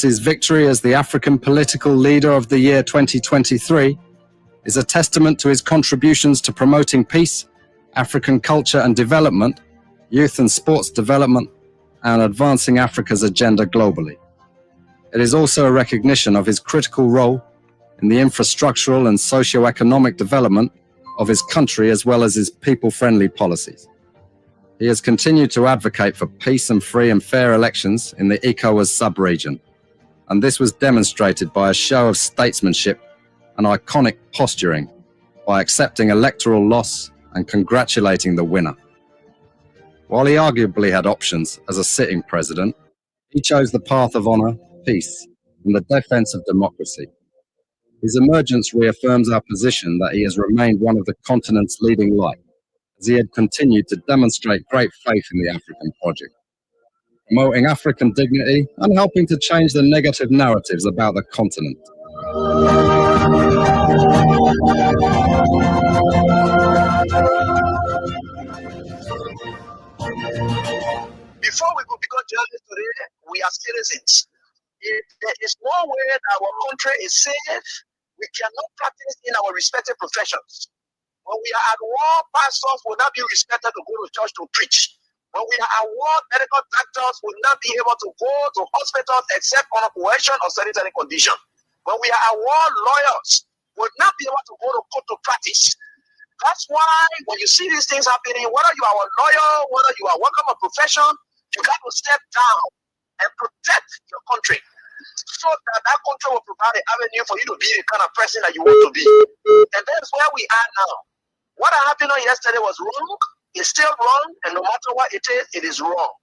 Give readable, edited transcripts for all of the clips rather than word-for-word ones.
Excellency's victory as the African Political Leader of the year 2023 is a testament to his contributions to promoting peace, African culture and development, youth and sports development, and advancing Africa's agenda globally. It is also a recognition of his critical role in the infrastructural and socio-economic development of his country as well as his people-friendly policies. He has continued to advocate for peace and free and fair elections in the ECOWAS sub-region, and this was demonstrated by a show of statesmanship and iconic posturing by accepting electoral loss and congratulating the winner. While he arguably had options as a sitting president, he chose the path of honor, peace, and the defense of democracy. His emergence reaffirms our position that he has remained one of the continent's leading light, as he had continued to demonstrate great faith in the African project, promoting African dignity and helping to change the negative narratives about the continent. Before we could become journalists today, we are citizens. If there is no way that our country is safe, we cannot practice in our respective professions. When we are at war, pastors will not be respected to go to church to preach. When we are at war, medical doctors will not be able to go to hospitals except on a coercion or sanitary condition. When we are at war, lawyers will not be able to go to court to practice. That's why when you see these things happening, whether you are a lawyer, whether you are working a profession, you got to step down and protect your country so that that country will provide an avenue for you to be the kind of person that you want to be. And that's where we are now. What happened yesterday was wrong. It's still wrong, and no matter what it is wrong.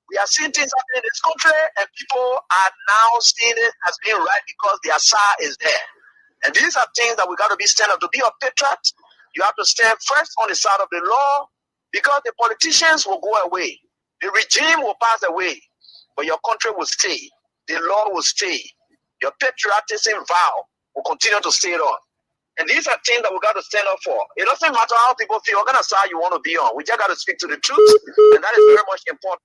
We are seeing things happening in this country, and people are now seeing it as being right because the Asa is there. And these are things that we got to be stand up. To be a patriot, you have to stand first on the side of the law, because the politicians will go away. The regime will pass away, but your country will stay. The law will stay. Your patriotism vow will continue to stay on. And these are things that we got to stand up for. It doesn't matter how people feel, what kind of side you want to be on. We just got to speak to the truth, and that is very much important.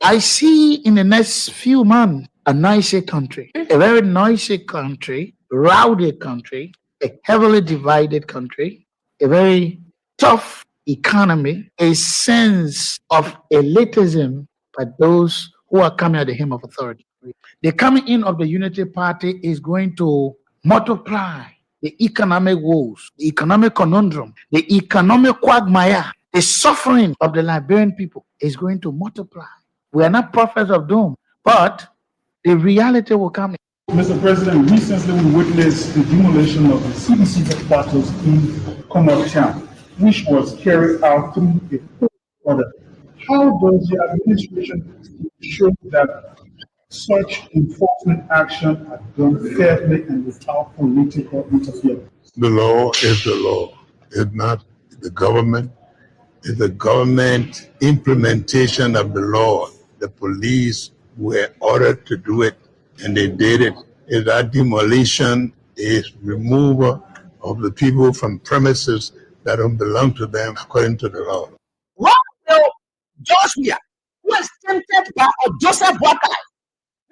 I see in the next few months a nicer country, a very noisy country, rowdy country, a heavily divided country, a very tough economy, a sense of elitism by those who are coming at the hem of authority. The coming in of the Unity Party is going to multiply the economic woes, the economic conundrum, the economic quagmire, the suffering of the Liberian people is going to multiply. We are not prophets of doom, but the reality will come. Mr. President, recently we witnessed the demolition of the CDC headquarters in Commerce Town, which was carried out through a court order. How does the administration ensure that such enforcement action are done fairly and without political interference? The law is the law. It's not the government. It's the government implementation of the law. The police were ordered to do it, and they did it. If that demolition is removal of the people from premises that don't belong to them according to the law. Joshua, who was tempted by Joseph Boakai,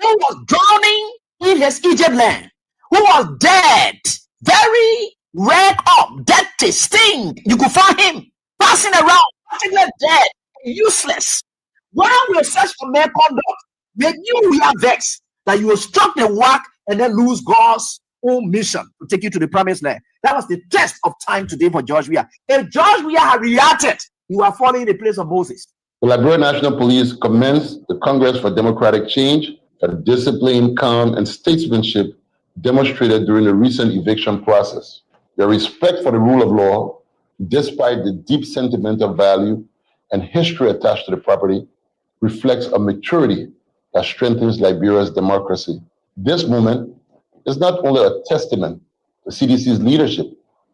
who was drowning in his Egypt land, who was dead, very red up, dirty, stink. You could find him passing around, particularly dead, useless. While we search for mere conduct, make you we are vexed that you will struck the work and then lose God's own mission to take you to the promised land. That was the test of time today for George Weah. If George Weah had reacted, you are falling in the place of Moses. The Liberian National Police commenced the Congress for Democratic Change for discipline, calm, and statesmanship demonstrated during the recent eviction process. Their respect for the rule of law, despite the deep sentimental value and history attached to the property, reflects a maturity that strengthens Liberia's democracy. This moment is not only a testament to CDC's leadership,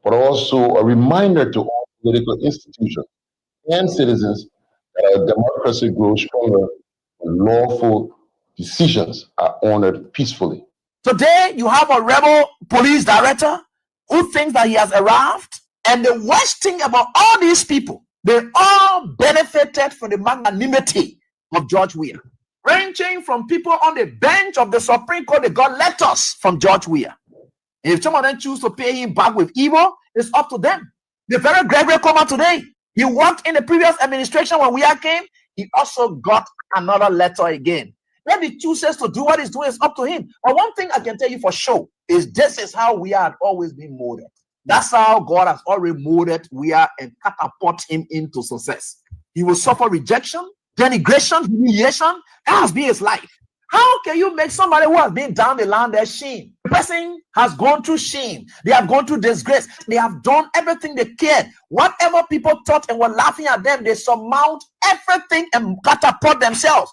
but also a reminder to all political institutions and citizens that our democracy grows stronger when lawful decisions are honored peacefully. Today, you have a rebel police director who thinks that he has arrived. And the worst thing about all these people, they all benefited from the magnanimity of George Weah. ranging from people on the bench of the Supreme Court, they got letters from George Weah. If some of them choose to pay him back with evil, it's up to them. The very Gregory Coma today, he worked in the previous administration when Weah came. He also got another letter again. If he chooses to do what he's doing, it's up to him. But one thing I can tell you for sure is this is how we had always been molded. That's how God has already molded Weah and catapult him into success. He will suffer rejection, denigration, humiliation. That has been his life. How can you make somebody who has been down the line their shame? The person has gone through shame. They have gone through disgrace. They have done everything they cared. Whatever people thought and were laughing at them, they surmount everything and catapult themselves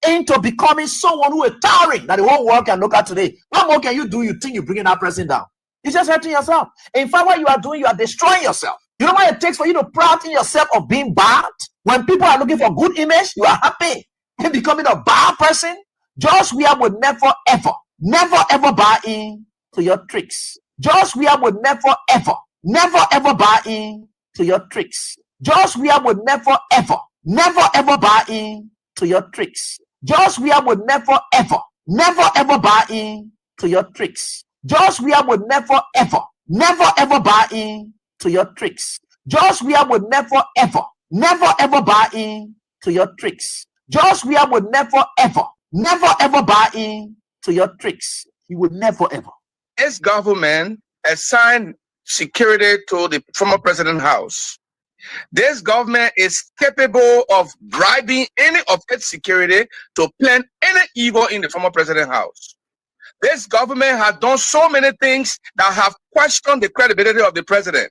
into becoming someone who is towering that the whole world can look at today. What more can you do? You think you're bringing that person down? You're just hurting yourself. In fact, what you are doing, you are destroying yourself. You know what it takes for you to proud in yourself of being bad? When people are looking for good image, you are happy in becoming a bad person. George Weah would never, ever buy in to your tricks. George Weah would never, ever buy in to your tricks. George Weah would never, ever buy in to your tricks. George Weah would never, ever buy in to your tricks. George Weah would never, ever buy in to your tricks. George Weah would never, ever buy in to your tricks. George Weah would never, ever buy in to your tricks. He would never, ever. This government assigned security to the former president's house. This government is capable of bribing any of its security to plan any evil in the former president's house. This government has done so many things that have questioned the credibility of the president.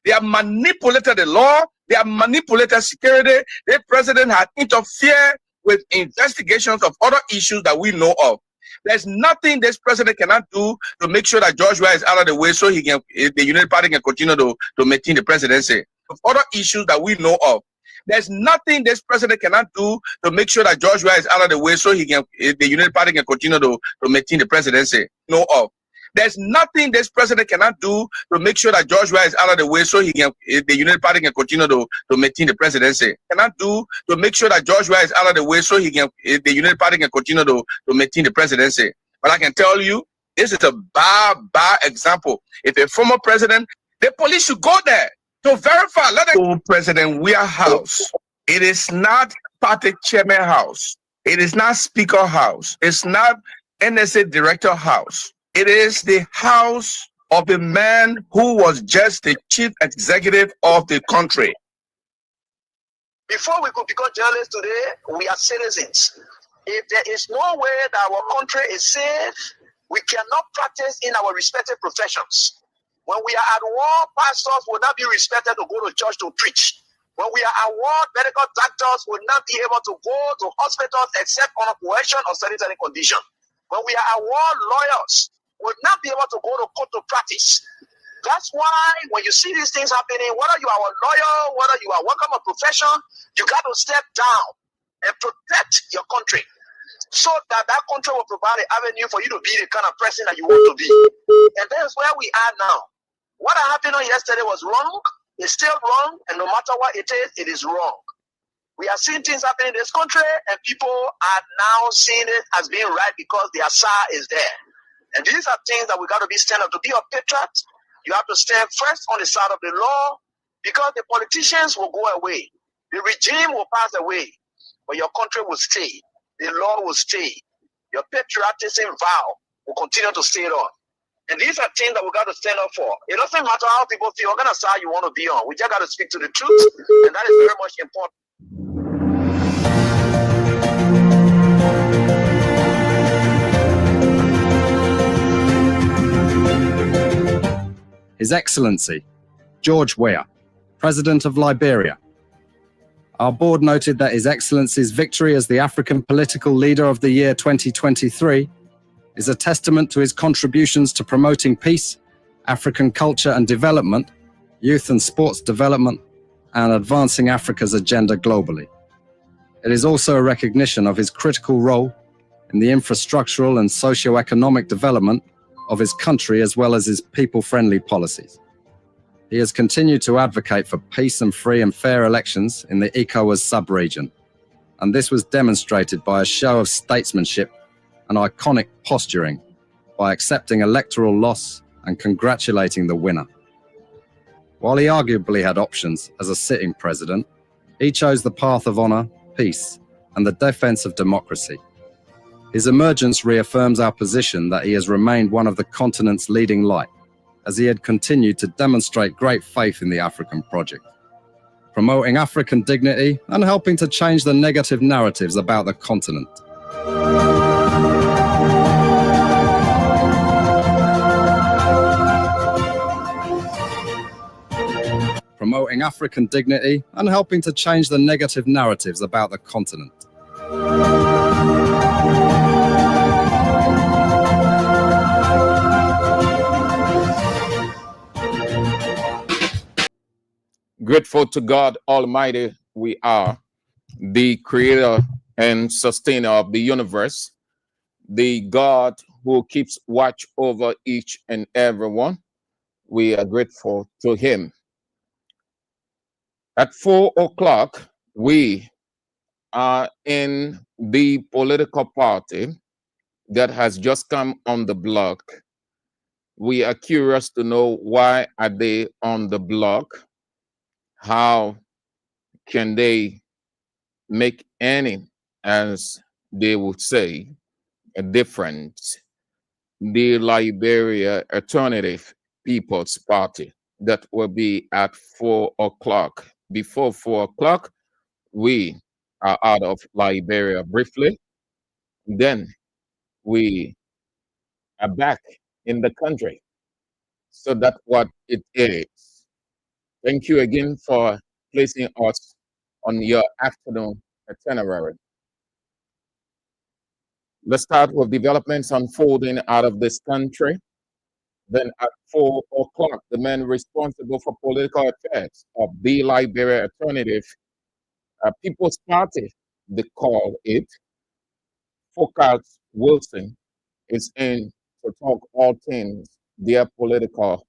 They have manipulated the law. They have manipulated security. The president has interfered with investigations of other issues that we know of. There's nothing this president cannot do to make sure that George Weah is out of the way so he can, the United Party can continue to maintain the presidency. Of other issues that we know of. There's nothing this president cannot do to make sure that George Weah is out of the way so he can, the United Party can continue to maintain the presidency. Know of. There's nothing this president cannot do to make sure that George Weah is out of the way so he can, the United Party can continue to maintain the presidency. Cannot do to make sure that George Weah is out of the way so he can, the United Party can continue to maintain the presidency. But I can tell you, this is a bad example. If a former president, the police should go there to verify. Let them go President Weah house. It is not party chairman house. It is not speaker house. It's not NSA director house. It is the house of the man who was just the chief executive of the country. Before we could become journalists today, we are citizens. If there is no way that our country is safe, we cannot practice in our respective professions. When we are at war, pastors will not be respected to go to church to preach. When we are at war, medical doctors will not be able to go to hospitals except on a coercion or sanitary condition. When we are at war, lawyers will not be able to go to court to practice. That's why when you see these things happening, whether you are a lawyer, whether you are working a profession, you got to step down and protect your country so that that country will provide an avenue for you to be the kind of person that you want to be. And that's where we are now. What happened yesterday was wrong. It's still wrong. And no matter what it is wrong. We are seeing things happening in this country, and people are now seeing it as being right because the Asa is there. And these are things that we got to be stand up. To be a patriot, you have to stand first on the side of the law, because the politicians will go away. The regime will pass away, but your country will stay. The law will stay. Your patriotism vow will continue to stay on. And these are things that we got to stand up for. It doesn't matter how people feel, what kind of side you want to be on. We just got to speak to the truth, and that is very much important. His Excellency, George Weah, President of Liberia. Our board noted that His Excellency's victory as the African Political Leader of the Year 2023 is a testament to his contributions to promoting peace, African culture and development, youth and sports development, and advancing Africa's agenda globally. It is also a recognition of his critical role in the infrastructural and socio-economic development of his country, as well as his people-friendly policies. He has continued to advocate for peace and free and fair elections in the ECOWAS sub-region. and this was demonstrated by a show of statesmanship and iconic posturing by accepting electoral loss and congratulating the winner. While he arguably had options as a sitting president, he chose the path of honour, peace, and the defence of democracy. His emergence reaffirms our position that he has remained one of the continent's leading light, as he had continued to demonstrate great faith in the African project, promoting African dignity and helping to change the negative narratives about the continent. Promoting African dignity and helping to change the negative narratives about the continent. Grateful to God Almighty, we are the creator and sustainer of the universe, the God who keeps watch over each and every one. We are grateful to him. At 4 o'clock, we are in the political party that has just come on the block. We are curious to know why are they on the block? How can they make any, as they would say, a difference? The Liberia Alternative People's Party that will be at 4 o'clock. Before 4 o'clock, we are out of Liberia briefly. Then we are back in the country. So that's what it is. Thank you again for placing us on your afternoon itinerary. Let's start with developments unfolding out of this country. Then at 4 o'clock, the men responsible for political affairs of the Liberia Alternative People's Party, they call it, Focus Wilson, is in to talk all things their political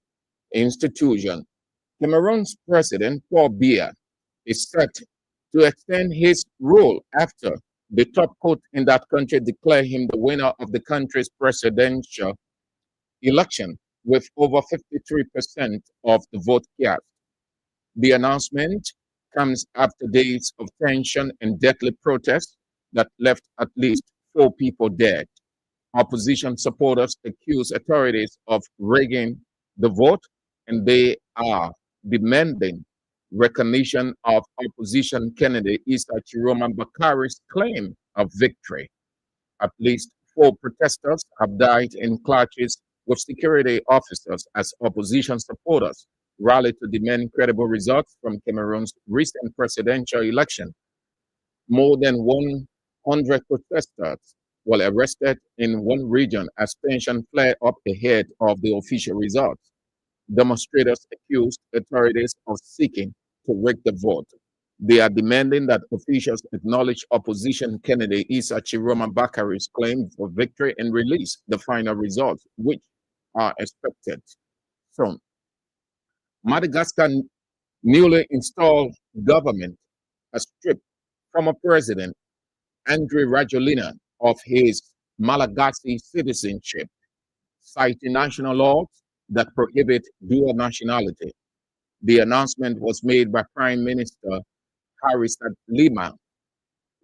institution. Cameroon's president, Paul Biya, is set to extend his rule after the top court in that country declared him the winner of the country's presidential election with over 53% of the vote cast. The announcement comes after days of tension and deadly protests that left at least 4 people dead. Opposition supporters accuse authorities of rigging the vote, and they are demanding recognition of opposition candidate Issa Chiroma Bakari's claim of victory. At least 4 protesters have died in clashes with security officers as opposition supporters rallied to demand credible results from Cameroon's recent presidential election. More than 100 protesters were arrested in one region as tension flared up ahead of the official results. Demonstrators accused authorities of seeking to rig the vote. They are demanding that officials acknowledge opposition candidate Issa Chiroma Bakari's claim for victory and release the final results, which are expected soon. Madagascar newly installed government has stripped former president Andry Rajoelina of his Malagasy citizenship, citing national laws that prohibit dual nationality. The announcement was made by Prime Minister Harisat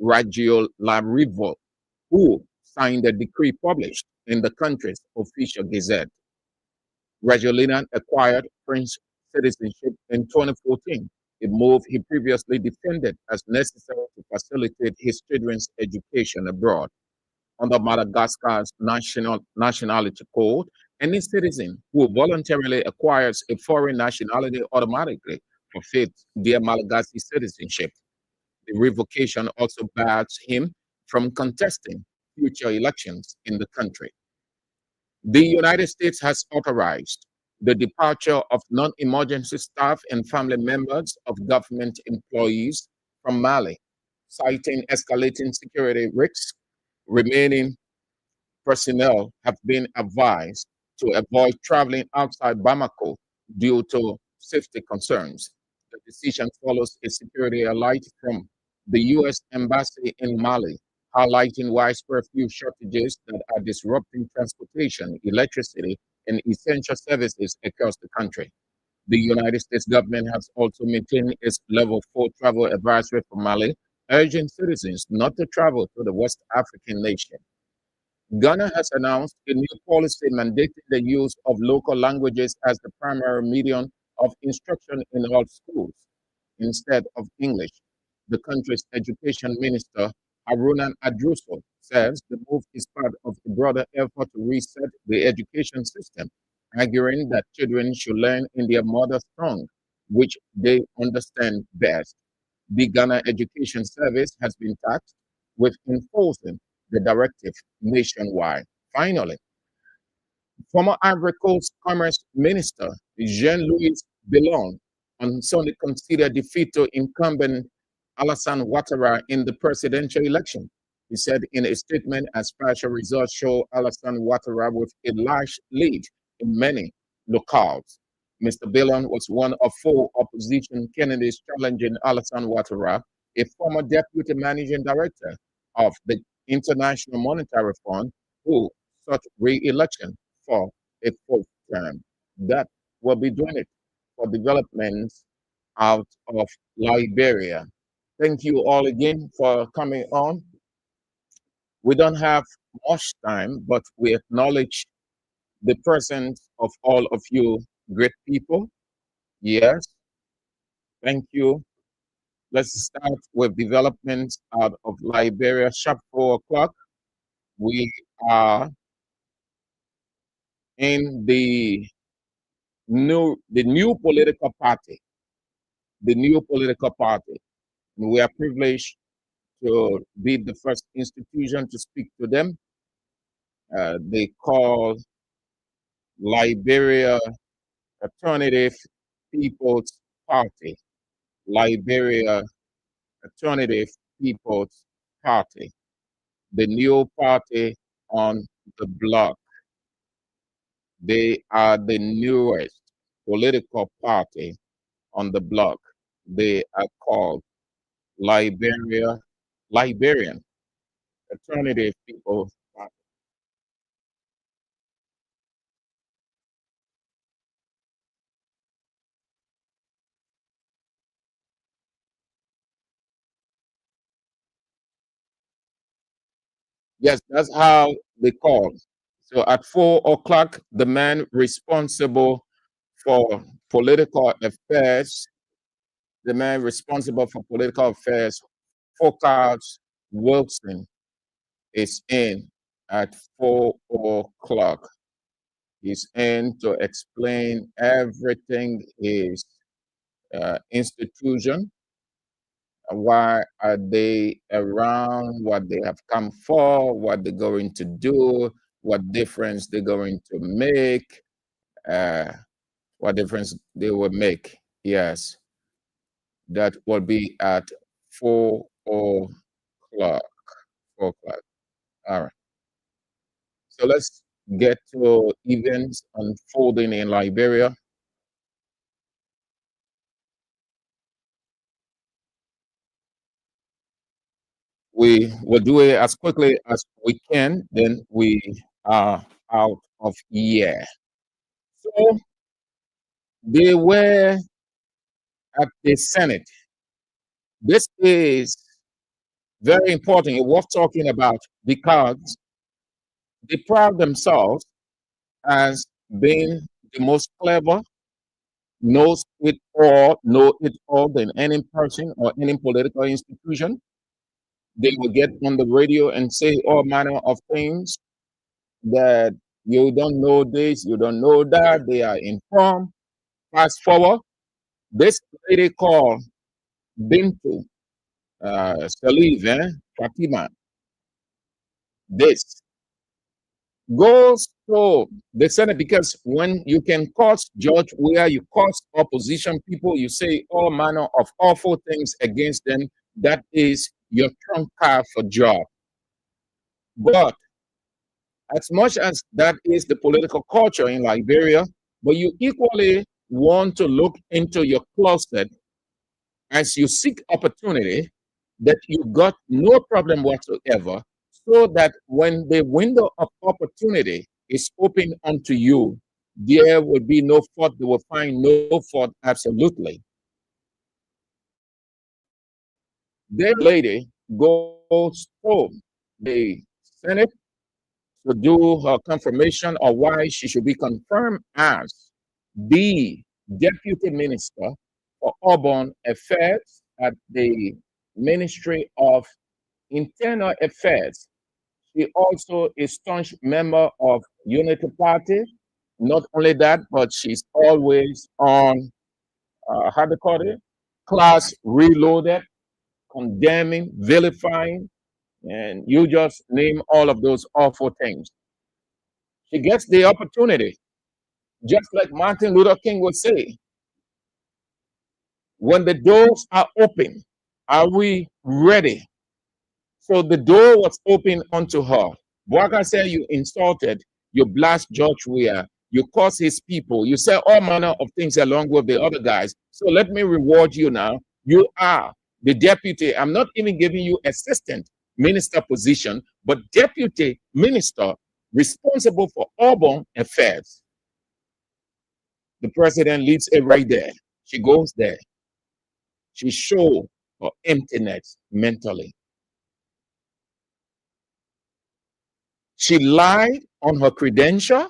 Rajoelarivo, who signed a decree published in the country's official gazette. Rajoelina acquired French citizenship in 2014, a move he previously defended as necessary to facilitate his children's education abroad. Under Madagascar's nationality code, any citizen who voluntarily acquires a foreign nationality automatically forfeits their Malagasy citizenship. The revocation also bars him from contesting future elections in the country. The United States has authorized the departure of non-emergency staff and family members of government employees from Mali, citing escalating security risks. Remaining personnel have been advised to avoid traveling outside Bamako due to safety concerns. The decision follows a security alert from the U.S. Embassy in Mali, highlighting widespread fuel shortages that are disrupting transportation, electricity, and essential services across the country. The United States government has also maintained its level 4 travel advisory for Mali, urging citizens not to travel to the West African nation. Ghana has announced a new policy mandating the use of local languages as the primary medium of instruction in all schools instead of English. The country's education minister, Haruna Adruso, says the move is part of a broader effort to reset the education system, arguing that children should learn in their mother tongue, which they understand best. The Ghana Education Service has been tasked with enforcing the directive nationwide. Finally, former Ivory Coast Commerce Minister Jean-Louis Billon on Sunday considered defeat to incumbent Alassane Ouattara in the presidential election. He said in a statement, as partial results show Alassane Ouattara with a large lead in many locales. Mr. Billon was one of 4 opposition candidates challenging Alassane Ouattara, a former deputy managing director of the International Monetary Fund, who sought re-election for a 4th term. That will be doing it for developments out of Liberia. Thank you all again for coming on. We don't have much time, but we acknowledge the presence of all of you great people. Yes, thank you. Let's start with developments out of Liberia. Sharp 4 o'clock. We are in the new political party. The new political party. We are privileged to be the first institution to speak to them. They call Liberia Alternative People's Party. Liberia Alternative People's Party. The new party on the block. They are the newest political party on the block. They are called Liberian Alternative People's Party. Yes, that's how they call. So at 4 o'clock, the man responsible for political affairs, Focus Wilson, is in at 4 o'clock. He's in to explain everything his institution. Why are they around? What they have come for? What they're going to do? What difference they're going to make? What difference they will make? Yes, that will be at 4 o'clock. 4 o'clock. All right. So let's get to events unfolding in Liberia. We will do it as quickly as we can, then we are out of here. So they were at the Senate. This is very important, worth talking about, because they pride themselves as being the most clever, know it all than any person or any political institution. They will get on the radio and say all manner of things that you don't know this, you don't know that, they are informed. Fast forward, this lady called Bintu Salif, Fatima, this goes to the Senate, because when you can cause judge where you cause opposition people, you say all manner of awful things against them, that is your trump card for job. But as much as that is the political culture in Liberia, but you equally want to look into your closet as you seek opportunity that you got no problem whatsoever, so that when the window of opportunity is open unto you, there will be no fault. They will find no fault absolutely. The lady goes home. The Senate to do her confirmation or why she should be confirmed as the Deputy Minister for Urban Affairs at the Ministry of Internal Affairs. She also is a staunch member of Unity Party. Not only that, but she's always on, how do you call it? Class Reloaded, condemning, vilifying, and you just name all of those awful things. She gets the opportunity, just like Martin Luther King would say, when the doors are open, are we ready? So the door was open unto her. Boaga said, you insulted, you blast George Weah, you curse his people, you say all manner of things along with the other guys. So let me reward you now. You are the deputy. I'm not even giving you assistant minister position, but deputy minister responsible for urban affairs. The president leaves it right there. She goes there. She shows her emptiness mentally. She lied on her credential.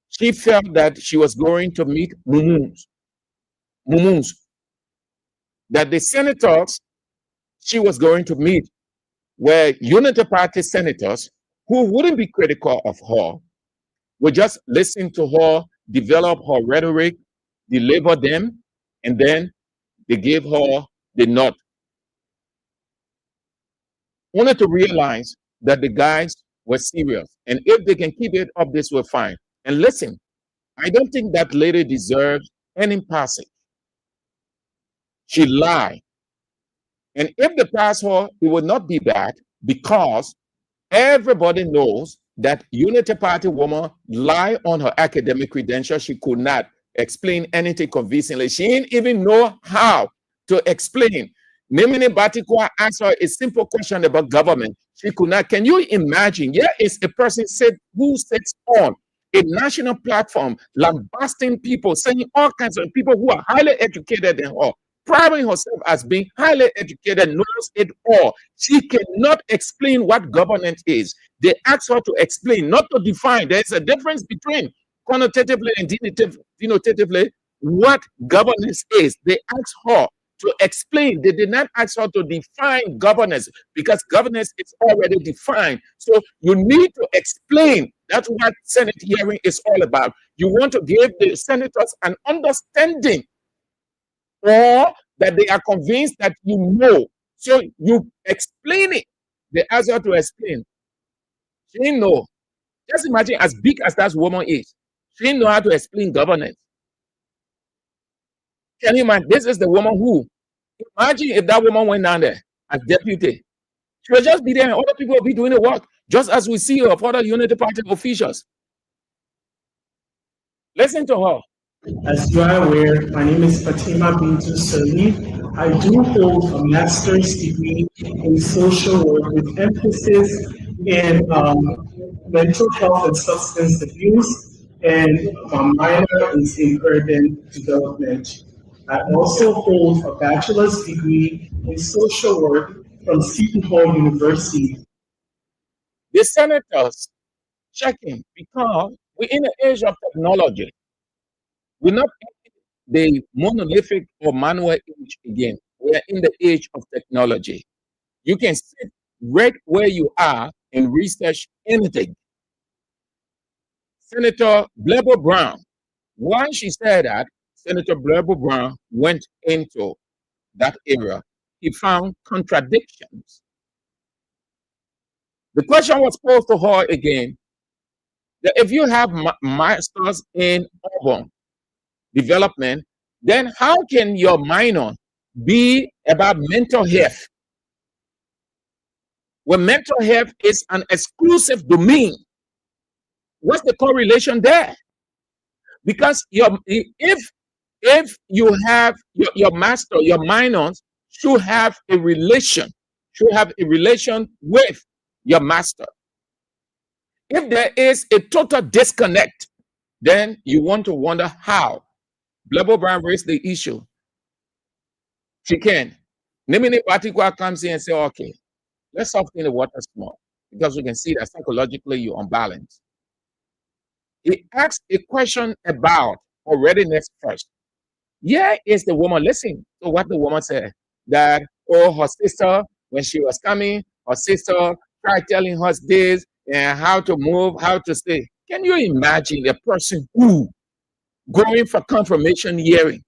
She felt that she was going to meet Mumuns, that the senators she was going to meet were Unity Party senators who wouldn't be critical of her, would just listen to her, develop her rhetoric, deliver them, and then they gave her the nod. Only to realize that the guys were serious. And if they can keep it up, this will fine. And listen, I don't think that lady deserves any passage. She lied. And if they pass her, it will not be bad, because everybody knows that Unity Party woman lied on her academic credentials. She could not explain anything convincingly. She didn't even know how to explain. Nemine Batikwa asked her a simple question about government. She could not. Can you imagine? Here is a person who sits on a national platform, lambasting people, saying all kinds of people who are highly educated than her, priding herself as being highly educated, knows it all. She cannot explain what governance is. They ask her to explain, not to define. There's a difference between connotatively and denotatively what governance is. They ask her to explain. They did not ask her to define governance, because governance is already defined. So you need to explain. That's what Senate hearing is all about. You want to give the senators an understanding, or that they are convinced that you know. So you explain it. They ask her to explain. She didn't know. Just imagine, as big as that woman is, she didn't know how to explain governance. Can you imagine? This is the woman who, imagine if that woman went down there as deputy. She will just be there and other people will be doing the work, just as we see of other Unity Party officials. Listen to her. As you are aware, my name is Fatima Bintu Sirleaf. I do hold a master's degree in social work with emphasis in mental health and substance abuse, and my minor is in urban development. I also hold a bachelor's degree in social work from Seton Hall University. The senators checking, because we're in the age of technology. We're not in the monolithic or manual age again. We're in the age of technology. You can sit right where you are and research anything. Senator Blebo Brown, why she said that, Senator Blebo Brown went into that area. He found contradictions. The question was posed to her again, that if you have masters in urban development, then how can your minor be about mental health when mental health is an exclusive domain? What's the correlation there? Because if you have your master, your minors should have a relation, with your master. If there is a total disconnect, then you want to wonder how. Blebo Brown raised the issue. She can. Nemini Patikwa comes in and say, okay, let's soften the water small, because we can see that psychologically you're unbalanced. He asked a question about her readiness first. Here is the woman. Listen to what the woman said. That, oh, her sister, when she was coming, her sister tried telling her this and how to move, how to stay. Can you imagine a person who going for confirmation hearing?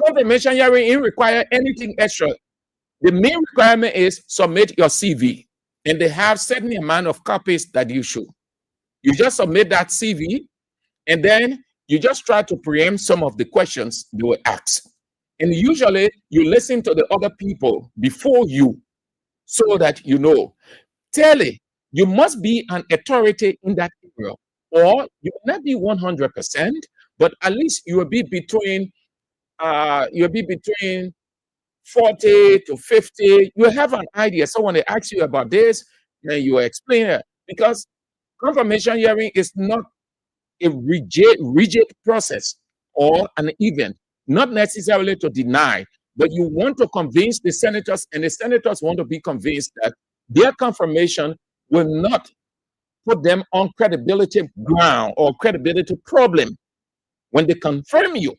Confirmation hearing didn't require anything extra. The main requirement is submit your CV, and they have certain amount of copies that you should. You just submit that CV, and then you just try to preempt some of the questions they will ask. And usually you listen to the other people before you, so that you know. Tell you must be an authority in that area, or you will not be 100%, but at least you will be between 40 to 50. You have an idea. Someone they ask you about this, and you explain it, because confirmation hearing is not a rigid process or an event, not necessarily to deny, but you want to convince the senators, and the senators want to be convinced that their confirmation will not put them on credibility ground or credibility problem when they confirm you.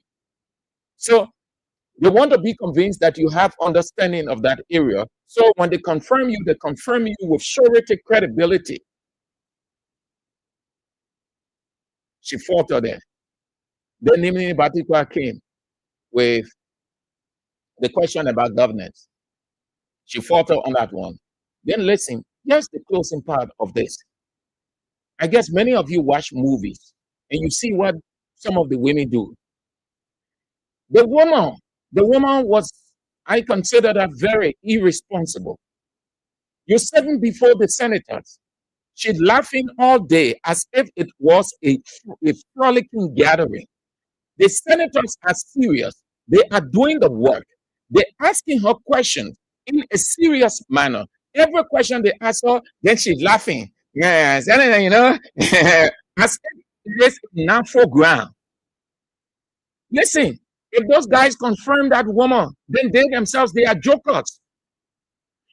So they want to be convinced that you have understanding of that area. So when they confirm you with surety credibility. She faltered there. Then Nimini Batikwa came with the question about governance. She faltered on that one. Then listen, here's the closing part of this. I guess many of you watch movies and you see what some of the women do. The woman was, I consider that very irresponsible. You're sitting before the senators. She's laughing all day as if it was a frolicking gathering. The senators are serious. They are doing the work. They're asking her questions in a serious manner. Every question they ask her, then she's laughing. Yes, you know, as if it is natural ground. Listen, if those guys confirm that woman, then they themselves, they are jokers.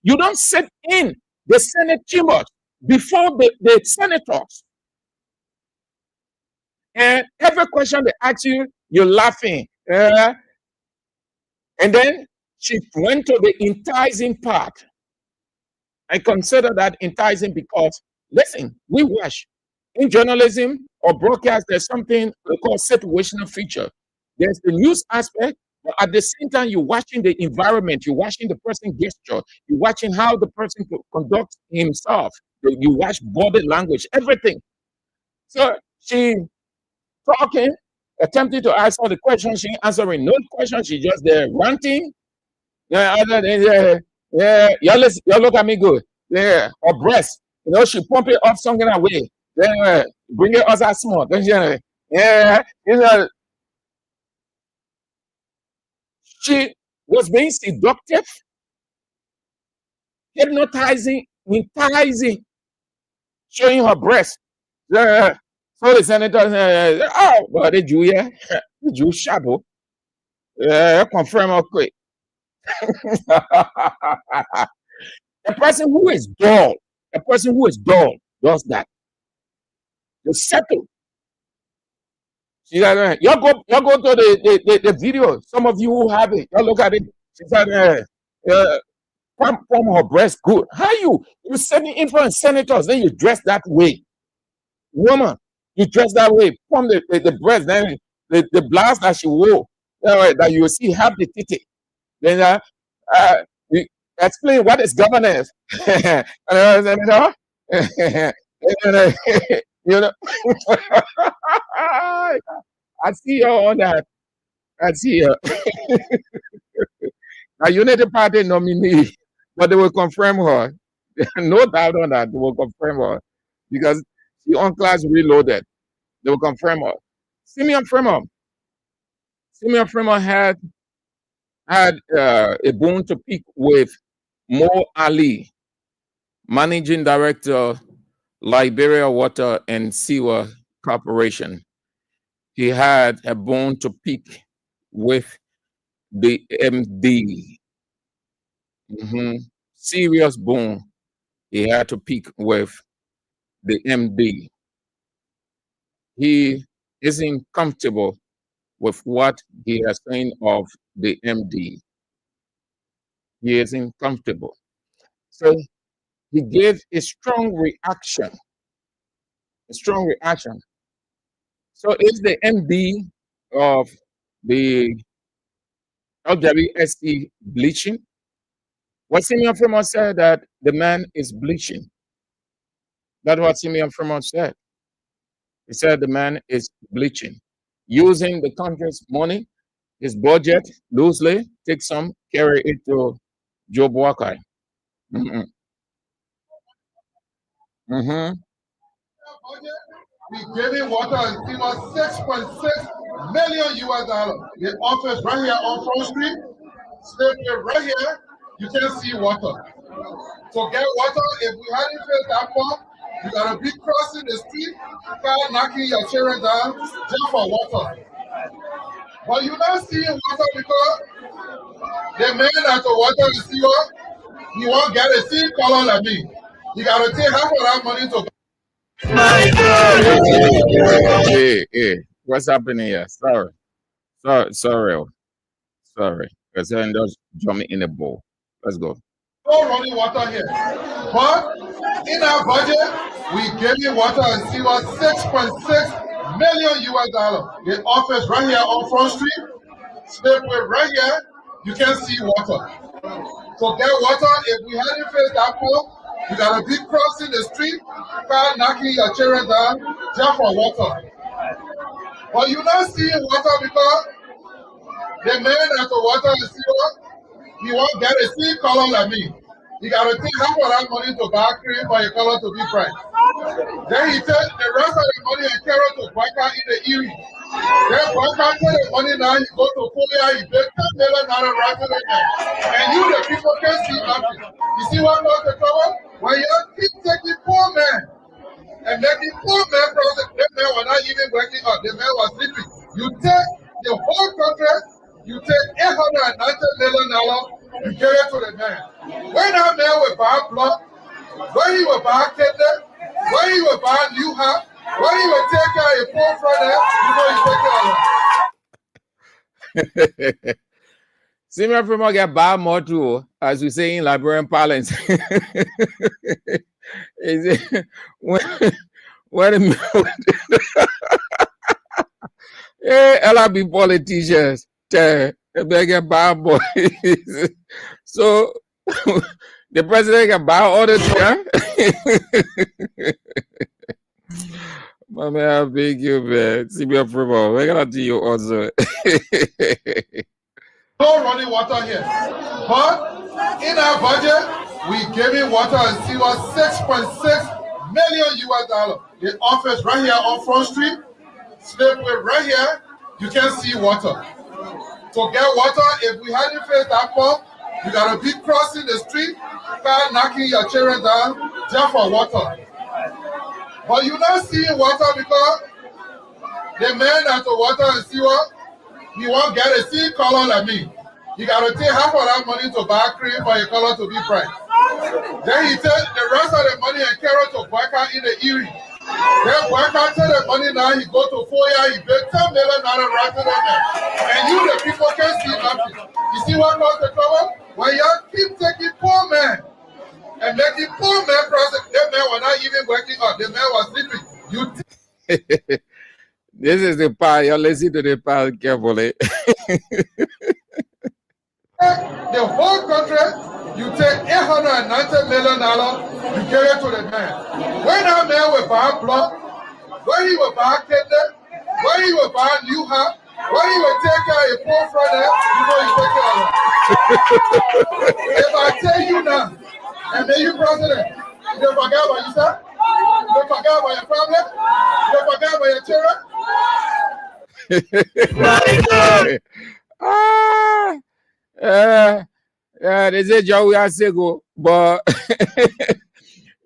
You don't sit in the Senate chambers before the senators. And every question they ask you, you're laughing. And then she went to the enticing part. I consider that enticing because, listen, we watch. In journalism or broadcast, there's something we call situational feature. There's the news aspect, but at the same time, you're watching the environment, you're watching the person gesture, you're watching how the person conducts himself, you watch body language, everything. So she talking, attempting to answer the question, she answering no question, she just there ranting. Yeah, y'all look at me good. Yeah, her breast, you know, she pump it up something away. Then bring it us out small. Then yeah, you know, she was being seductive, hypnotizing, enticing, showing her breast. So the senator, oh, but the Jew, yeah, the Jew shadow, confirm her quick. A person who is dull does that. You settle. She said, y'all go to the video. Some of you who have it, y'all look at it. She said, pump her breast good. How you sitting in front of senators, then you dress that way. Woman, you dress that way, pump the breast, then the blouse that she wore, that you will see half the titty. Then you explain what is governance. You know, I see her on that. I see her. A Unity Party nominee, but they will confirm her. No doubt on that. They will confirm her because the on class reloaded. They will confirm her. Simeon Fremont had had a bone to pick with Mo Ali, Managing Director, Liberia Water and Sewer Corporation. He had a bone to pick with the MD. Serious bone he had to pick with the MD. He isn't comfortable with what he has seen of the MD. He isn't comfortable. So he gave a strong reaction. A strong reaction. So is the MD of the LWSC bleaching? What Simeon Fremont said, that the man is bleaching. That's what Simeon Fremont said. He said the man is bleaching, using the country's money, his budget loosely, take some, carry it to Joe Boakai. We gave him water and sewer $6.6 million US. The office right here on Front Street, Slippery right here, you can see water. To get water, if we hadn't filled that pump, you gotta be crossing the street, car knocking your children down just for water. But you're not seeing water because the man at the water and sewer, he won't get a seed color like me. You gotta take half of that money to. Hey, what's happening here? Sorry. Because then just jump me in the bowl. Let's go. No running water here. But in our budget, we gave you water and sewer $6.6 million US. The office right here on Front Street, Slippery right here, you can see water. To get water, if we hadn't filled that pump, you gotta be crossing the street, car knocking your children down just for water. But you're not seeing water because the man at the water and sewer, he won't get a seed color like me. You gotta take half of that money to buy cream for your color to be bright. Then he take the rest of the money and carry it to Baka in the Erie. Then Baka take the money now, he go to Folia, he pay $10 million right to the there. And you, the people, can't see nothing. You see what goes the cover? When you keep taking poor man and making poor man process, that man was not even waking up, the man was sleeping. You take the whole contract, you take $890 million, you give it to the man. When that man will buy blood, when he will buy kidney, when he will buy new house, when he will take care of a poor friend, you know he take care of him. Simeon Fremont get bad more too, as we say in Liberian parlance. Is it when hey, LRB politicians, they get bad boys. So the president can buy all the time. My man, I beg you, man. Simeon Fremont, we're gonna do you also. No running water here. But in our budget, we gave him water and sewer $6.6 million US. The office right here on Front Street, Slippery right here, you can see water. To get water, if we hadn't filled that pump, you gotta be crossing the street, car knocking your children down just for water. But you're not seeing water because the man at the water and sewer, he won't get a seed color like me. You gotta take half of that money to buy cream for your color to be bright. Then he take the rest of the money and carry it to Baka in the Erie. Then Baka take the money now, he go to Foya, he pay $10 million right to the man. And you, the people, can't see nothing. You see what goes the cover? When you keep taking poor man and making poor man process, that man was not even waking up, the man was sleeping. You This is the part, you're listening to the part carefully. the whole contract, you take $890 million, you give it to the man. When that man will buy blood, when he will buy kidney, when he will buy new house, when he will take care of a poor friend, you know he take care of him. If I tell you now, and then you president, you don't forget about yourself, you don't forget about your family, you don't forget about your children. They say Joe Asego, but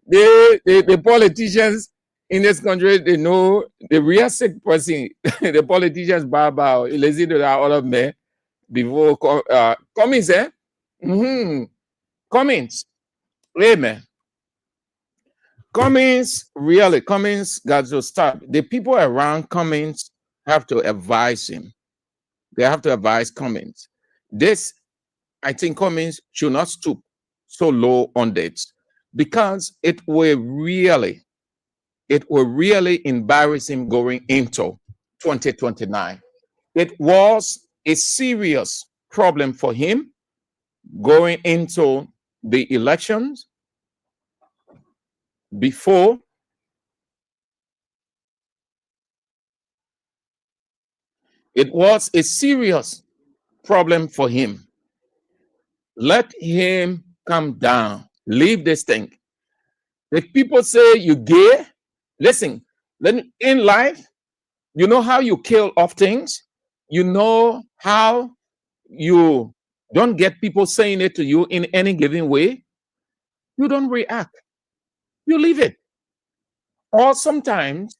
the politicians in this country, they know the real sick person. The politicians bow. Lazy to all of me before Cummings, eh? Cummings, amen. Cummings got to stop. The people around Cummings have to advise him. They have to advise Cummings. This, I think Cummings should not stoop so low on dates because it will really embarrass him going into 2029. It was a serious problem for him going into the elections before. It was a serious problem for him. Let him come down. Leave this thing. If people say you gay, listen, in life, you know how you kill off things? You know how you don't get people saying it to you in any given way? You don't react. You leave it. Or sometimes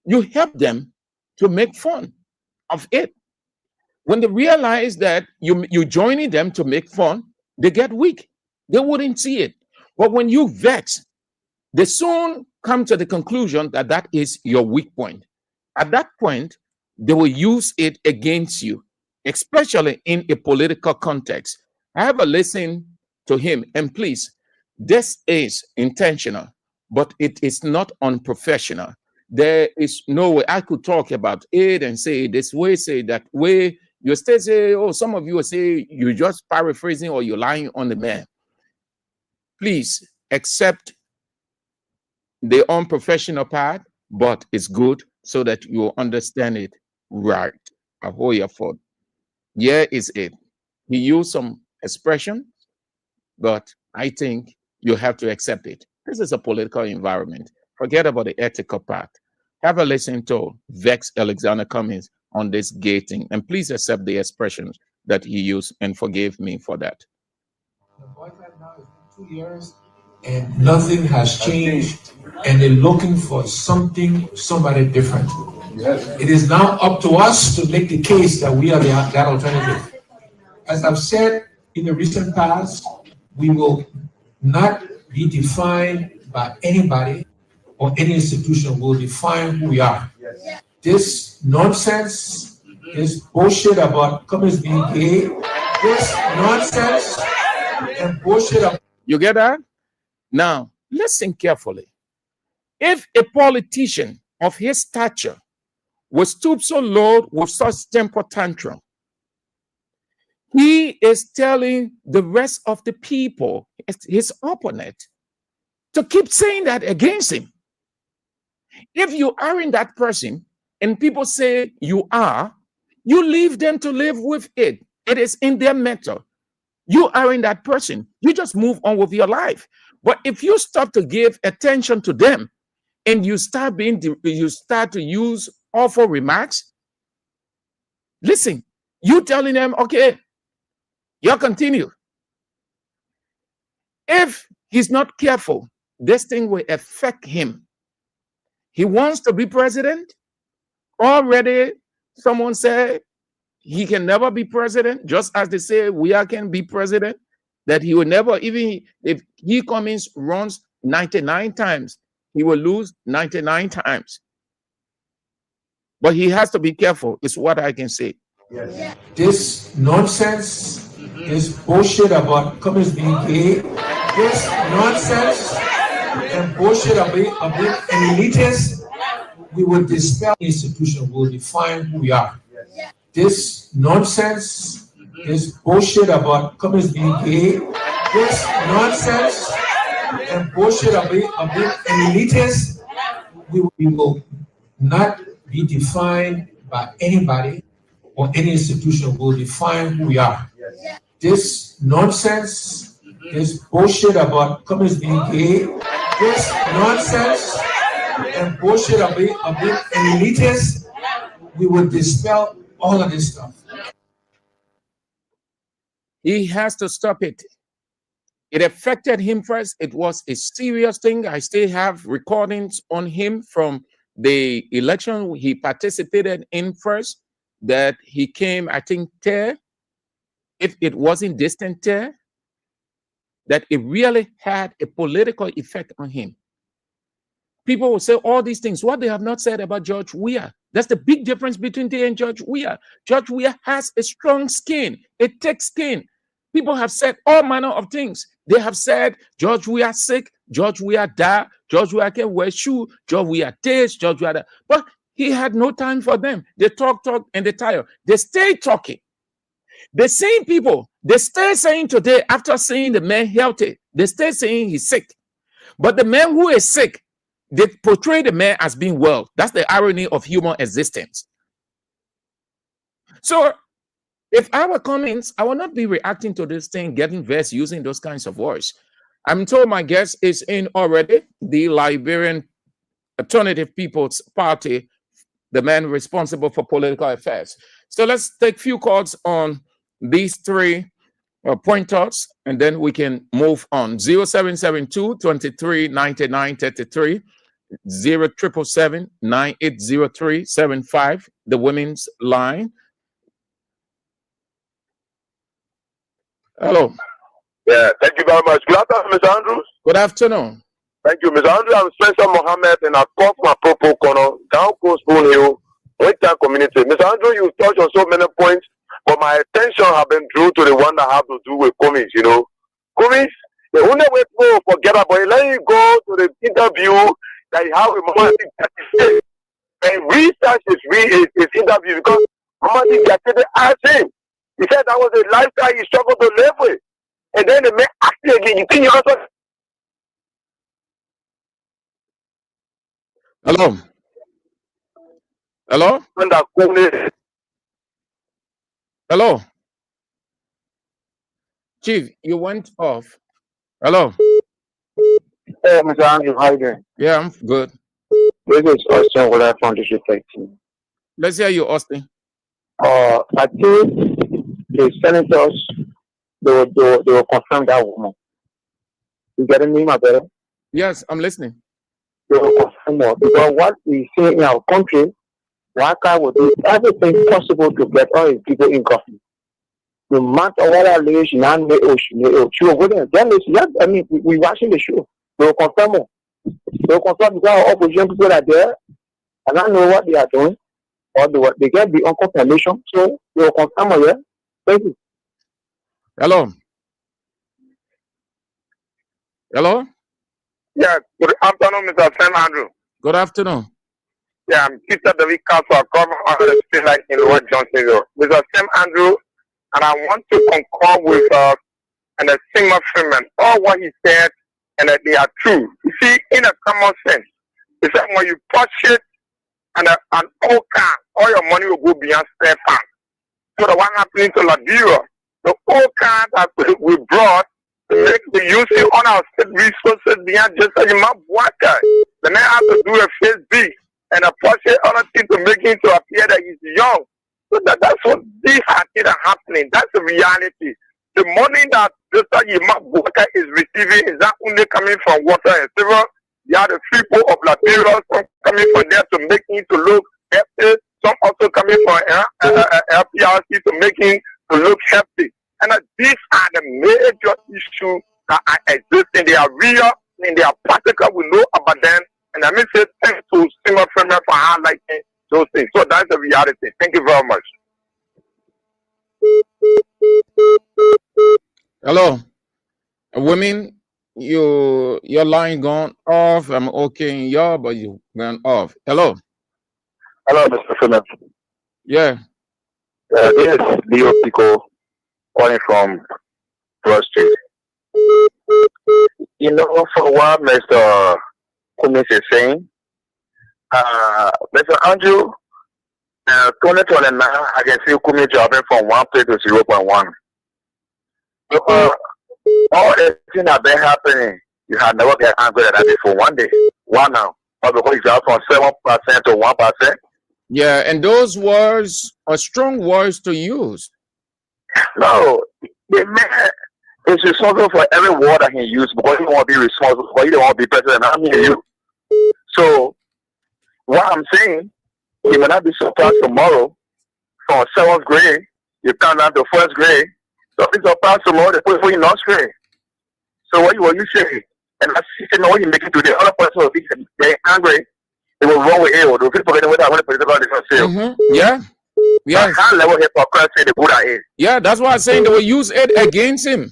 you help them to make fun of it. When they realize that you joining them to make fun, they get weak. They wouldn't see it. But when you vex, they soon come to the conclusion that that is your weak point. At that point, they will use it against you, especially in a political context. I have a listen to him, and please, this is intentional, but it is not unprofessional. There is no way I could talk about it and say this way, say that way. You still say, oh, some of you will say you're just paraphrasing or you're lying on the man. Please accept the unprofessional part, but it's good so that you understand it right. Ahoya Ford. Yeah, is it. He used some expression, but I think you have to accept it. This is a political environment. Forget about the ethical part. Have a listen to Vex Alexander Cummings on this gating, and please accept the expressions that he used and forgive me for that. The boycott now is 2 years and nothing has changed, and they're looking for somebody different. Yes. It is now up to us to make the case that we are that alternative. As I've said in the recent past, we will not be defined by anybody or any institution. We'll define who we are. Yes. This nonsense, this bullshit about Cummings being gay, this nonsense and bullshit. You get that? Now, listen carefully. If a politician of his stature was stoop so low with such temper tantrum, he is telling the rest of the people, his opponent, to keep saying that against him. If you aren't that person and people say you are, you leave them to live with it. It is in their mental. You aren't that person. You just move on with your life. But if you start to give attention to them and you start to use awful remarks, listen, you telling them, okay, you'll continue. If he's not careful, this thing will affect him. He wants to be president. Already, someone said he can never be president, just as they say we can be president, that he will never, even if he Cummings runs 99 times, he will lose 99 times. But he has to be careful, is what I can say. Yes. This nonsense, this bullshit about Cummings being gay, this nonsense and bullshit about an elitist, we will dispel the institution, we will define who we are. This nonsense, this bullshit about Cummings being gay, this nonsense and bullshit about an elitist, we will not be defined by anybody or any institution. We will define who we are. This nonsense, this bullshit about Cummings being gay, this nonsense and bullshit about an elitist, we will dispel all of this stuff. He has to stop it. It affected him first. It was a serious thing. I still have recordings on him from the election he participated in first, that he came, I think, third. If it wasn't distant third, that it really had a political effect on him. People will say all these things. What they have not said about George Weah. That's the big difference between they and George Weah. George Weah has a strong skin, a thick skin. People have said all manner of things. They have said George Weah sick, George Weah die, George Weah can't wear shoe, George Weah taste, George Weah that. But he had no time for them. They talk, and they tire. They stay talking. The same people, they stay saying today, after seeing the man healthy, they stay saying he's sick. But the man who is sick, they portray the man as being well. That's the irony of human existence. So if I were Cummings, I would not be reacting to this thing, getting vexed, using those kinds of words. I'm told my guest is in already, the Liberian Alternative People's Party, the man responsible for political affairs. So let's take a few calls on these three pointers, and then we can move on. 0772 23 99 33, 0777 9803 75, the women's line. Hello. Yeah, thank you very much. Good afternoon, Mr. Andrews. Good afternoon. Thank you, Mr. Andrews. I'm Spencer Mohammed, and I call my propo corner, down Coast Spoon Hill, Western Community. Mr. Andrews, you touched on so many points, but my attention have been drew to the one that have to do with Cummings, you know. Cummings, the only way to forget about it, let you go to the interview that you have with Mamadi and research his interview, because Mamadi Gatete asked him. He said that was a lifestyle he struggled to live with. And then the man asked him again, you think you also... Hello? Hello? Hello? Chief, you went off. Hello? Hey, Mr. Andrew, how you doing? Yeah, I'm good. This is Austin with that from District 13. Let's hear you, Austin. I think the senators, they will confirm that woman. You getting me, my brother? Yes, I'm listening. They will confirm more. Because what we see in our country, Waka will do everything possible to get all his people in government. No matter what I lose, I mean, we're watching the show. They will confirm more. They will confirm because our opposition people are there and I know what they are doing. Or they get the confirmation, so they will confirm more, yeah? Thank you. Hello? Hello? Yeah, good afternoon, Mr. Sam Andrew. Good afternoon. Yeah, I'm Peter David Castle, governor of the state like in Lower Johnsonville. Mr. Sam Andrew, and I want to concur with and the Sigma Freeman, all what he said, and that they are true. You see, in a common sense, he said when you purchase an old car, all your money will go beyond spare parts. So the one happening to Liberia, the old car that we brought, the using on our state resources beyond just a map worker. The man has to do a face B and a purchase other things to make him to appear that he's young. So that's what these things are happening. That's the reality. The money that just a map worker is receiving is not only coming from water and silver. There are the people of Liberia, some coming from there to make him to look hefty, some also coming from LPRC to make him to look hefty. And these are the major issues that are existing. They are real and they are practical. We know about them. And I mean, say thanks to Sima Premier for highlighting those things. So that's the reality. Thank you very much. Hello? Women, your line gone off. I'm okay in y'all, but you gone off. Hello? Hello, Mr. Freeman. Yeah. This is Leo Pico calling from Broad Street. You know, for what Mr. Cummings is saying, Mr. Andrew, 2029, I can see Cummings dropping from 1 place to 0.1. All the things that have been happening, you have never get angry at that before. One day, one now, or because you drop from 7% to 1%. Yeah, and those words are strong words to use. No, the man is responsible for every word that he used because he want to be responsible, because he don't want to be president. I'm here, you. So, what I'm saying, he may not be surprised tomorrow from 7th grade, you come down to 1st grade. So, if it's surprised tomorrow, they put you in grade. So, what you say? And I see what you make it to the other person will be they're angry. They will run with it, or they'll forget what I want to put about the Yeah. Yes. I can't level hypocrisy the good at it. Yeah, that's why I'm saying they will use it against him.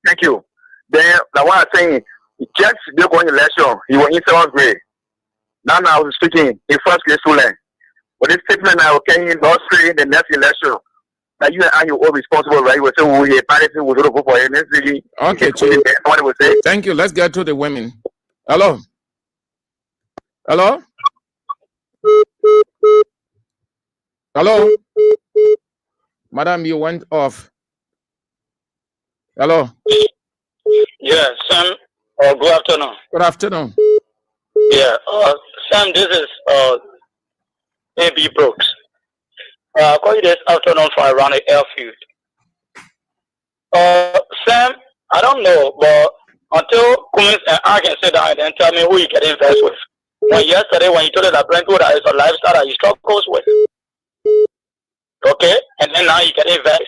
Thank you. Then, the one I'm saying, just they're going election, he was in 7th grade. Now I was speaking in 1st grade student. But this statement now came in last grade, the next election. Now you are all responsible, right? You will say, we parents will vote for him. Okay, thank you. Let's get to the women. Hello. Hello. Hello. Madam, you went off. Hello. Yeah, Sam. Good afternoon. Good afternoon. Yeah, Sam. This is A.B. Brooks. I call you this afternoon for around the airfield. Sam, I don't know, but until Cummins and I can sit down and then tell me who you can invest with. When yesterday, when you told us that Brentwood is a lifestyle that you struggles with. Okay, and then now you can invest.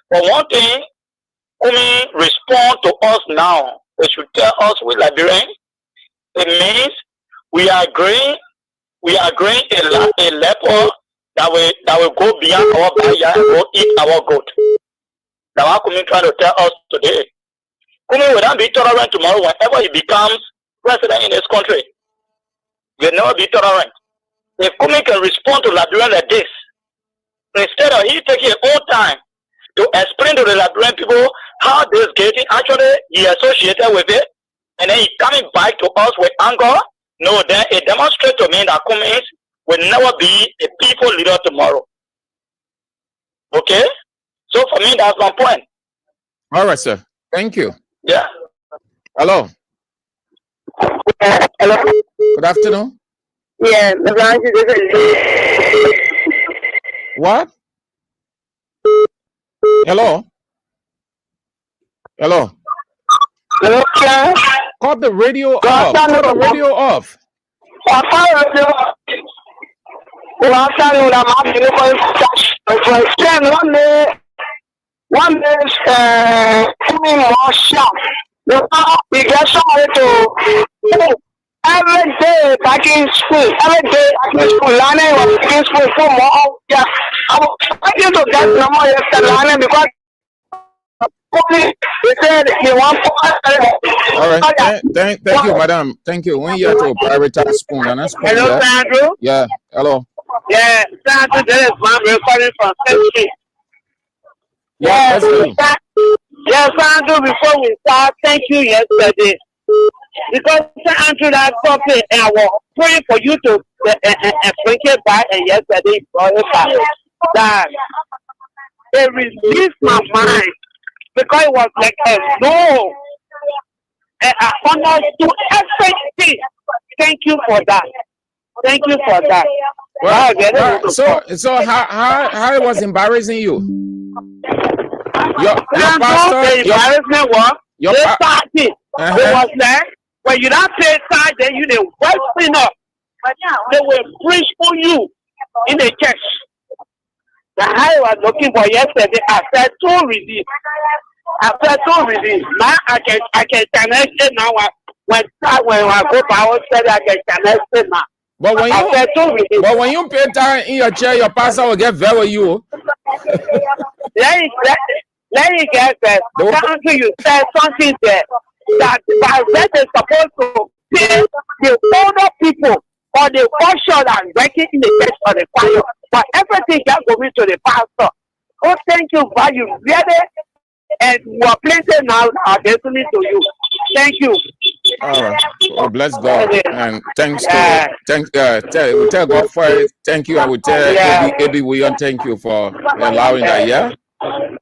But one thing, Cummins respond to us now. They should tell us with Liberian. It means we are agreeing a leper that will go beyond our backyard and go eat our goat. That's what Cummins trying to tell us today. Cummins will not be tolerant tomorrow whenever he becomes president in this country. He will never be tolerant. If Cummins can respond to Liberian like this, instead of he taking his own time to explain to the Liberian people how this getting actually he associated with it, and then he coming back to us with anger, no, then it demonstrates to me that Cummins will never be a people leader tomorrow. Okay? So for me, that's my point. All right, sir. Thank you. Yeah. Hello. Hello. Good afternoon. Yeah, What? Hello. Hello. Hello, sir. Cut the radio off. Cut the radio off. Good afternoon. I'm happy to explain one is putting more sharp. We get somebody to every day back in school, learning was back in school for more. Yeah, I was trying to get number yesterday learning because they said they want. All right. Thank you, madam. Thank you. When you have to prioritize spoon, and spoon. Hello, Sandro. Yeah. Hello. Yeah, Sandro. This is my recording from Century. Yeah, yes, Andrew, before we start, thank you yesterday. Because Andrew, that topic, and I was praying for you to bring it back, and yesterday, that it released my mind. Because it was like a no. And I understood everything. Thank you for that. Thank you for that. Well, so how it was embarrassing you? Your pastor, embarrassment was they started. It was like when you don't pay tithe, then you the worst up. They will preach for you in the church. The high I was looking for yesterday, I felt so relieved. Now I can connect it now. When I go Bible study, I can connect it now. But when you pay time in your chair, your pastor will get very with you. Let me get that. Until you said something there that Bible is supposed to pay the older people or the worship and working in the church or the choir, but everything just going to the pastor. Oh, thank you, but you read it, and we are placing now our destiny to you. Thank you. All right. Well, bless God and thanks to tell God for it. Thank you. I would tell AB William, thank you for allowing that. Yeah.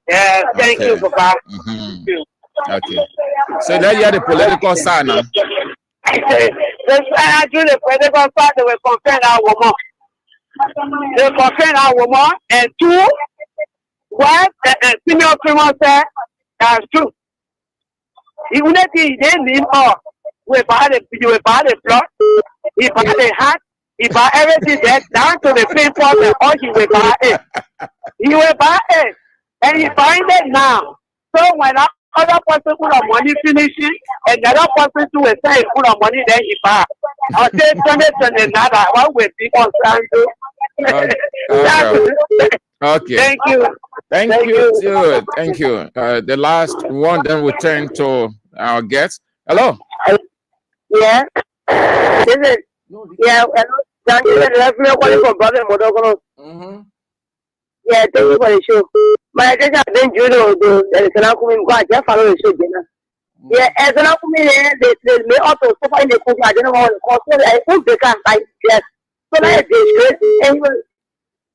Yeah. Thank you, Papa. Thank you. Okay. So now you have the political side now. Actually, the political side they will confirm our woman. They confirm our woman, and two, what senior criminal said, That's true. Even if he didn't need more, we buy the plot, he buy the hat, he buy everything there down to the paper and all he will buy it. He will buy it. And he find it now. So when other person put on money finishing and the other person to a say put on money, then he buy. I'll say 2020 another one will be concerned to. Okay. Thank you. Thank you too. Thank you. The last one, then we turn to our guest. Hello. Yeah. This is, yeah. Thank you. Yeah, thank you for the show. My attention has been due to the Senakumi because I just follow the show. Yeah, as an Akumi, they may also find the cook. I don't know how to call it. I think they can find yes. So that is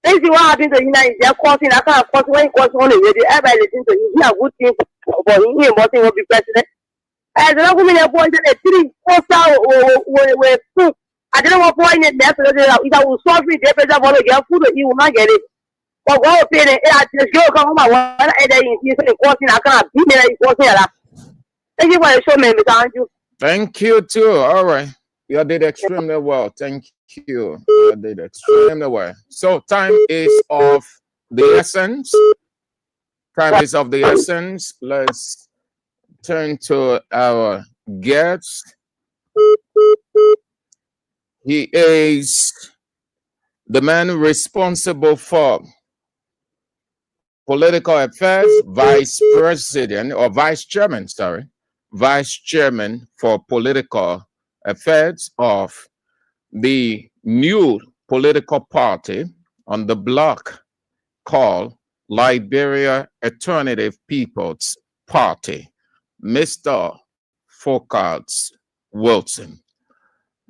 this is what happened to you now. They're causing, I can't cause when cause only the everybody listen to you. Hear good things for him. Nothing will be president. As an Akumi, they're going to 3-4 stars with food. I don't know what point it there. If I will solve it, they better want to get food, you will not get it. But what opinion? I just go come home. One and then you say causing, I can't be there. Thank you for the show, man. Thank you. Thank you too. All right. You did extremely well. Thank you. You did extremely well. So time is of the essence. Time is of the essence. Let's turn to our guest. He is the man responsible for political affairs, vice chairman for political affairs of the new political party on the block called Liberia Alternative People's Party, Mr. Focus Wilson.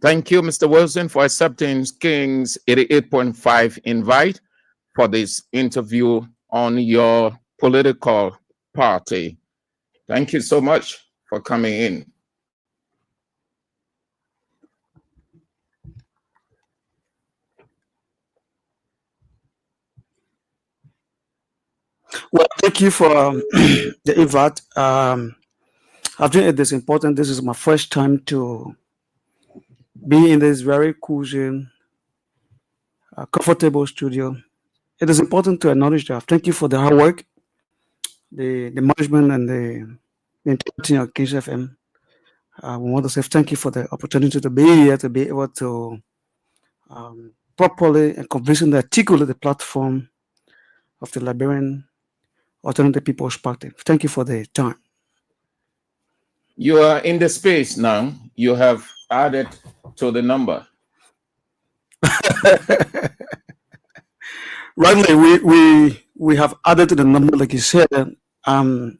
Thank you, Mr. Wilson, for accepting King's 88.5 invite for this interview on your political party. Thank you so much for coming in. Well, thank you for the invite. I think it is important. This is my first time to be in this very cozy, comfortable studio. It is important to acknowledge that. Thank you for the hard work, the management and the entire team of Kings FM. We want to say thank you for the opportunity to be here, to be able to properly and convincingly articulate the platform of the Liberian Alternative People's Party. Thank you for the time. You are in the space now. You have added to the number. Rightly, we have added to the number, like you said. But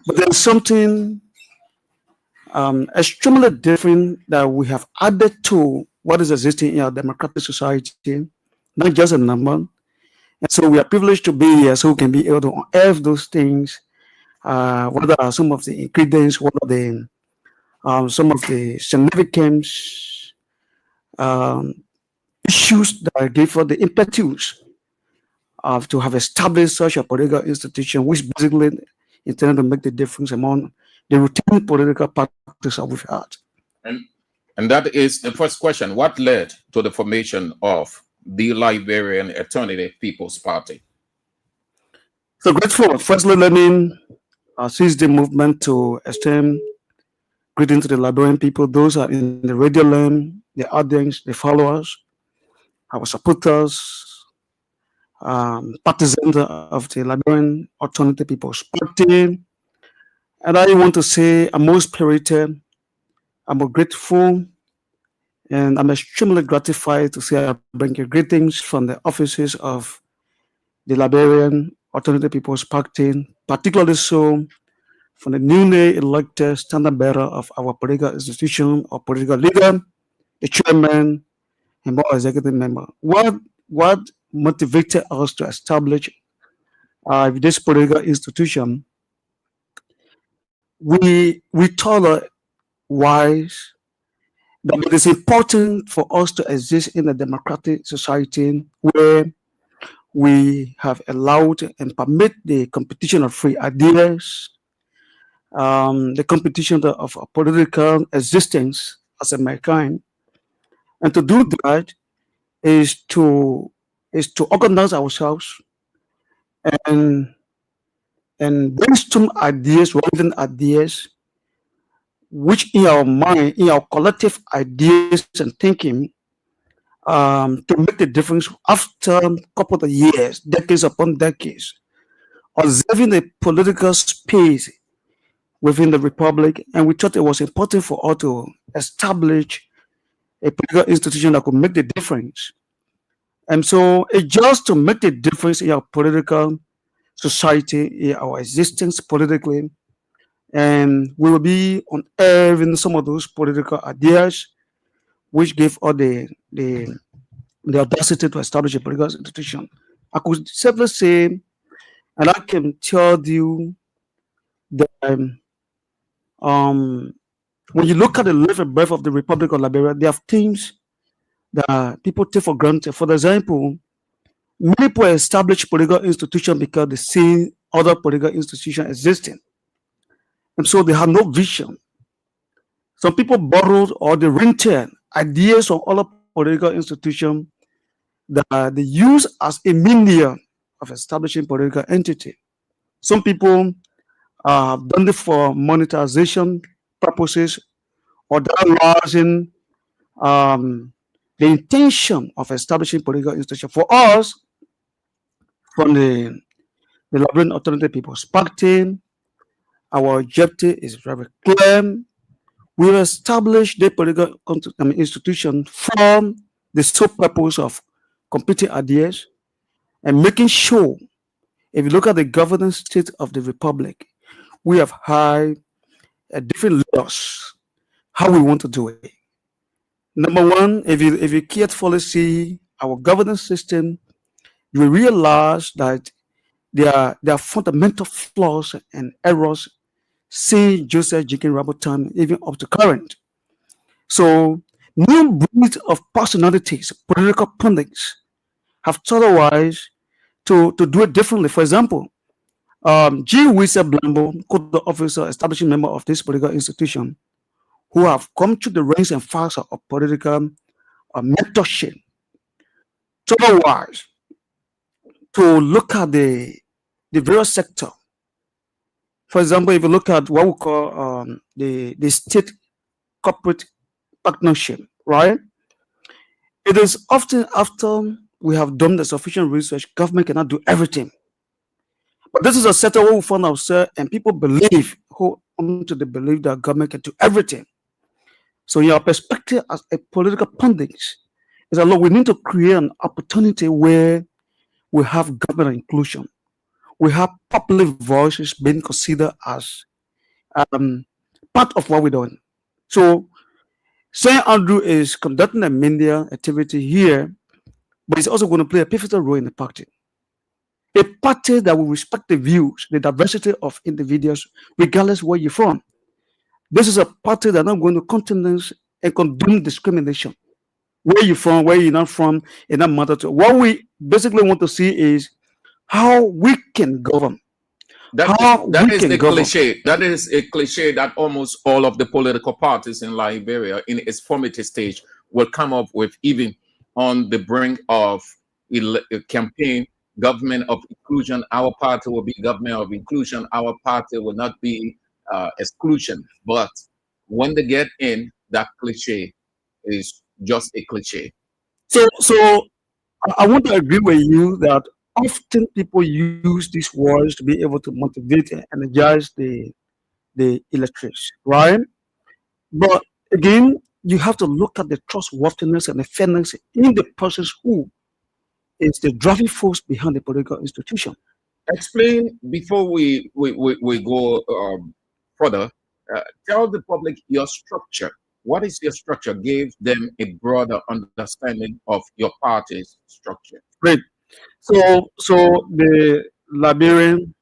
there's something extremely different that we have added to what is existing in our democratic society, not just a number. And so we are privileged to be here so we can be able to unearth those things. What are some of the ingredients? What are the some of the significant issues that give us the impetus to have established such a political institution, which basically intended to make the difference among the routine political practice that we've had. And that is the first question. What led to the formation of the Liberian Alternative People's Party? So grateful. Firstly, let me seize the movement to extend greeting to the Liberian people, those are in the radio land, the audience, the followers, our supporters, partisans of the Liberian Alternative People's Party. And I want to say I'm most spirited, I'm grateful, and I'm extremely gratified to say I bring you greetings from the offices of the Liberian Alternative People's Party, particularly so from the newly elected standard bearer of our political institution or political leader, the chairman, and board executive member. What motivated us to establish this political institution? We thought it wise that it is important for us to exist in a democratic society where we have allowed and permit the competition of free ideas, the competition of political existence as a mankind. And to do that is to organize ourselves and brainstorm ideas, relevant ideas, which in our mind, in our collective ideas and thinking, to make the difference after a couple of years, decades upon decades, observing the political space within the republic, and we thought it was important for us to establish a political institution that could make the difference. And so it just to make the difference in our political society, in our existence politically, and we will be unearthing some of those political ideas which gave us the audacity to establish a political institution. I could safely say, and I can tell you that when you look at the life and birth of the Republic of Liberia, there are things that people take for granted. For example, many people establish political institutions because they see other political institutions existing, and so they have no vision. Some people borrowed or they rented ideas from other political institutions that they use as a media of establishing political entity. Some people have done it for monetization purposes or dialoguing the intention of establishing political institution. For us, from the Liberian Alternative People's Party, our objective is very clear. We will establish the political institution from the sole purpose of competing ideas and making sure, if you look at the governance state of the republic, we have had different laws how we want to do it. Number one, if you carefully see our governance system, you will realize that there are fundamental flaws and errors since Joseph Jenkins Rabo time, even up to current. So new breeds of personalities, political pundits, have thought otherwise to do it differently. For example, G. Wisa Blambo, the officer, establishing member of this political institution, who have come to the ranks and files of political mentorship. So otherwise, to look at the various sector. For example, if you look at what we call the state corporate partnership, right? It is often after we have done the sufficient research, government cannot do everything. But this is a sector where we find ourselves, and people hold on to the belief that government can do everything. So, in our perspective as a political pundit, is that look, we need to create an opportunity where we have government inclusion. We have popular voices being considered as part of what we're doing. So, St. Andrew is conducting a media activity here, but it's also going to play a pivotal role in the party. A party that will respect the views, the diversity of individuals, regardless where you're from. This is a party that not going to countenance and condone discrimination. Where you're from, where you're not from, it doesn't matter. What we basically want to see is how we can govern. That is a cliche. That is a cliche that almost all of the political parties in Liberia, in its formative stage, will come up with, even on the brink of a campaign. Government of inclusion. Our party will be government of inclusion. Our party will not be exclusion. But when they get in, that cliche is just a cliche. So I want to agree with you that often people use these words to be able to motivate and energize the electors, right? But again, you have to look at the trustworthiness and the fairness in the persons who is the driving force behind the political institution. Explain before we go further. Tell the public your structure. What is your structure? Give them a broader understanding of your party's structure. Great. So the Liberian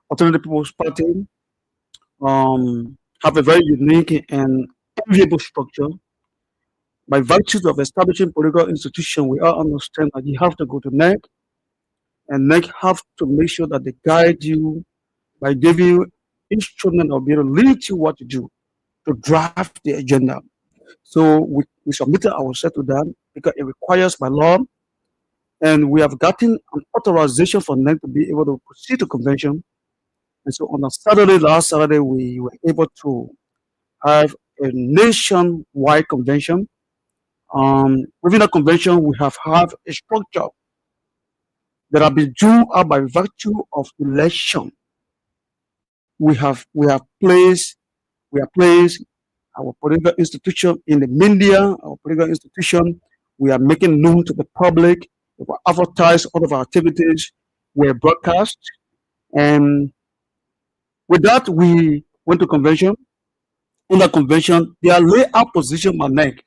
Alternative People's Party have a very unique and enviable structure. By virtue of establishing political institution, we all understand that you have to go to NEC, and NEC have to make sure that they guide you by giving you instrument or be able to lead you what to do to draft the agenda. So we submitted ourselves to that because it requires by law, and we have gotten an authorization for NEC to be able to proceed to convention. And so on a Saturday, last Saturday, we were able to have a nationwide convention. Within the convention, we have a structure that have been drawn out by virtue of election. We have placed our political institution in the media, our political institution. We are making known to the public. We advertise all of our activities. We're broadcast. And with that, we went to convention. In the convention, there are layout position by NEC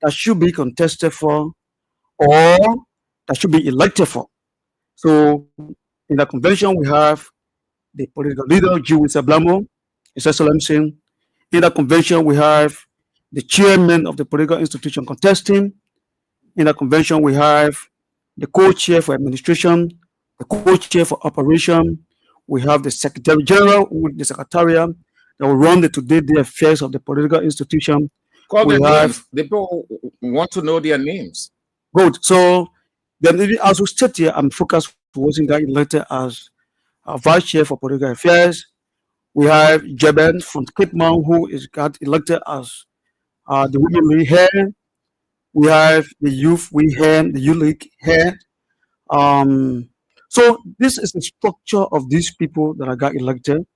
that should be contested for or that should be elected for. So in the convention, we have the political leader, Jewish Blamo, His Excellency. In the convention, we have the chairman of the political institution contesting. In the convention, we have the co-chair for administration, the co-chair for operation. We have the secretary general, the secretariat that will run the day-to-day affairs of the political institution. Call We their have names. The people want to know their names. good. So then, as we state here, I'm focused towards got elected as vice chair for political affairs. We have Jeben from Cape Mount, who is got elected as the women league head. We have the youth league head. So this is the structure of these people that I got elected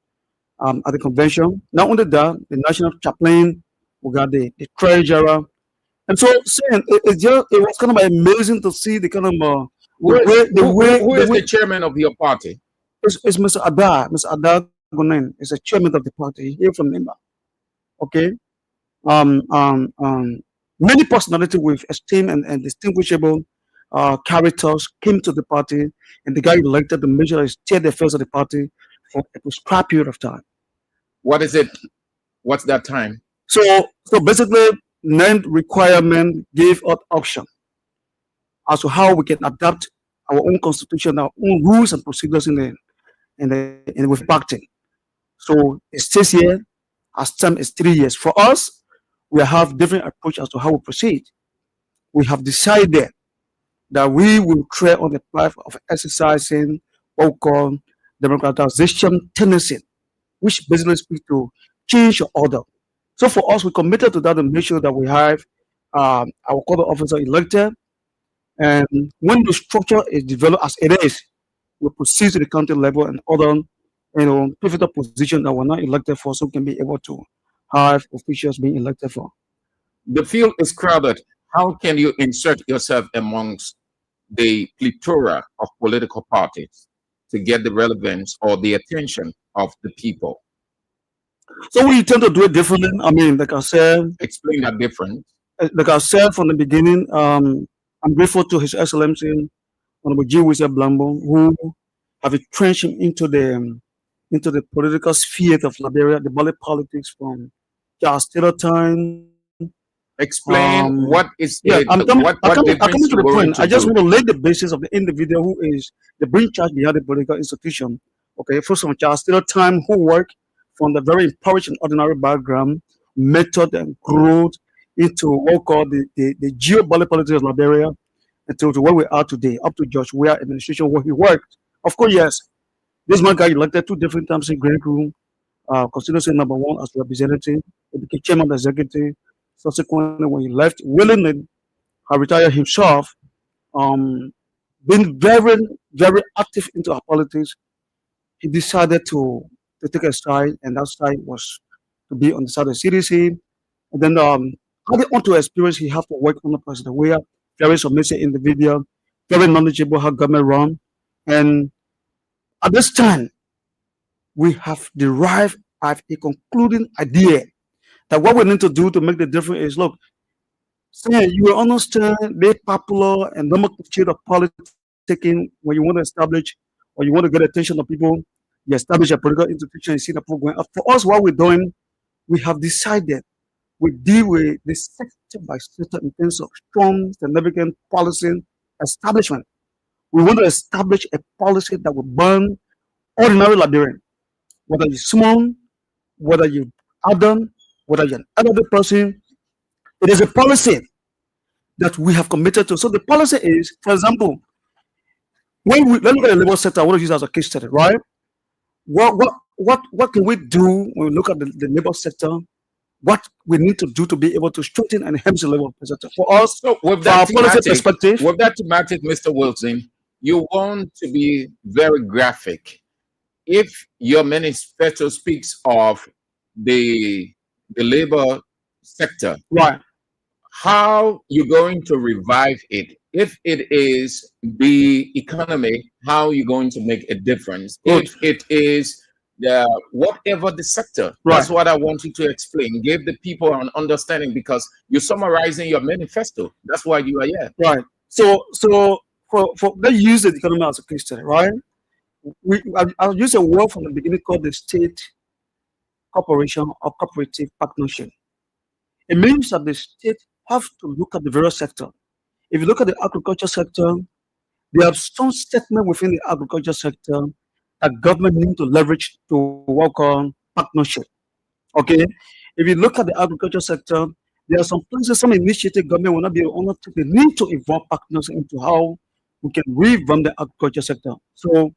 at the convention. Not only that, the national chaplain, we got the treasurer, and so saying it was kind of amazing to see the kind of Who is the chairman of your party? It's Mr. Adar Gonen is the chairman of the party here from Nimba. Okay. Many personalities with esteem and distinguishable characters came to the party, and the guy elected the measure is steer the affairs of the party for a prescribed period of time. What is it? What's that time? So basically, named requirement gave us option as to how we can adapt our own constitution, our own rules and procedures in with party. So it stays here as term is 3 years. For us, we have different approach as to how we proceed. We have decided that we will tread on the path of exercising what we call democratization tendency, which basically speaks to change your order. So for us, we committed to that and make sure that we have our court officer elected. And when the structure is developed as it is, we proceed to the county level and other pivotal position that we're not elected for, so we can be able to have officials being elected for. The field is crowded. How can you insert yourself amongst the plethora of political parties to get the relevance or the attention of the people? So we tend to do it differently. I mean, like I said, explain that difference. Like I said from the beginning, I'm grateful to His Excellency Honorable Jewish Blambo, who have entrenched him into the political sphere of Liberia, the Bali politics from Charles Taylor time. Explain what is yeah. it, I'm coming to the you're point. to I just do. want to lay the basis of the individual who is the brain charge behind the political institution. Okay, first from Charles Taylor time, who worked from the very impoverished and ordinary background, method and growth into what we call the geopolitics of Liberia, and to where we are today, up to George Weah administration where he worked. Of course, yes, this man got elected 2 different times in Grand Room, constituency number 1 as representative. He became chairman of the executive. Subsequently, when he left, willingly retired himself, being very, very active into our politics. He decided to take a side, and that side was to be on the side of CDC. And then, adding on to experience, he had to work under President Weah, very submissive individual, very knowledgeable how government run. And at this time, we have derived a concluding idea that what we need to do to make the difference is, look, say you will understand the popular and nomenclature of politics when you want to establish or you want to get attention of people, you establish a political institution, you see the people going up. For us, what we're doing, we have decided we deal with this sector by sector in terms of strong, significant policy establishment. We want to establish a policy that will burn ordinary Liberian, whether you're small, whether you're adult, whether you're an elderly person. It is a policy that we have committed to. So the policy is, for example, let's look at the labor sector. I want to use as a case study, right? What can we do when we look at the labor sector? What we need to do to be able to strengthen and enhance the labor sector for us, So with for our that policy thematic, perspective. Mr. Wilson, you want to be very graphic. If your manifesto speaks of the labor sector, Right. how you going to revive it? If it is the economy, how you going to make a difference? Good. If it is whatever the sector, Right. that's what I want you to explain. Give the people an understanding because you're summarizing your manifesto. That's why you are here. Right. So for let's use the economy as a case study, right? I'll use a word from the beginning called the state corporation or cooperative partnership. It means that the state have to look at the various sector. If you look at the agriculture sector, there are some segment within the agriculture sector that government need to leverage to work on partnership. Okay. If you look at the agriculture sector, there are some places, some initiative government will not be able to. They need to involve partners into how we can revamp the agriculture sector. So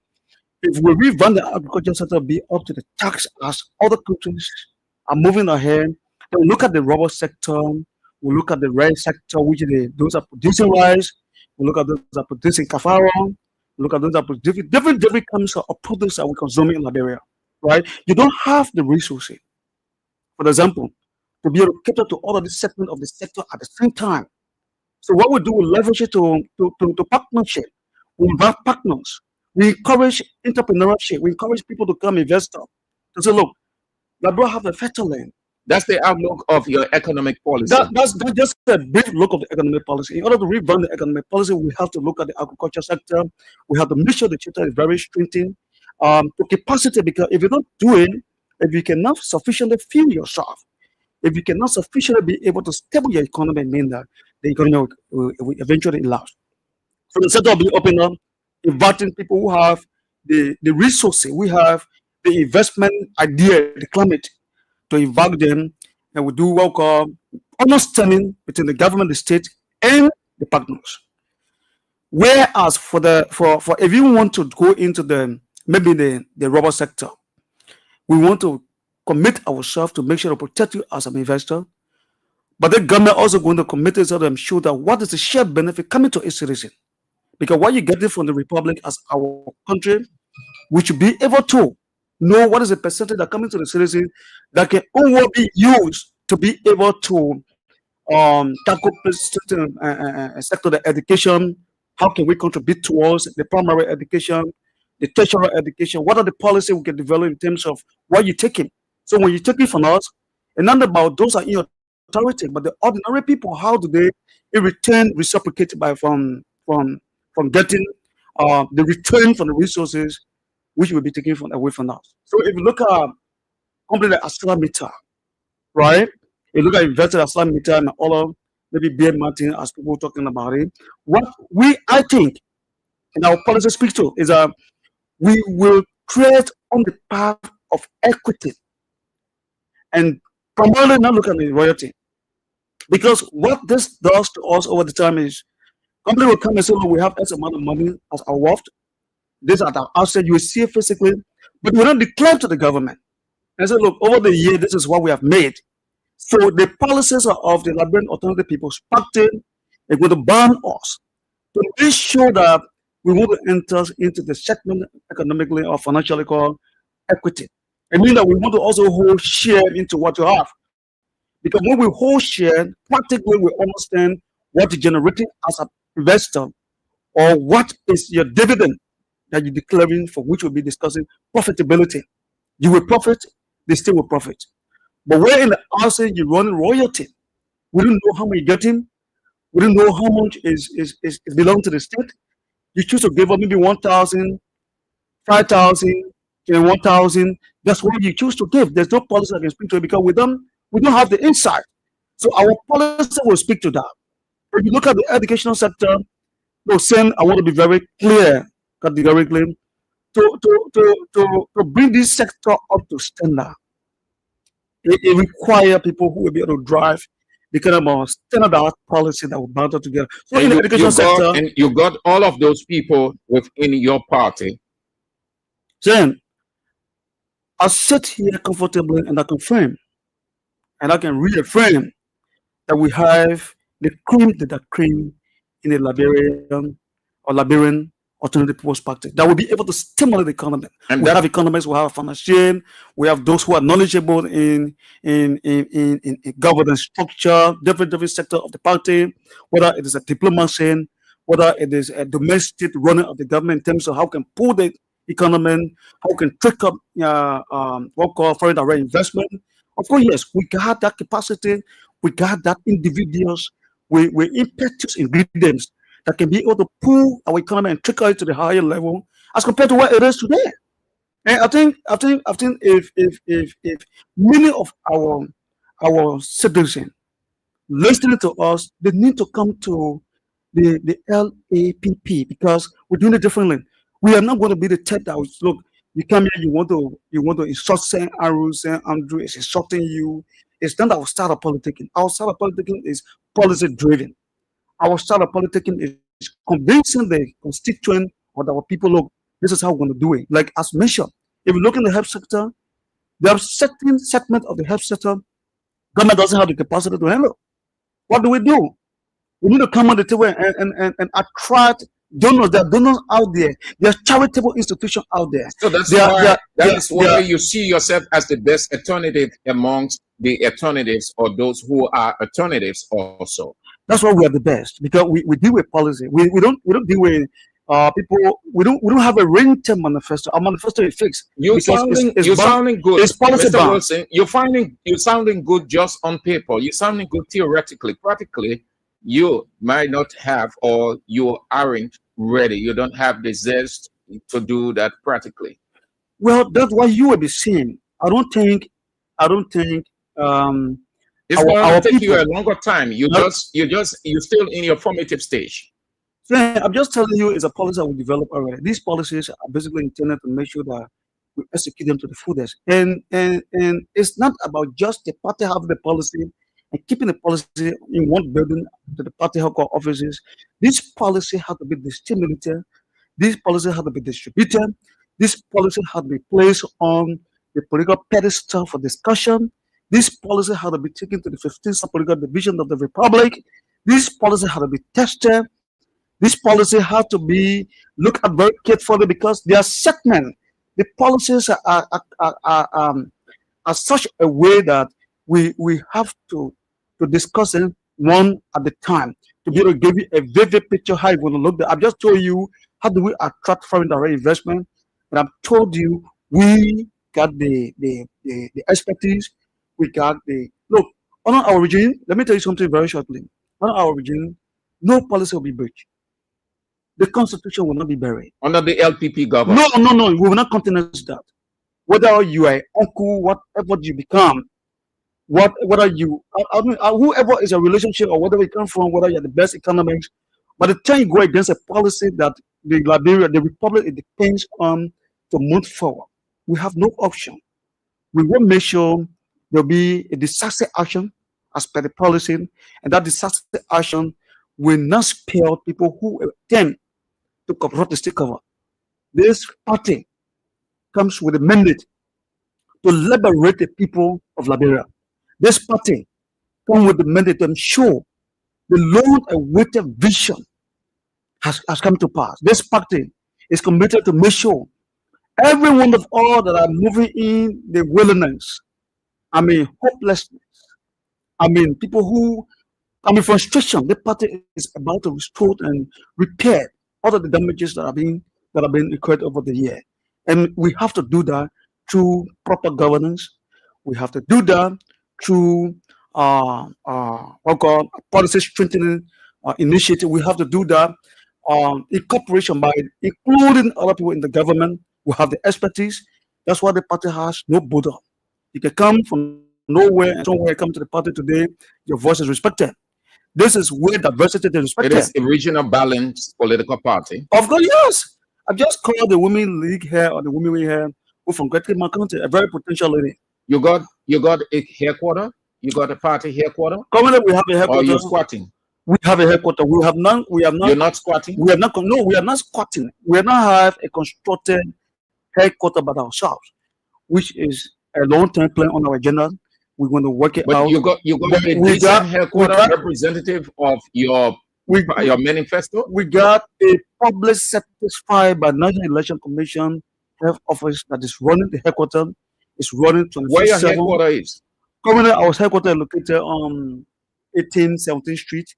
if we revamp the agriculture sector, be up to the tax as other countries are moving ahead. Then we look at the rubber sector, we look at the rice sector, which those are producing rice. We look at those that are producing kafara. We look at those that are producing different kinds of products that we consume in Liberia. Right? You don't have the resources, for example, to be able to cater to all of the segment of the sector at the same time. So what we do, we leverage it to partnership. We invite partners. We encourage entrepreneurship. We encourage people to come invest up. To say, look, Liberia have a fertile land. That's the outlook of your economic policy. That's just a brief look of the economic policy. In order to revamp the economic policy, we have to look at the agriculture sector. We have to make sure the sector is very strengthened to capacity, because if you don't do it, if you cannot sufficiently fuel yourself, if you cannot sufficiently be able to stable your economy, it means that the economy will eventually elapse. So the sector will be open up, inviting people who have the resources, we have the investment idea, the climate, to invite them, and we do welcome understanding between the government, the state, and the partners. Whereas for if you want to go into maybe the rubber sector, we want to commit ourselves to make sure to protect you as an investor. But the government also going to commit itself to ensure that what is the shared benefit coming to its citizen. Because what you get it from the republic as our country, we should be able to know what is the percentage that coming to the citizen that can only be used to be able to tackle sector the education. How can we contribute towards the primary education, the tertiary education? What are the policies we can develop in terms of what you're taking? So when you take it from us, and not about those are in your authority, but the ordinary people, how do they in return reciprocate by from getting the return from the resources which will be taken away from us? So if you look at a company like Aslamita, right? If you look at invested Aslamita and all of maybe Bear Martin as people talking about it, what I think in our policy speaks to is that we will create on the path of equity and primarily not look at the royalty. Because what this does to us over the time is company will come and say, "Look, we have X amount of money as our wealth. This at our asset, you will see it physically, but we don't declare to the government and say, look, over the year, this is what we have made." So the policies of the Liberian Authority People's Party are going to ban us to make sure that we want to enter into the segment economically or financially called equity. It means that we want to also hold share into what you have. Because when we hold share, practically we understand what you're generating as an investor or what is your dividend that you're declaring, for which we'll be discussing profitability. You will profit, they still will profit. But where in the asset you're running royalty, we don't know how much you're getting, we don't know how much is belong to the state. You choose to give up maybe 1,000, 5,000, 1,000. That's what you choose to give. There's no policy that can speak to it because we don't have the insight. So our policy will speak to that. If you look at the educational sector, No, Sen, I want to be very clear, categorically, to bring this sector up to standard. It requires people who will be able to drive the kind of standardized policy that will band together. So in And the you, education sector, you got all of those people within your party. then I sit here comfortably and I confirm and I can reaffirm that we have the cream de la cream in the Liberian Alternative People's Party that will be able to stimulate the economy. And We that, have economists, we have financiers, we have those who are knowledgeable in governance structure, different sector of the party, whether it is a diplomacy, whether it is a domestic running of the government in terms of how can pull the economy, how can trick up what we call foreign direct investment. Of course, yes, we got that capacity, we got that individuals, we impetus ingredients that can be able to pull our economy and trickle it to the higher level as compared to what it is today. And I think if many of our citizens listening to us, they need to come to the LAPP because we're doing it differently. We are not going to be the type that was, look, you come here, you want to insult Saint Andrew is insulting you. It's not our style of politicking. Our style of politicking is policy driven. Our style of politicking is convincing the constituent or our people, look, this is how we're going to do it. Like as mentioned, if you look in the health sector, there are certain segments of the health sector government doesn't have the capacity to handle. What do? We need to come on the table and attract donors. There are donors out there. There's charitable institutions out there. so that's There are- why there are- that there- is why there are- you see yourself as the best alternative amongst the alternatives or those who are alternatives also. That's why we are the best because we deal with policy. We don't deal with people. We don't have a written manifesto. Our manifesto is fixed. You're because sounding it's you're bound- sounding good, It's policy Mr. bound. Wilson. You're sounding good just on paper. You're sounding good theoretically. Practically, you might not have or you aren't ready. You don't have the zest to do that practically. Well, that's why you will be seeing. I don't think. It's Our- going our to take you a people- longer time. You're still in your formative stage. So I'm just telling you, it's a policy that we develop already. These policies are basically intended to make sure that we execute them to the fullest. And it's not about just the party having the policy and keeping the policy in one building to the party headquarters offices. This policy has to be stimulated. This policy has to be distributed. This policy has to be placed on the political pedestal for discussion. This policy has to be taken to the 15th political division of the republic. This policy has to be tested. This policy has to be looked at very carefully because they are segment. The policies are such a way that we have to discuss them one at a time to be able to give you a vivid picture how you're going to look. I've just told you how do we attract foreign direct investment, and I've told you we got the expertise, we got the look on our regime. Let me tell you something very shortly. On our regime, no policy will be breached. The constitution will not be buried. Under the LPP government. No. We will not countenance that. Whether you are uncle, whatever you become, whether you, whoever is a relationship or whatever you come from, whether you're the best economics, by the time you go against a policy that the Liberia, the republic, it depends on to move forward, we have no option. We will make sure there'll be a decisive action as per the policy, and that decisive action will not spare people who attempt to corrupt the state cover. This party comes with a mandate to liberate the people of Liberia. This party comes with the mandate to ensure the long-awaited vision has come to pass. This party is committed to make sure every one of all that are moving in the wilderness, hopelessness, people who, frustration. The party is about to restore and repair all of the damages that have been occurred over the year, and we have to do that through proper governance. We have to do that through policy strengthening initiative. We have to do that in cooperation by including other people in the government who have the expertise. That's why the party has no border. You can come from nowhere and somewhere come to the party today, your voice is respected. This is where diversity is It respected. is a regional balanced political party. Of course, yes. I just called the Women League here or the Women League here who from Great Cayman County, a very potential lady. You got a headquarter? You got a party headquarter? Currently, we have a Or headquarter. you're squatting? We have a headquarter. We have not. You're not squatting? We have not. No, we are not squatting. We have not have a constructed headquarter by ourselves, which is a long-term plan on our agenda. We're going to work it But out. you got But a we decent got- headquarter we got- representative of your manifesto? We got a public satisfied by National Election Commission health office that is running the headquarters. Is running 24/7. Where your headquarter is? Currently, our headquarters is located on 17th Street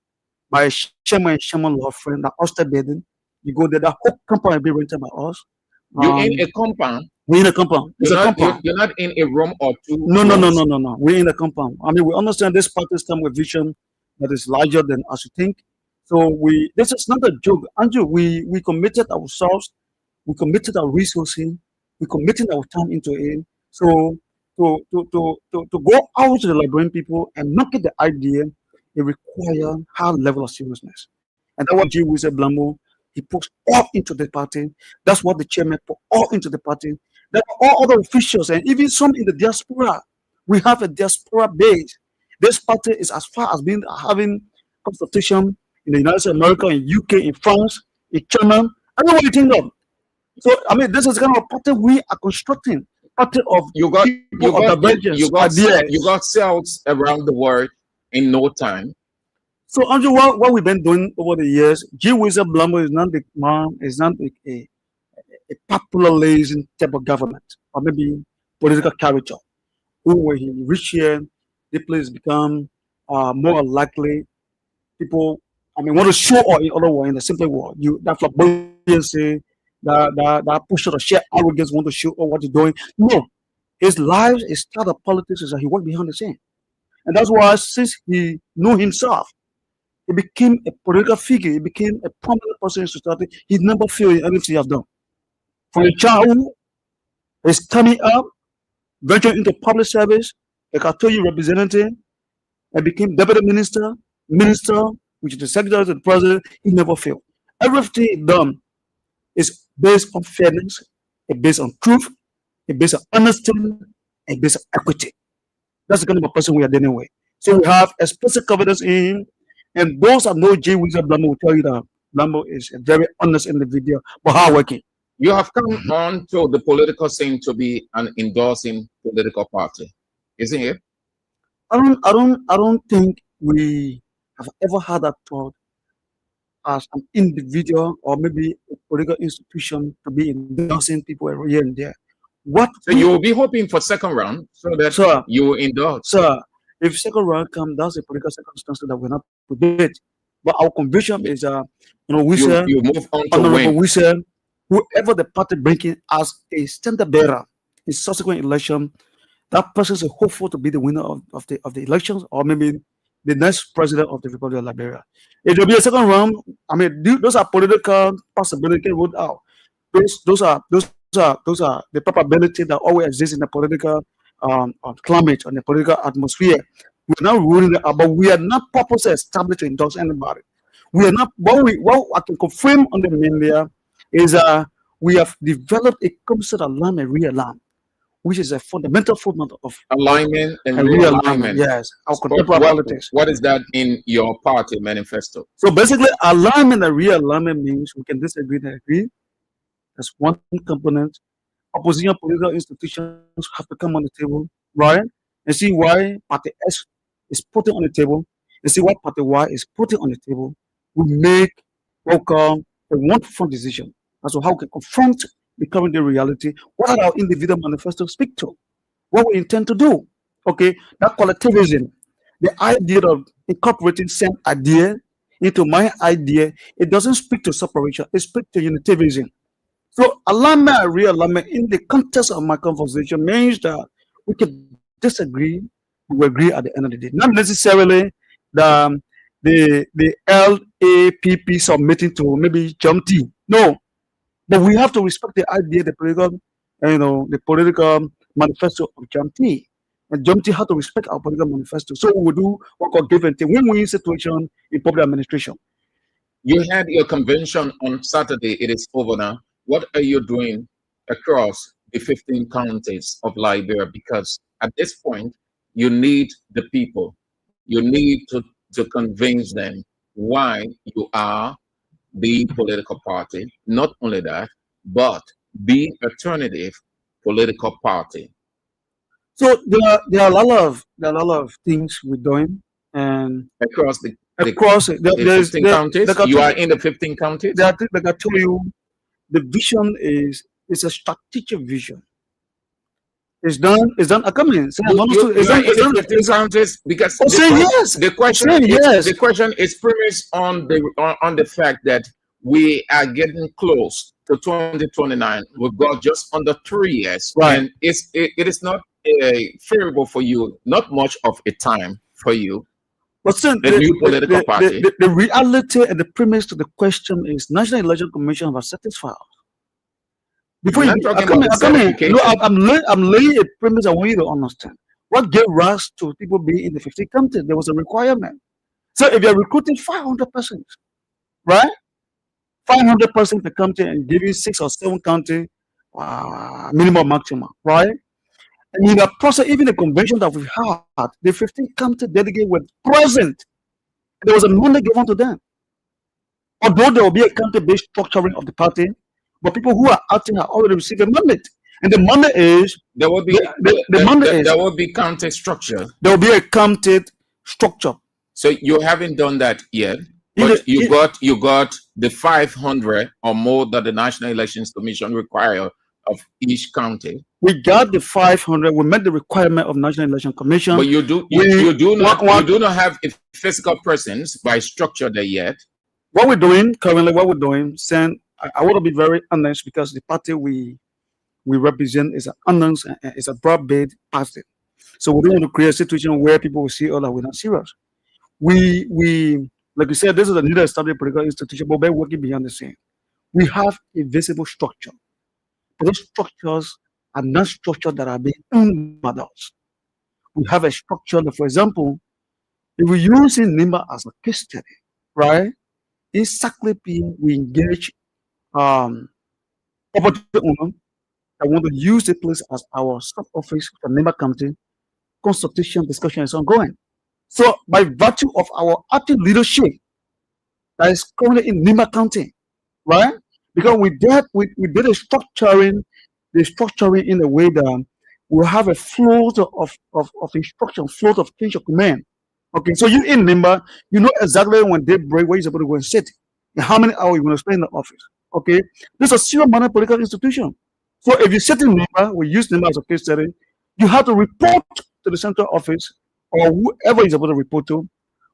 by Sherman Law Firm, the Oster building. You go there, the whole compound will be rented by us. You're in a compound? We're in a compound. It's a compound. You're not in a room or two? No. rooms? We're in a compound. I mean, we understand this party come with vision that is larger than us you think. So this is not a joke. Andrew, we committed ourselves, we committed our resources, we committed our time into it. So to go out to the Liberian people and market the idea, it requires high level of seriousness. And that's what G. Wizard Blambo, he puts all into the party. That's what the chairman put all into the party. That all other officials and even some in the diaspora. We have a diaspora base. This party is as far as being having consultation in the United States of America, in UK, in France, in China, everywhere you think of. So I mean, this is the kind of party we are constructing. Party of you got ideas. cells around the world in no time. So Andrew, what we've been doing over the years, G. Wizard Blambo is not the man, is not a popularizing type of government or maybe political character. Who when he reach here, the place become more likely people. I mean, want to show or in other words, in a simple word, that flamboyancy, that push of sheer arrogance, want to show or what he's doing. No, his life, his start of politics is that he worked behind the scene, and that's why since he knew himself, he became a political figure. He became a prominent person in society. He never failed in anything he has done. From a childhood, his coming up, venturing into public service, like I told you, representative, and became deputy minister, which is the secretary to the president. He never failed. Everything he done is based on fairness, it's based on truth, it's based on honesty, and based on equity. That's the kind of a person we are dealing with. So we have explicit confidence in him, and those that know J. Wizard Blambo will tell you that Blambo is a very honest individual, but hardworking. You have come on to the political scene to be an endorsing political party, isn't it? I don't think we have ever had that thought as an individual or maybe a political institution to be endorsing people here and there. So you will be hoping for second round so that you will endorse. Sir, if second round comes, that's a political circumstance that we're not predict. But our conviction is we say you move on to win. We say whoever the party bringing as a standard bearer in subsequent election, that person is hopeful to be the winner of the elections or maybe the next president of the Republic of Liberia. It will be a second round. I mean, those are political possibilities ruled out. Those are the probability that always exists in the political climate and the political atmosphere. We're not ruling it out, but we are not purposely established to endorse anybody. We are not. What I can confirm on the media is we have developed a concept of alignment and realignment, which is a fundamental format of alignment and realignment. Yes, our contemporary politics. What is that in your party manifesto? So basically, alignment and realignment means we can disagree and agree. That's one component. Opposition political institutions have to come on the table, right? And see why Party S is putting on the table, and see what Party Y is putting on the table. We make what we call a one-front decision as to how we can confront the current day reality. What are our individual manifestos speak to? What we intend to do? Okay, that collectivism, the idea of incorporating same idea into my idea, it doesn't speak to separation, it speaks to unitarianism. So alignment and realignment in the context of my conversation means that we can disagree, we agree at the end of the day. Not necessarily the LAPP submitting to maybe Jamti. No. But we have to respect the idea, the political manifesto of Jamti. Majority have to respect our political manifesto. So we will do what called give and take. Win-win situation in public administration. You had your convention on Saturday. It is over now. What are you doing across the 15 counties of Liberia? Because at this point, you need the people. You need to convince them why you are the political party. Not only that, but the alternative political party. So there are a lot of things we're doing, and across the there's 15 counties. You are in the 15 counties. Like I told you, the vision is a strategic vision. It's done. I come in. Say, I'm You are in the 15 counties because the question is premised on the fact that we are getting close to 2029. We've got just under 3 years, right? And it is not favorable for you. Not much of a time for you. But still, the new political party. The reality and the premise to the question is National Election Commission have satisfied. Before you come in, no, I'm laying a premise I want you to understand. What gave rise to people being in the 50 counties? There was a requirement. So if you're recruiting 500 persons, right? 500 persons per county and giving 6 or 7 county minimum maximum, right? And in the process, even the convention that we had, the 15 county delegates were present. There was a mandate given to them. Although there will be a county-based structuring of the party, but people who are acting have already received a mandate. And the mandate is there will be there will be county structure. There will be a county structure. So you haven't done that yet. But you got the 500 or more that the National Elections Commission require of each county. We got the 500. We met the requirement of National Election Commission. But you do not have a physical presence by structure there yet. What we're doing currently, saying I want to be very honest because the party we represent is an honest and it's a broad-based party. So we don't want to create a situation where people will see, oh, that we're not serious. We like you said, this is a newly established political institution, but we're working behind the scene. We have a visible structure. But those structures are not structures that are being owned by us. We have a structure that, for example, if we use NIMBA as a case study, right? In SACLP, we engage property owner that want to use the place as our sub-office for NIMBA County. Consultation, discussion is ongoing. So by virtue of our active leadership that is currently in NIMBA County, right? Because we did a structuring in a way that we'll have a flow of instruction, flow of change of command. Okay, so you in NIMBA, you know exactly when they break where you're supposed to go and sit, and how many hours you're going to spend in the office. Okay, this is a serious political institution. So if you sit in NIMBA, we use NIMBA as a case study, you have to report to the central office or whoever you're supposed to report to,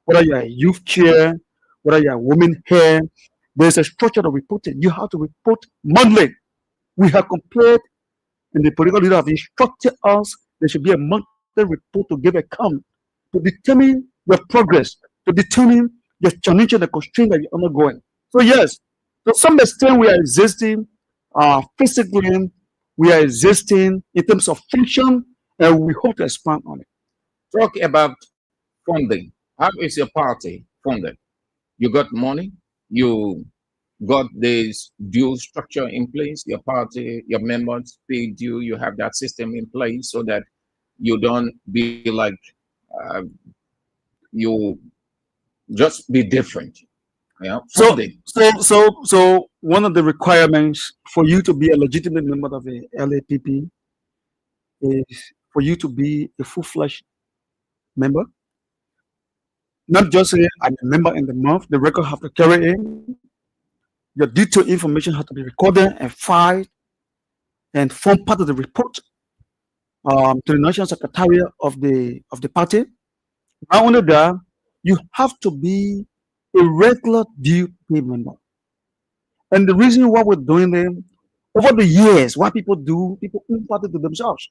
whether you're a youth chair, whether you're a woman here. There's a structure of reporting. You have to report monthly. We have compared, and the political leader have instructed us there should be a monthly report to give account, to determine your progress, to determine the challenge and the constraint that you're undergoing. So yes, to some extent we are existing physically, we are existing in terms of function, and we hope to expand on it. Talk about funding. How is your party funded? You got money? You got this due structure in place? Your party, your members pay due, you have that system in place so that you don't be like you just be different. Yeah. So one of the requirements for you to be a legitimate member of the LAPP is for you to be a full-fledged member. Not just say I'm a member in the month, the record have to carry in. Your detailed information has to be recorded and filed and form part of the report to the National Secretariat of the party. Not only that, you have to be a regular due pay member. And the reason why we're doing them over the years, what people impart it to themselves.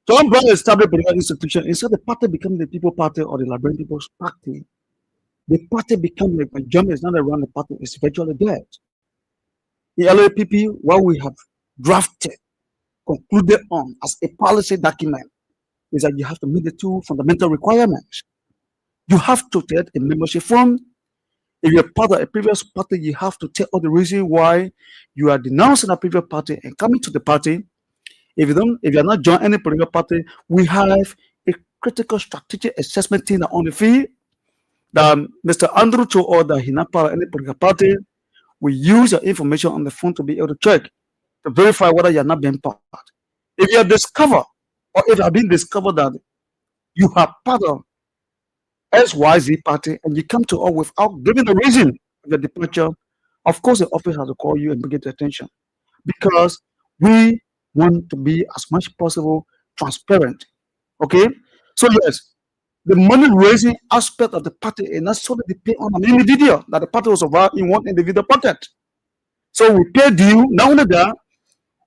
John Brown established a political institution. Instead the party becoming the people party or the Liberian People's Party, the party become like a jump is not around the party, it's virtually dead. The LAPP, what we have drafted, concluded on as a policy document, is that you have to meet the two fundamental requirements. You have to get a membership form. If you're part of a previous party, you have to tell all the reason why you are denouncing a previous party and coming to the party. If you're not joining any political party, we have a critical strategic assessment team on the field. That Mr. Andrew told us that he's not part of any political party. We use your information on the phone to be able to check, to verify whether you're not being part. If you are discovered, or if you have been discovered that you are part of XYZ party and you come to us without giving the reason of your departure, of course the office has to call you and bring it to attention, because we want to be as much possible transparent. Okay, so yes, the money raising aspect of the party is not solely depend on an individual, that the party was survive in one individual pocket. So we pay due. Not only that,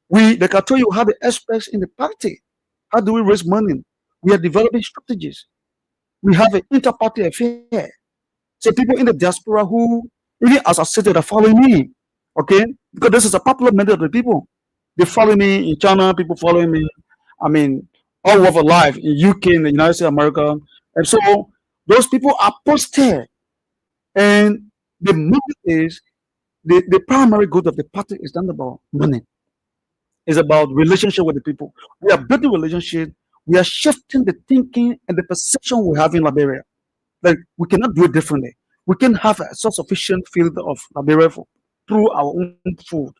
they can tell you how the aspects in the party. How do we raise money? We are developing strategies. We have an inter-party affair. So people in the diaspora who, even as I said, are following me, okay? Because this is a popular method of the people. They follow me in China, people following me, I mean, all over life, in UK, in the United States of America. And so those people are posted. And the money is, the primary good of the party is not about money. It's about relationship with the people. We are building relationship. We are shifting the thinking and the perception we have in Liberia. Like, we cannot do it differently. We can have a self-sufficient field of Liberia through our own food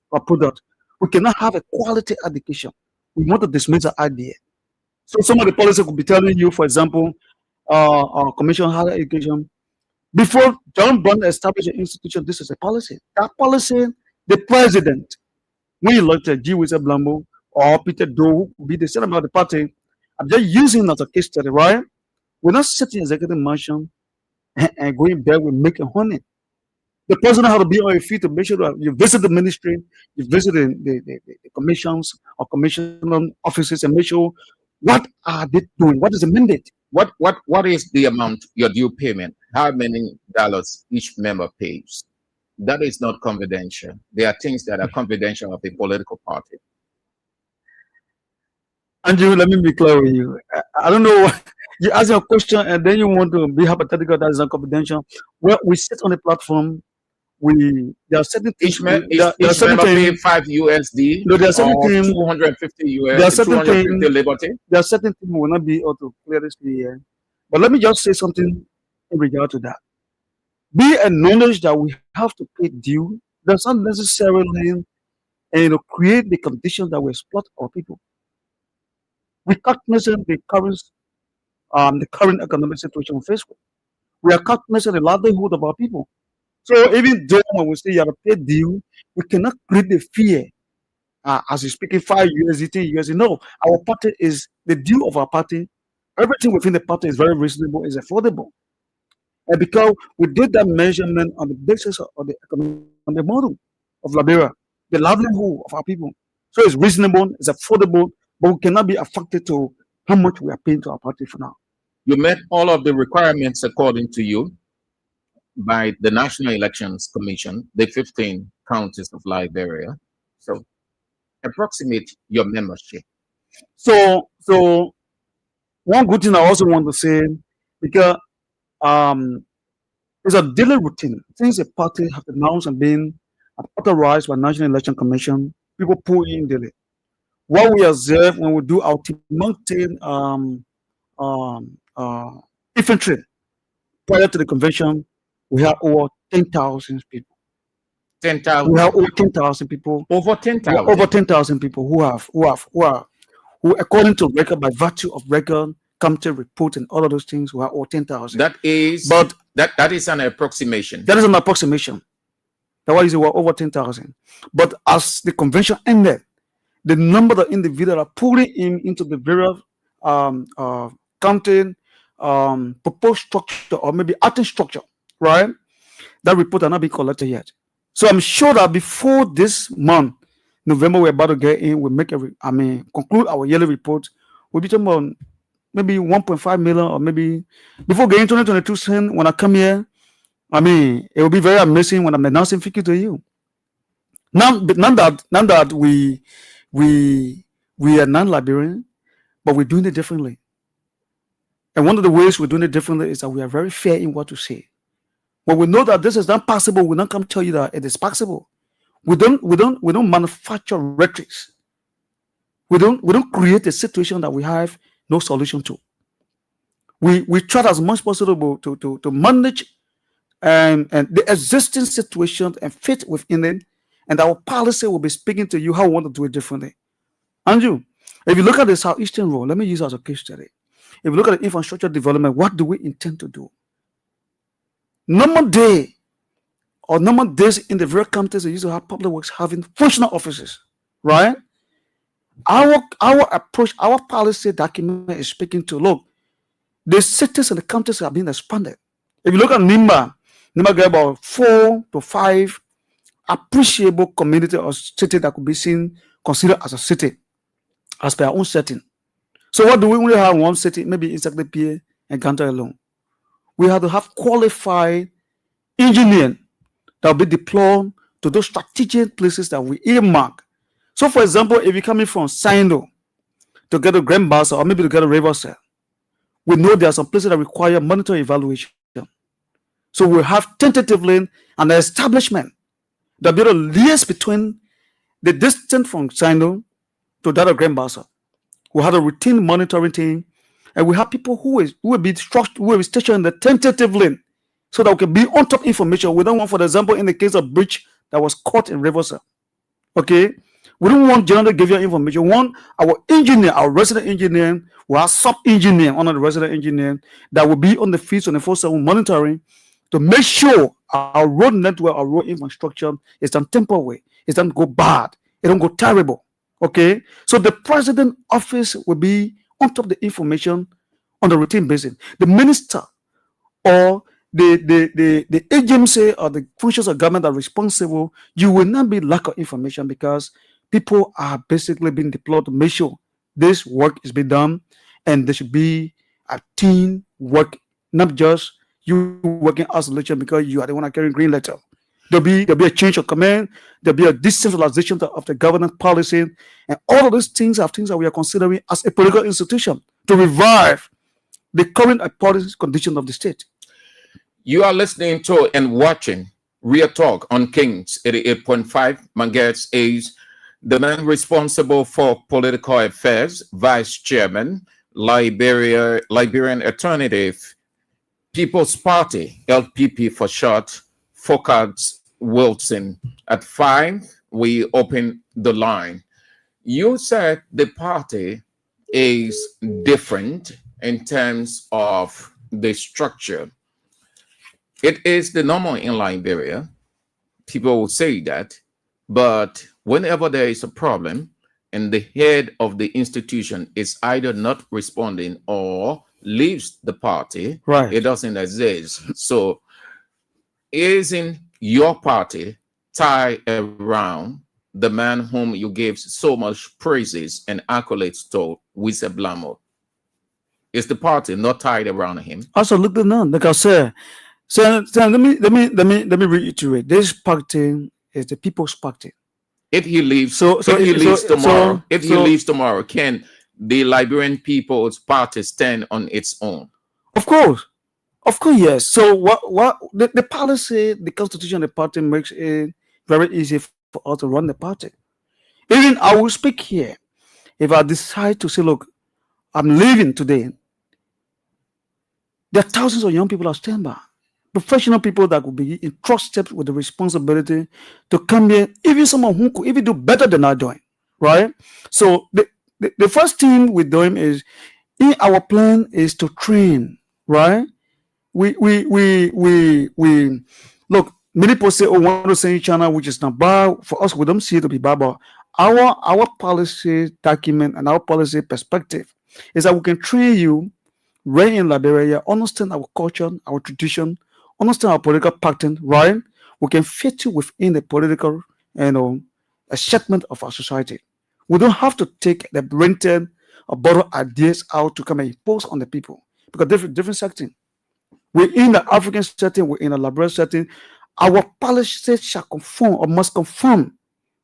or product. We cannot have a quality education. We want to dismiss the idea. So some of the policies could be telling you, for example, Commission on Higher Education. Before John Brown established an institution, this is a policy. That policy, the president, when you look at G. Wizard Blambo or Peter Doe, who could be the center of the party, I'm just using it as a case study, right? We're not sitting in executive mansion and going there with making honey. The president has to be on your feet to make sure that you visit the ministry, you visit the commissions or commission offices and make sure what are they doing? What is the mandate? What is the amount, your due payment? How many dollars each member pays? That is not confidential. There are things that are confidential of a political party. Andrew, let me be clear with you. I don't know. You ask a question and then you want to be hypothetical. That is not confidential. Well, we sit on the platform. There are certain things. Each member pay $5 No, there are certain things. 250 US. There are certain 250 things. Liberty. There are certain things we will not be able to clear this here. But let me just say something in regard to that. Be acknowledged that we have to pay due does not necessarily create the conditions that we exploit our people. We cognizant the current economic situation we face with. We are cognizant the livelihood of our people. So even though when we say you have to pay due, we cannot create the fear. As you're speaking, $5 USD, $10 USD. No, our party is the due of our party. Everything within the party is very reasonable, is affordable. And because we did that measurement on the basis of the economic model of Liberia, the livelihood of our people. So it's reasonable, it's affordable, but we cannot be affected to how much we are paying to our party for now. You met all of the requirements according to you by the National Elections Commission, the 15 counties of Liberia. So approximate your membership. So one good thing I also want to say, because it's a daily routine. Since the party have announced and been authorized by National Election Commission, people pull in daily. What we observe when we do our mountain infantry prior to the convention, we have over 10,000 people. 10,000. We have over 10,000 people. Over 10,000. Over 10,000 people who according to record, by virtue of record, committee report and all of those things, we have over 10,000. That is, but that is an approximation. That is an approximation. That's why you say we're over 10,000. But as the convention ended, the number of individuals are pulling into the various counting proposed structure or maybe acting structure, right? That report are not being collected yet. So I'm sure that before this month, November, we're about to get in, we conclude our yearly report. We'll be talking about maybe 1.5 million, or maybe before getting 2022, when I come here, it will be very amazing when I'm announcing figure to you. Now that we are non-Liberian, but we're doing it differently. And one of the ways we're doing it differently is that we are very fair in what we say. When we know that this is not possible, we don't come tell you that it is possible. We don't manufacture rhetorics. We don't create a situation that we have no solution to. We try as much possible to manage and the existing situation and fit within it, and our policy will be speaking to you how we want to do it differently. Andrew, if you look at the Southeastern role, let me use it as a case study. If you look at the infrastructure development, what do we intend to do? Normal days in the very counties that used to have public works having functional offices, right? Our approach, our policy document is speaking to, look, the cities and the counties are being expanded. If you look at Nimba got about 4 to 5 appreciable community or city that could be seen, considered as a city, as per our own setting. So what do we only have one city, maybe inside the PA and Ganta alone? We have to have qualified engineering that will be deployed to those strategic places that we earmark. So for example, if you're coming from Sando to get a Grand Bassa or maybe to get a Riverside, we know there are some places that require monetary evaluation. So we have tentatively an establishment that will be a liaise between the distance from Sando to that of Grand Bassa. We have a routine monitoring team, and we have people who will be stationed tentatively so that we can be on top information. We don't want, for example, in the case of bridge that was caught in Riverside, okay? We don't want general give you information. We want our engineer, our resident engineer, we have sub-engineer under the resident engineer that will be on the field 24/7 monitoring to make sure our road network, our road infrastructure is done temporary. It doesn't go bad. It don't go terrible. Okay? So the president office will be on top of the information on a routine basis. The minister or the agency or the functions of government that are responsible, you will not be lack of information because people are basically being deployed to make sure this work is being done, and there should be a team work, not just you working isolation because you are the one carrying green letter. There'll be a change of command, there'll be a decentralization of the governance policy, and all of these things are things that we are considering as a political institution to revive the current policy condition of the state. You are listening to and watching Real Talk on Kings 88.5 MHz. Is the man responsible for political affairs, Vice Chairman, Liberian Alternative People's Party, LPP for short, Focus Wilson. At 5, we open the line. You said the party is different in terms of the structure. It is the normal in Liberia. People will say that. But whenever there is a problem and the head of the institution is either not responding or leaves the party, right, it doesn't exist. So isn't your party tied around the man whom you gave so much praises and accolades to, Wise Blamo? Is the party not tied around him? Absolutely not. Like I said, so let me reiterate. This party is the people's party. If he leaves, if he leaves tomorrow, can the Liberian People's Party stand on its own? Of course, yes. So what the policy, the constitution of the party makes it very easy for us to run the party. Even I will speak here. If I decide to say, look, I'm leaving today, there are thousands of young people that stand by. Professional people that could be entrusted with the responsibility to come here, even someone who could even do better than I doing, right? So the first thing we're doing is, in our plan is to train, right? We look, many people say, oh, want to send China, which is not bad. For us, we don't see it to be bad, but our policy document and our policy perspective is that we can train you right in Liberia, understand our culture, our tradition, understand our political pattern, right? We can fit you within the political, a segment of our society. We don't have to take the rented or borrow ideas out to come and impose on the people, because different setting. We're in the African setting, we're in a Liberian setting. Our policy shall conform or must conform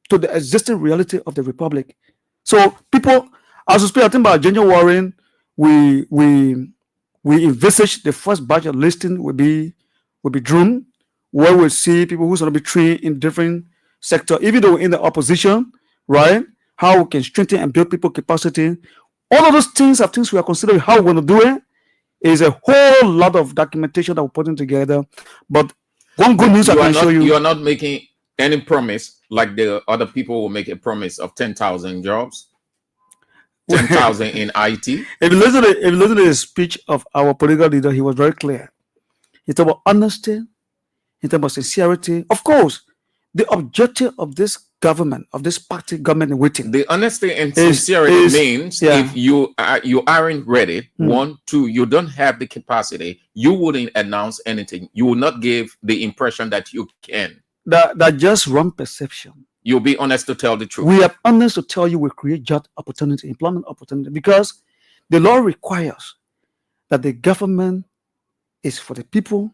to the existing reality of the republic. So people As we speak, I think by January, we envisage the first batch of listing will be drawn, where we see people who's going to be trained in different sectors, even though in the opposition, right? How we can strengthen and build people capacity. All of those things are things we are considering how we're going to do it. Is a whole lot of documentation that we're putting together. But one good news I can show you. You are not making any promise like the other people will make a promise of 10,000 jobs, 10,000 in IT. If you listen to the speech of our political leader, he was very clear. He talked about honesty, he talked about sincerity. Of course, the objective of this government, of this party government in waiting. The honesty and sincerity means if you aren't ready, 1, 2, you don't have the capacity, you wouldn't announce anything. You will not give the impression that you can. That just wrong perception. You'll be honest to tell the truth. We are honest to tell you we create job opportunity, employment opportunity, because the law requires that the government is for the people,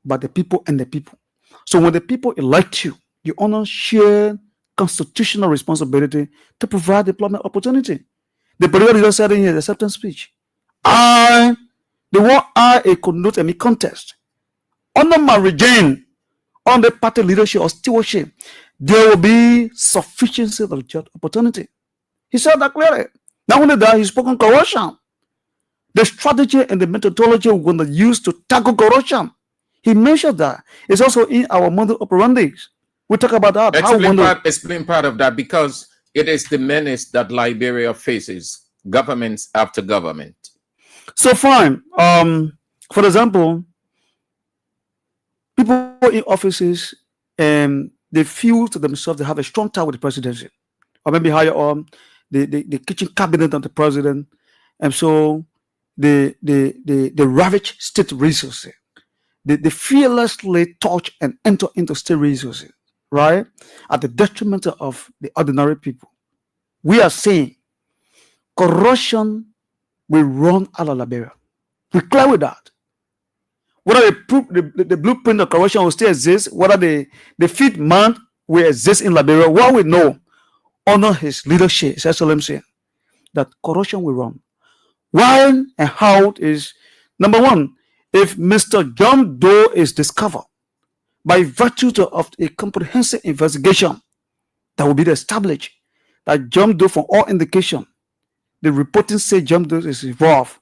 by the people and the people. So when the people elect you, you honor shared constitutional responsibility to provide employment opportunity. The political leader said in his acceptance speech, the word I connotes any contest. Under my regime, on the party leadership or stewardship, there will be sufficiency of job opportunity. He said that clearly. Not only that, he spoke on corruption. The strategy and the methodology we're going to use to tackle corruption. He mentioned that. It's also in our model operandi. We talk about that. Explain part of that, because it is the menace that Liberia faces, governments after government. So fine. For example, people in offices, they feel to themselves they have a strong tie with the presidency, or maybe higher on the kitchen cabinet of the president, and so they ravage state resources. They fearlessly touch and enter into state resources, right, at the detriment of the ordinary people. We are saying corruption will run out of Liberia. We're clear with that. Whether the blueprint of corruption will still exist, whether the fifth man will exist in Liberia, what we know under his leadership, His Excellency, that corruption will run. Why and how is, number one, if Mr. John Doe is discovered by virtue of a comprehensive investigation that will be established, that John Doe, from all indication, the reporting say John Doe is involved,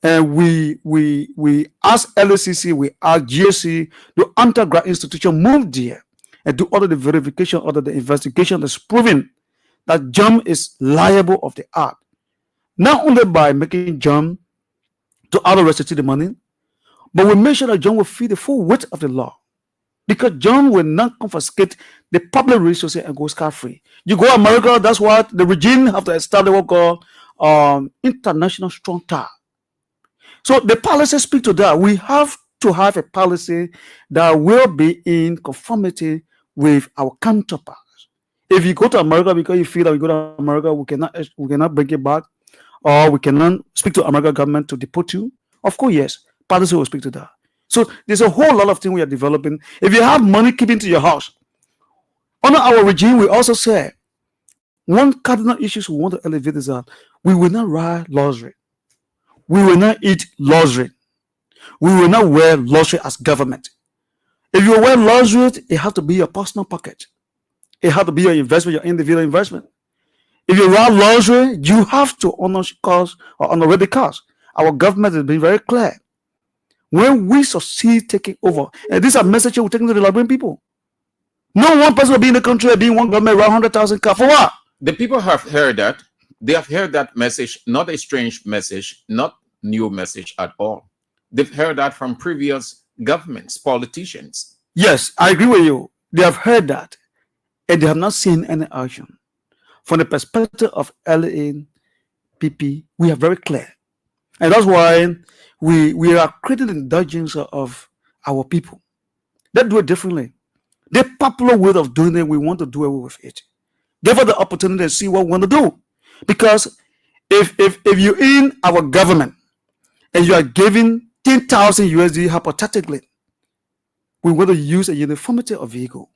and we ask LACC, we ask GSC, the underground institution move there and do all of the verification, all of the investigation that's proving that John is liable of the act. Not only by making John to restitute the money, but we make sure that John will feel the full weight of the law, because John will not confiscate the public resources and go scot-free. You go to America, that's what the regime have to establish what called international strong tie. So the policy speak to that. We have to have a policy that will be in conformity with our counterparts. If you go to America because you feel that we go to America, we cannot bring it back, or we cannot speak to American government to deport you, of course, yes, policy will speak to that. So there's a whole lot of things we are developing. If you have money, keep it to your house. Under our regime, we also say one cardinal issues we want to elevate is that we will not ride luxury. We will not eat luxury. We will not wear luxury as government. If you wear luxury, it has to be your personal pocket. It has to be your investment, your individual investment. If you wear luxury, you have to honor cost or honor the cost. Our government has been very clear. When we succeed taking over, and these are messages we're taking to the Liberian people. No one person will be in the country being one government around 100,000 cars. For what? The people have heard that. They have heard that message, not a strange message, not new message at all. They've heard that from previous governments, politicians. Yes, I agree with you. They have heard that, and they have not seen any action. From the perspective of LAPP, we are very clear. And that's why we are creating the indulgence of our people. They do it differently. The popular way of doing it, we want to do away with it. Give us the opportunity to see what we want to do. Because if you're in our government and you are giving 10,000 USD hypothetically, we want to use a uniformity of vehicle.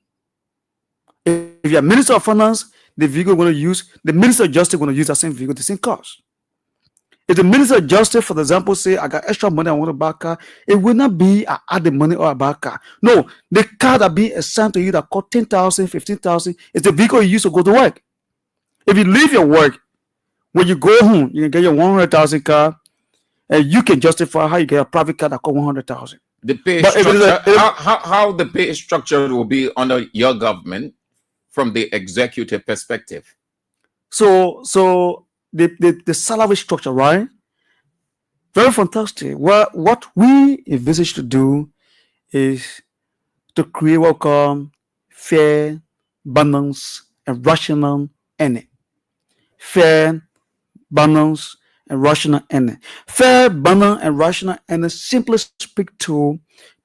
If you're Minister of Finance, the vehicle going to use, the Minister of Justice going to use that same vehicle, the same cars. If the Minister of Justice, for example, say, I got extra money, I want to buy a car, it will not be I add the money or I buy a car. No, the car that being assigned to you that cost 10,000, 15,000 is the vehicle you use to go to work. If you leave your work, when you go home, you can get your 100,000 car, and you can justify how you get a private car that cost 100,000. The pay structure, how the pay structure will be under your government from the executive perspective. So the salary structure, right? Very fantastic. What we envisage to do is to create what we call fair, balanced, and rational earning. Fair, balanced, and rational earning. Fair, balanced, and rational earning simply speak to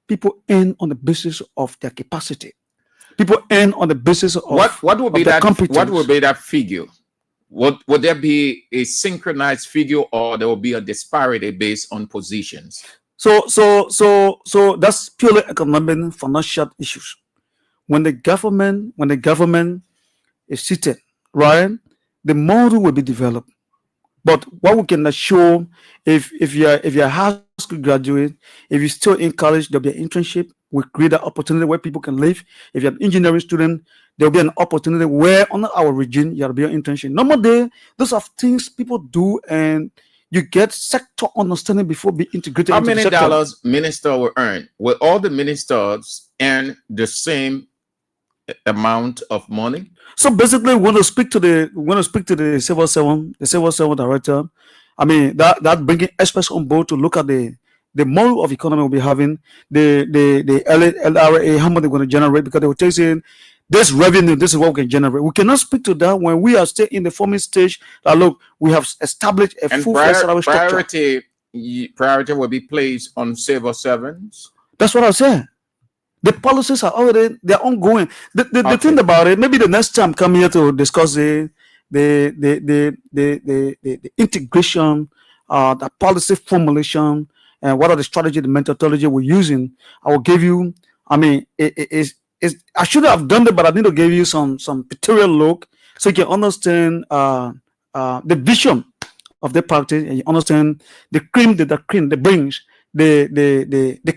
people earn on the basis of their capacity. People earn on the basis of what would be their that? competence. What would be that figure? Would there be a synchronized figure, or there will be a disparity based on positions? So that's purely economic, financial issues. When the government is seated, right, the model will be developed. But what we can show, if you're a high school graduate, if you're still in college, there'll be an internship. We create an opportunity where people can live. If you're an engineering student, there'll be an opportunity where under our regime you'll be an internship. Normally, those are things people do, and you get sector understanding before being integrated. How into many the sector. dollars minister will earn? Will all the ministers earn the same amount of money? So basically, we want to speak to the civil servant director. I mean that bringing experts on board to look at the model of economy we'll be having, the LRA, how much they're going to generate, because they were saying this revenue, this is what we can generate. We cannot speak to that when we are still in the forming stage. That look, we have established a full salary structure. Priority will be placed on civil servants. That's what I said. The policies are already, they're ongoing. The thing about it, maybe the next time come here to discuss the integration, the policy formulation, and what are the strategy, the methodology we're using. I will give you, I mean, I should have done it, but I need to give you some pictorial look so you can understand the vision of the party, and you understand the cream, the brains, the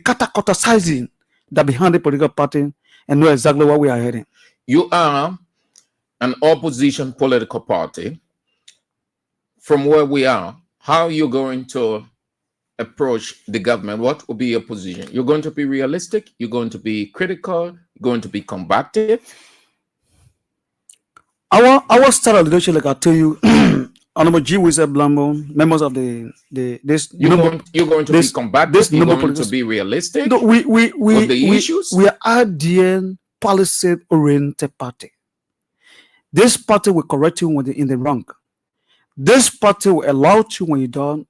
categoricizing that behind the political party, and know exactly where we are heading. You are an opposition political party. From where we are, how are you going to approach the government? What will be your position? You're going to be realistic? You're going to be critical? You're going to be combative? Our style of leadership, like I tell you, Honorable G. Wizard Blambo, members of this, you're going to be combative. You're going to be realistic. No, we are ideal policy-oriented party. This party will correct you when you're in the wrong. This party will allow you when you done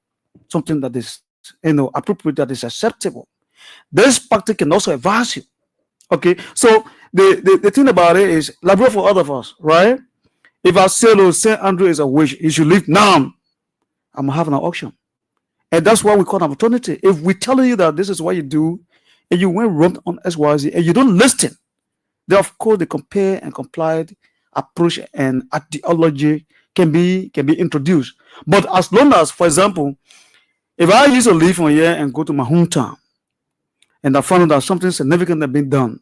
something that is appropriate, that is acceptable. This party can also advise you. Okay, so the thing about it is, like for all of us, right? If I say, "Oh, St. Andrew is a witch, you should leave now," I'm having an auction, and that's why we call an opportunity. If we tell you that this is what you do, and you went wrong on XYZ, and you don't listen, then of course the compare and complied approach and ideology can be introduced. But as long as, for example, if I used to leave from here and go to my hometown, and I found out that something significant had been done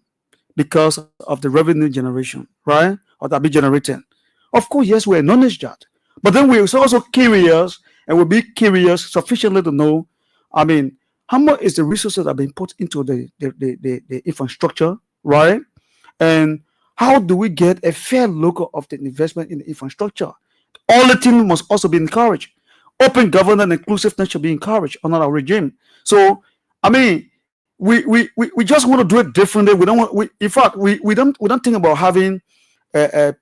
because of the revenue generation, right, or that be generated, of course, yes, we acknowledge that. But then we're also curious, and we'll be curious sufficiently to know, I mean, how much is the resources that have been put into the infrastructure, right? And how do we get a fair look of the investment in the infrastructure? All the team must also be encouraged. Open governance and inclusiveness should be encouraged under our regime. So, I mean, we just want to do it differently. We don't want. In fact, we don't think about having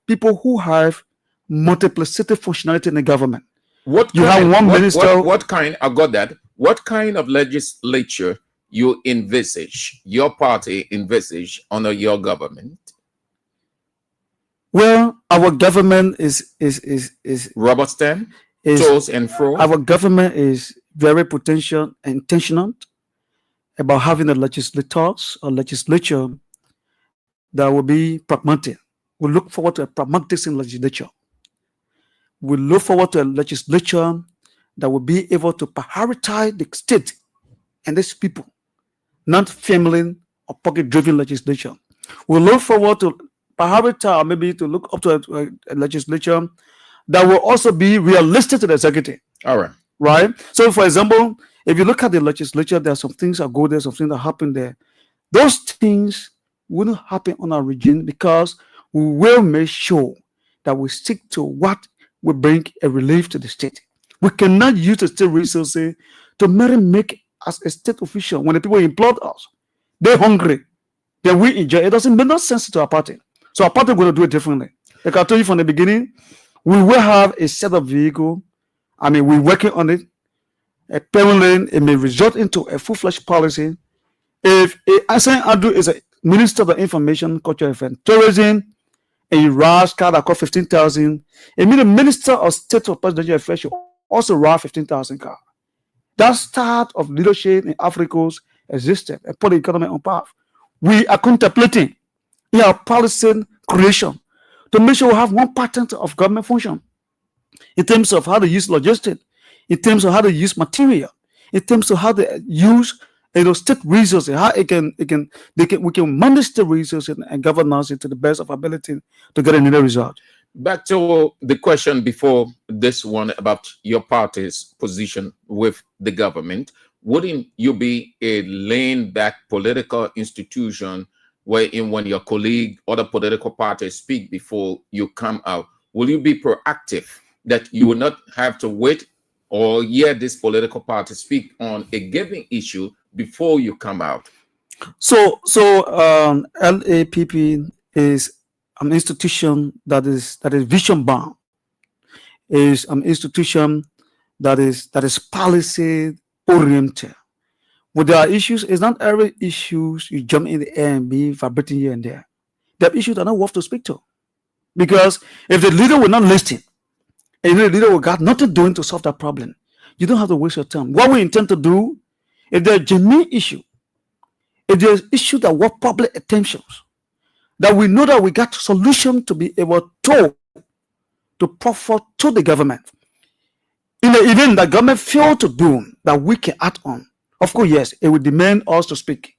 people who have multiplicity functionality in the government. Have one minister. What kind? I got that. What kind of legislature you envisage? Your party envisage under your government? Well, our government is Robert Stem, toes and fro. Our government is very potential and intentional about having a legislature that will be pragmatic, we look forward to a pragmatic legislature. We look forward to a legislature that will be able to prioritize the state and these people, not family or pocket-driven legislation. We look forward to prioritize, or maybe to look up to a legislature that will also be realistic to the executive. All right. Right? So, for example, if you look at the legislature, there are some things that go there, some things that happen there. Those things wouldn't happen on our region because we will make sure that we stick to what will bring a relief to the state. We cannot use the state resources to merely make as a state official when the people employ us. They're hungry. Then we enjoy. It doesn't make no sense to our party. So our party is going to do it differently. Like I told you from the beginning, we will have a set of vehicle. I mean, we're working on it. Apparently, it may result into a full-fledged policy. If Asan Andrew is a Minister of Information, Culture, and Tourism, and he rides car that cost 15,000, it means the Minister of State of Presidential Affairs should also ride 15,000 cars. That start of leadership in Africa existed and put the economy on path. We are contemplating in our policy creation to make sure we have one pattern of government function in terms of how to use logistics, in terms of how to use material, in terms of how to use state resources, how we can manage the resources and governance it to the best of our ability to get a needed result. Back to the question before this one about your party's position with the government. Wouldn't you be a laying-back political institution wherein when your colleague, other political parties speak before you come out, will you be proactive that you will not have to wait or hear this political party speak on a given issue before you come out? So LAPP is an institution that is vision bound. Is an institution that is policy oriented. When there are issues, it's not every issues you jump in the air and be vibrating here and there. There are issues that are not worth to speak to. Because if the leader will not listen, and the leader will got nothing doing to solve that problem, you don't have to waste your time. What we intend to do, if there's a genuine issue, if there's issue that want public attentions, that we know that we got solution to be able to proffer to the government. In the event that government fail to do that, we can act on. Of course, yes, it will demand us to speak.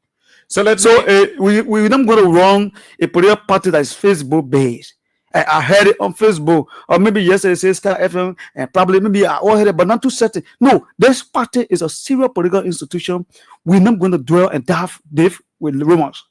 We're not going to run a political party that is Facebook based. I heard it on Facebook, or maybe yesterday it says Sky FM, and probably maybe I all heard it, but not too certain. No, this party is a serious political institution. We're not going to dwell and dive with rumors.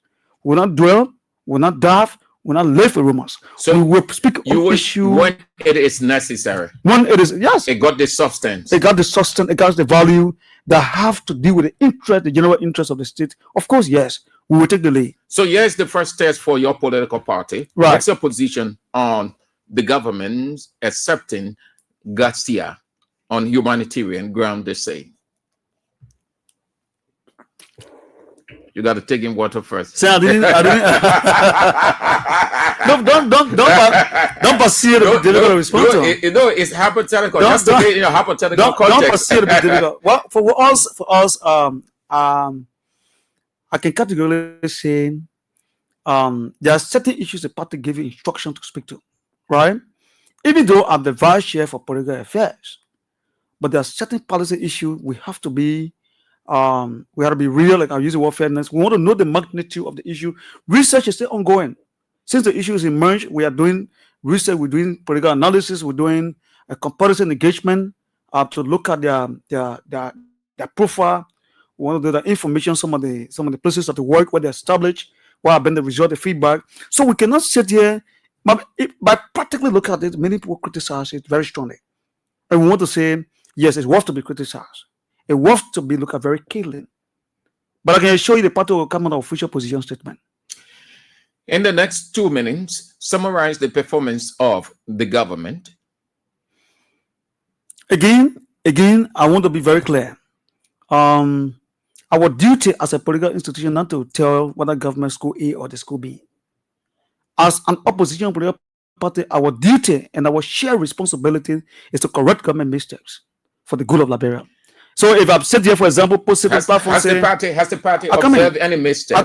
We're not dwell, we're not dive, we're not live with rumors. So we will speak on issue when it is necessary. When it is, yes. It got the substance. It got the substance, it got the value that have to deal with the interest, the general interest of the state. Of course, yes, we will take the lead. So here's the first test for your political party. Right. What's your position on the government accepting Garcia on humanitarian ground, they say? You got to take in water first. See, I didn't. Don't pursue the difficult response. It's hypothetical. Just to be in a hypothetical context. Don't pursue the difficult. Well, for us, I can categorically say there are certain issues the party give you instruction to speak to, right? Even though I'm the vice chair for political affairs, but there are certain policy issues we have to be real. Like I use the word fairness. We want to know the magnitude of the issue. Research is still ongoing. Since the issue is emerged, we are doing research. We're doing political analysis. We're doing a comparison engagement to look at their profile. We want to do the information, some of the places of the work where they established, what have been the result, the feedback. So we cannot sit here, but practically look at it. Many people criticize it very strongly, and we want to say yes, it's worth to be criticized. It was to be looked at very keenly. But I can show you the party will come on an official position statement. In the next 2 minutes, summarize the performance of the government. Again, I want to be very clear. Our duty as a political institution not to tell whether government school A or the school B. As an opposition political party, our duty and our shared responsibility is to correct government mistakes for the good of Liberia. So if I've said here, for example, has the party observed any mistake? I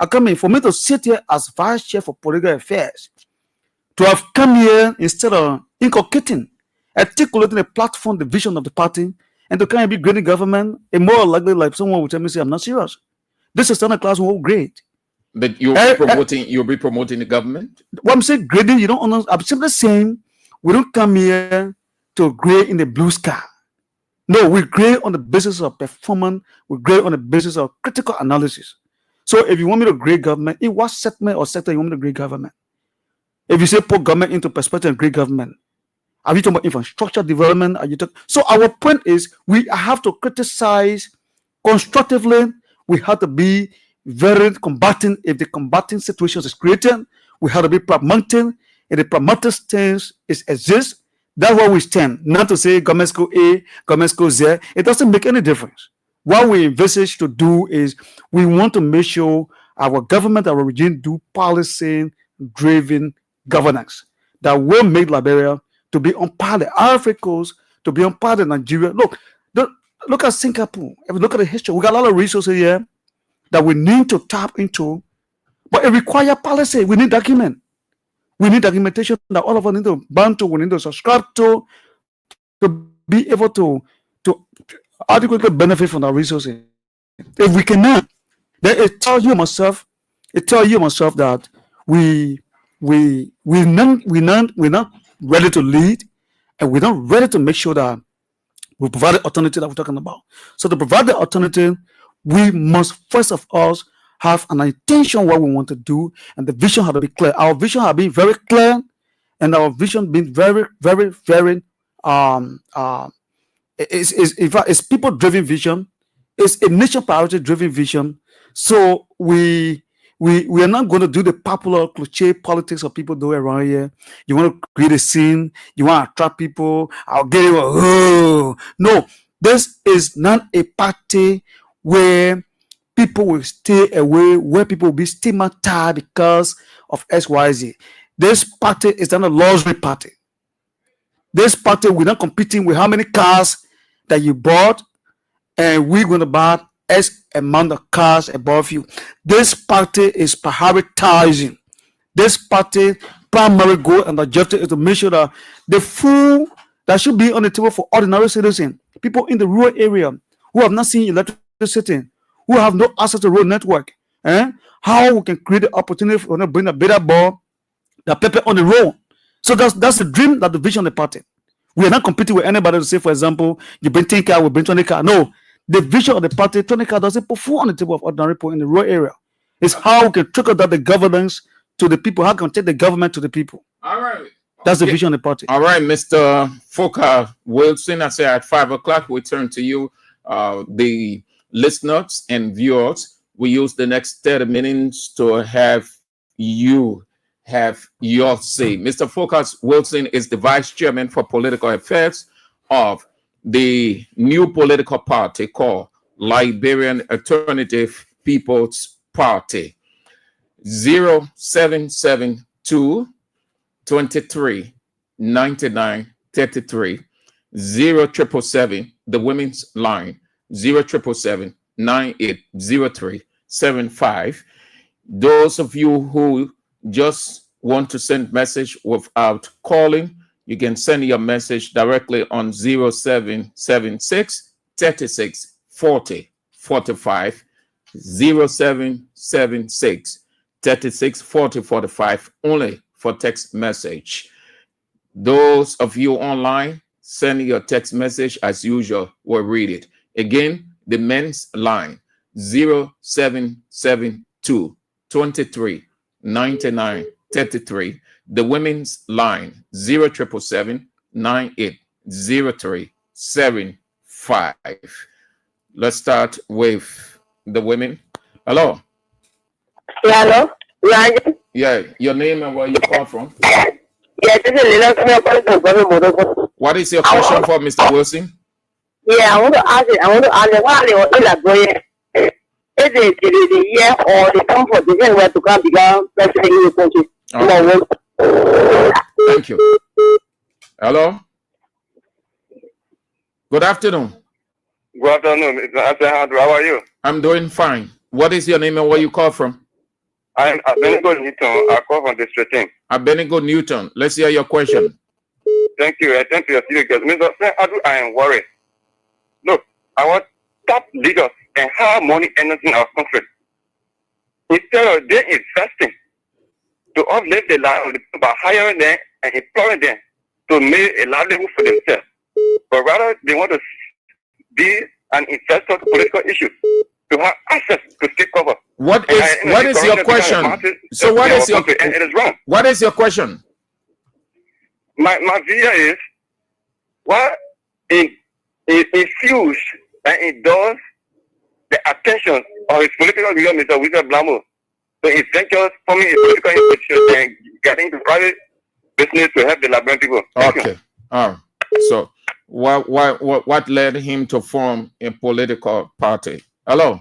come in. For me to sit here as vice chair for political affairs to have come here instead of inculcating, articulating a platform, the vision of the party, and to kind of be grading government, and more likely like someone would tell me, say, I'm not serious. This is standard class won't grade. But you'll be promoting the government? What I'm saying, grading, you don't understand. I'm simply saying we don't come here to grade in the blue sky. No, we grade on the basis of performance, we grade on the basis of critical analysis. So if you want me to grade government, in what segment or sector you want me to grade government? If you say put government into perspective and grade government, are you talking about infrastructure development? Are you talking? So our point is we have to criticize constructively. We have to be very combating. If the combating situation is created, we have to be pragmatic. If the pragmatic stance exists, that's where we stand. Not to say government school A, government school Z. It doesn't make any difference. What we envisage to do is we want to make sure our government, our regime do policy-driven governance that will make Liberia to be on par the Ivory Coast, to be on par the Nigeria. Look at Singapore. If you look at the history, we got a lot of resources here that we need to tap into, but it requires policy. We need document. We need documentation that all of us need to band to, we need to subscribe to be able to adequately benefit from our resources. If we cannot, then it tells you myself that we're not ready to lead, and we're not ready to make sure that we provide the alternative that we're talking about. So to provide the alternative, we must first of all have an intention what we want to do, and the vision has to be clear. Our vision has been very clear, and our vision been very, very, very it's people-driven vision. It's a nation priority-driven vision. So we are not going to do the popular cliche politics of people do around here. You want to create a scene, you want to attract people. I'll get you. No, this is not a party where people will stay away, where people will be stigmatized because of XYZ. This party is not a luxury party. This party, we're not competing with how many cars that you bought, and we're going to buy X amount of cars above you. This party is prioritizing. This party primary goal and objective is to make sure that the food that should be on the table for ordinary citizens, people in the rural area who have not seen electricity, who have no access to road network, how we can create the opportunity for them to bring a better ball, the pepper on the road. So that's the dream, that the vision of the party. We are not competing with anybody to say, for example, you bring 10 cars, we bring 20 cars. No, the vision of the party, 20 cars doesn't put food on the table of ordinary people in the rural area. It's how we can trickle down the governance to the people, how we can take the government to the people. All right. That's the vision of the party. All right, Mr. Foka Wilson, I say at 5 o'clock, we turn to you, the listeners and viewers. We use the next 30 minutes to have you have your say. Mr. Focus Wilson is the vice chairman for political affairs of the new political party called Liberian Alternative People's Party. 0772 23 99 33 0777, the women's line 0777 9803 75. Those of you who just want to send message without calling, you can send your message directly on 0776 36 40 45 0776 36 40 45, only for text message. Those of you online, send your text message as usual. We'll read it. Again, the men's line 0772 23 99 33. The women's line 0777 9803 75. Let's start with the women. Hello. Yeah, hello. Ryan. Yeah, your name and where you come from. Yeah, this is Lila. What is your question for Mr. Wilson? Yeah, I want to ask it. What are they going? Is it the year or they come for the year where to come become president in the country? Thank you. Hello. Good afternoon. Good afternoon. It's Andrew. How are you? I'm doing fine. What is your name and where you call from? I'm Abenigo Newton. I call from District 10. Abednego Newton, let's hear your question. Thank you. Thank you, Mr. Adu, I am worried. Look, our top leaders and how money enters in our country. Instead of they investing to uplift the life of the people by hiring them and employing them to make a livelihood for themselves. But rather, they want to be an investor to political issues, to have access to state cover. What is your question? So what is your and it is wrong. What is your question? My view is what it infuse and it does the attention of his political leader, Mr. Wilson Blamo, to his ventures forming a political institution and getting into private business to help the Liberian people. Okay. So what led him to form a political party? Hello.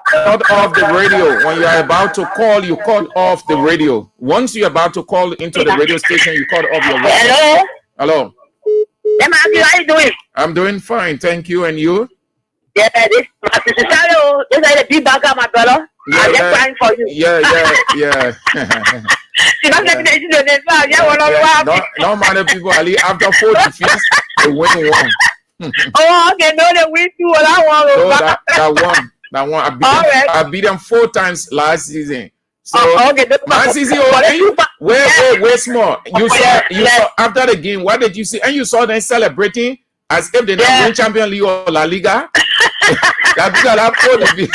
Cut off the radio. When you are about to call, you cut off the radio. Once you're about to call into the radio station, you cut off your radio. Hello. Hello. How you doing? I'm doing fine, thank you. And you? Yeah, this my sister Salo. This is the big bagger, my brother. I'm just crying for you. Yeah. She don't let me know this. No matter people, Ali, after 4 defeats, they win one. Oh, okay, no, they win 2. I want that one. I beat them 4 times last season. So okay, last season, wait small. You saw after the game. What did you see? And you saw them celebrating as if they not win Champions League or La Liga. That because I told you.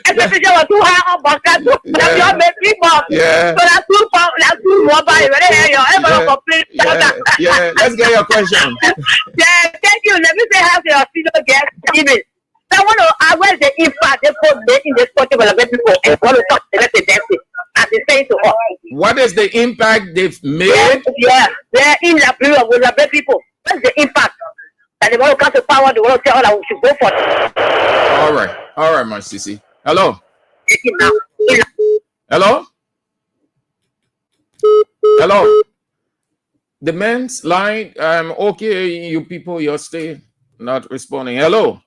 The picture was too high on Baka. So that's too mobile. Yeah. Let's get your question. Yeah, thank you. Let me say how your senior guest even. I want to aware the impact they put in the sport development people and want to talk to the dentist as they say to us. What is the impact they've made? Yeah, they're in the period with the people. What's the impact? And they want to come to power, they want to tell us we should go for it. All right, my sissy. Hello. Hello. The man's line. Okay, you people, you're still not responding. Hello.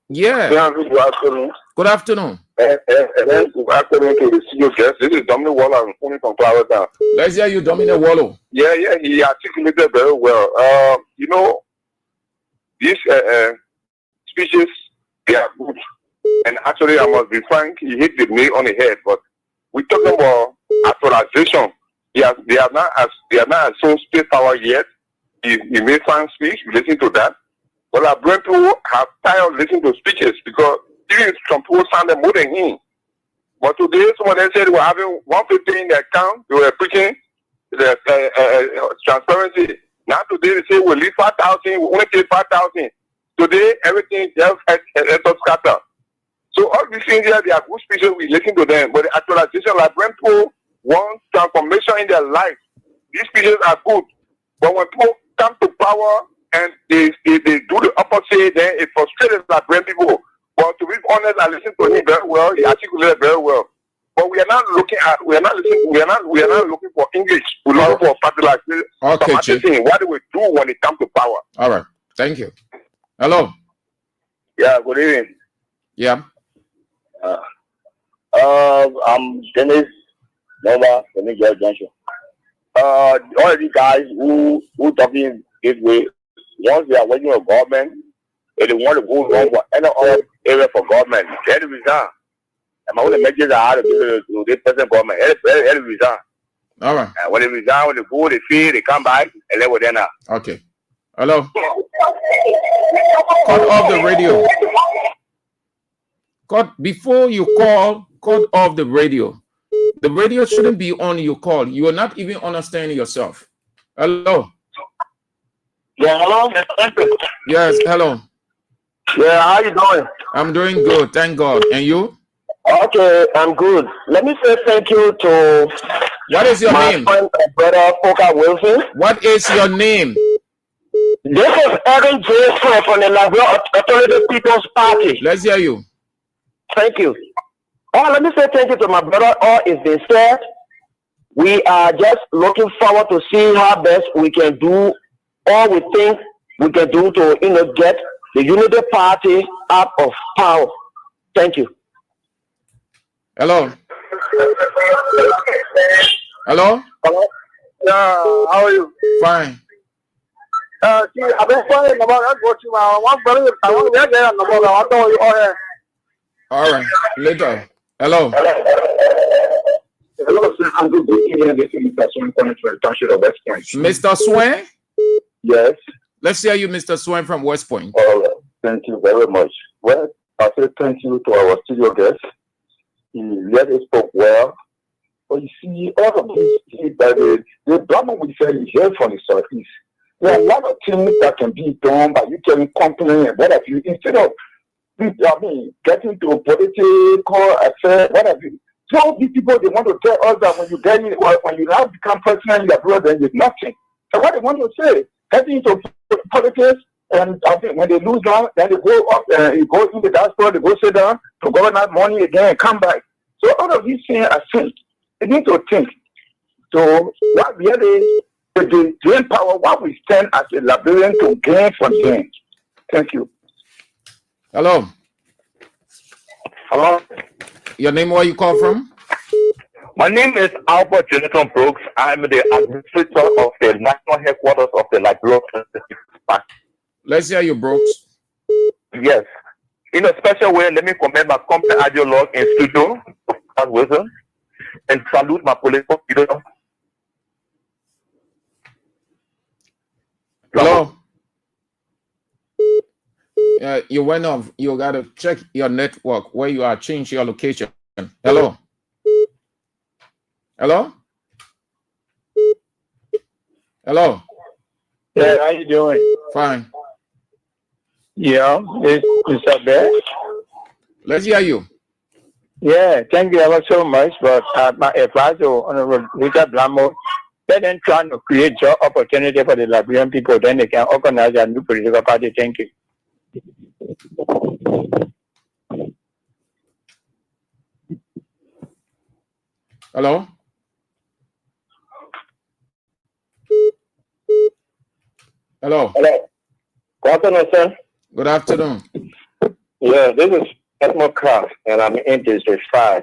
Yeah. Good afternoon. Good afternoon. Good afternoon to the senior guest. This is Dominic Waller. I'm calling from Flower Town. Let's hear you, Dominic Waller. Yeah, he articulated very well. These speeches, they are good. And actually, I must be frank, he hit the nail on the head. But we talk about actualization. They are not as so state power yet. He made fine speech. Listen to that. But our brain people have tired of listening to speeches because even some people sounded more than him. But today, some of them said they were having 150 in their account. They were preaching the transparency. Now today they say we'll leave 5,000. We only take 5,000. Today everything just has scatter. So all these things here, they are good speeches. We listen to them. But the actualization, like when people want transformation in their life, these speeches are good. But when people come to power and they do the opposite, then it frustrates like brain people. But to be honest, I listened to him very well. He articulated very well. But we are not looking for English. We're looking for particular thing. What do we do when it comes to power? All right. Thank you. Hello. Yeah, good evening. Yeah. I'm Dennis Nova, Dennis George Johnson. All of these guys who talking this way, once they are working with government, if they want to go wrong for any other area for government, they resign. And my only message I had to give to this present government, they resign. All right. And when they resign, when they go, they feel, they come back, and let with them now. Okay. Hello. Cut off the radio. Before you call, cut off the radio. The radio shouldn't be on your call. You are not even understanding yourself. Hello. Yeah, hello. Yes, hello. Yeah, how you doing? I'm doing good, thank God. And you? Okay, I'm good. Let me say thank you to what is your name? Friend and brother Poker Wilson. What is your name? This is Evan J. Smith from the Liberia Authority People's Party. Let's hear you. Thank you. Let me say thank you to my brother. All is been said. We are just looking forward to see how best we can do all we think we can do to get the Unity Party out of power. Thank you. Hello. Hello. Hello. Yeah, how are you? Fine. See, I've been calling about that. What you want? I want to get there. No more. I know you are. All right. Later. Hello. Hello, sir. I'm good. Mr. Swain? Yes. Let's hear you, Mr. Swain from West Point. All right. Thank you very much. Well, I say thank you to our studio guest. He really spoke well. But you see, all of this, the drama we say is here from the surface. There are a lot of things that can be done by you can complain. What have you, instead of, getting to political affairs, what have you. So these people, they want to tell us that when you get in, when you now become president, you're abroad, then there's nothing. So what they want to say, getting into politics, and I think when they lose down, then they go up, you go in the diaspora, they go sit down to govern that money again and come back. So all of these things are things. They need to think. So what really the gain power, what we stand as a Liberian to gain from them. Thank you. Hello. Hello. Your name, where you call from? My name is Albert Jonathan Brooks. I'm the administrator of the national headquarters of the Liberian Party. Let's hear you, Brooks. Yes. In a special way, let me commend my company ideologue in studio, Wilson, and salute my political leader. Hello. You went off. You got to check your network where you are. Change your location. Hello. Hello. Hello. Yeah, how you doing? Fine. Yeah, it's Mr. Bear. Let's hear you. Yeah, thank you ever so much. But my advice to Honorable Richard Blamo, let them try to create job opportunity for the Liberian people, then they can organize a new political party. Thank you. Hello. Hello. Hello. Good afternoon, sir. Good afternoon. Yeah, this is Edmund Craft, and I'm in District 5.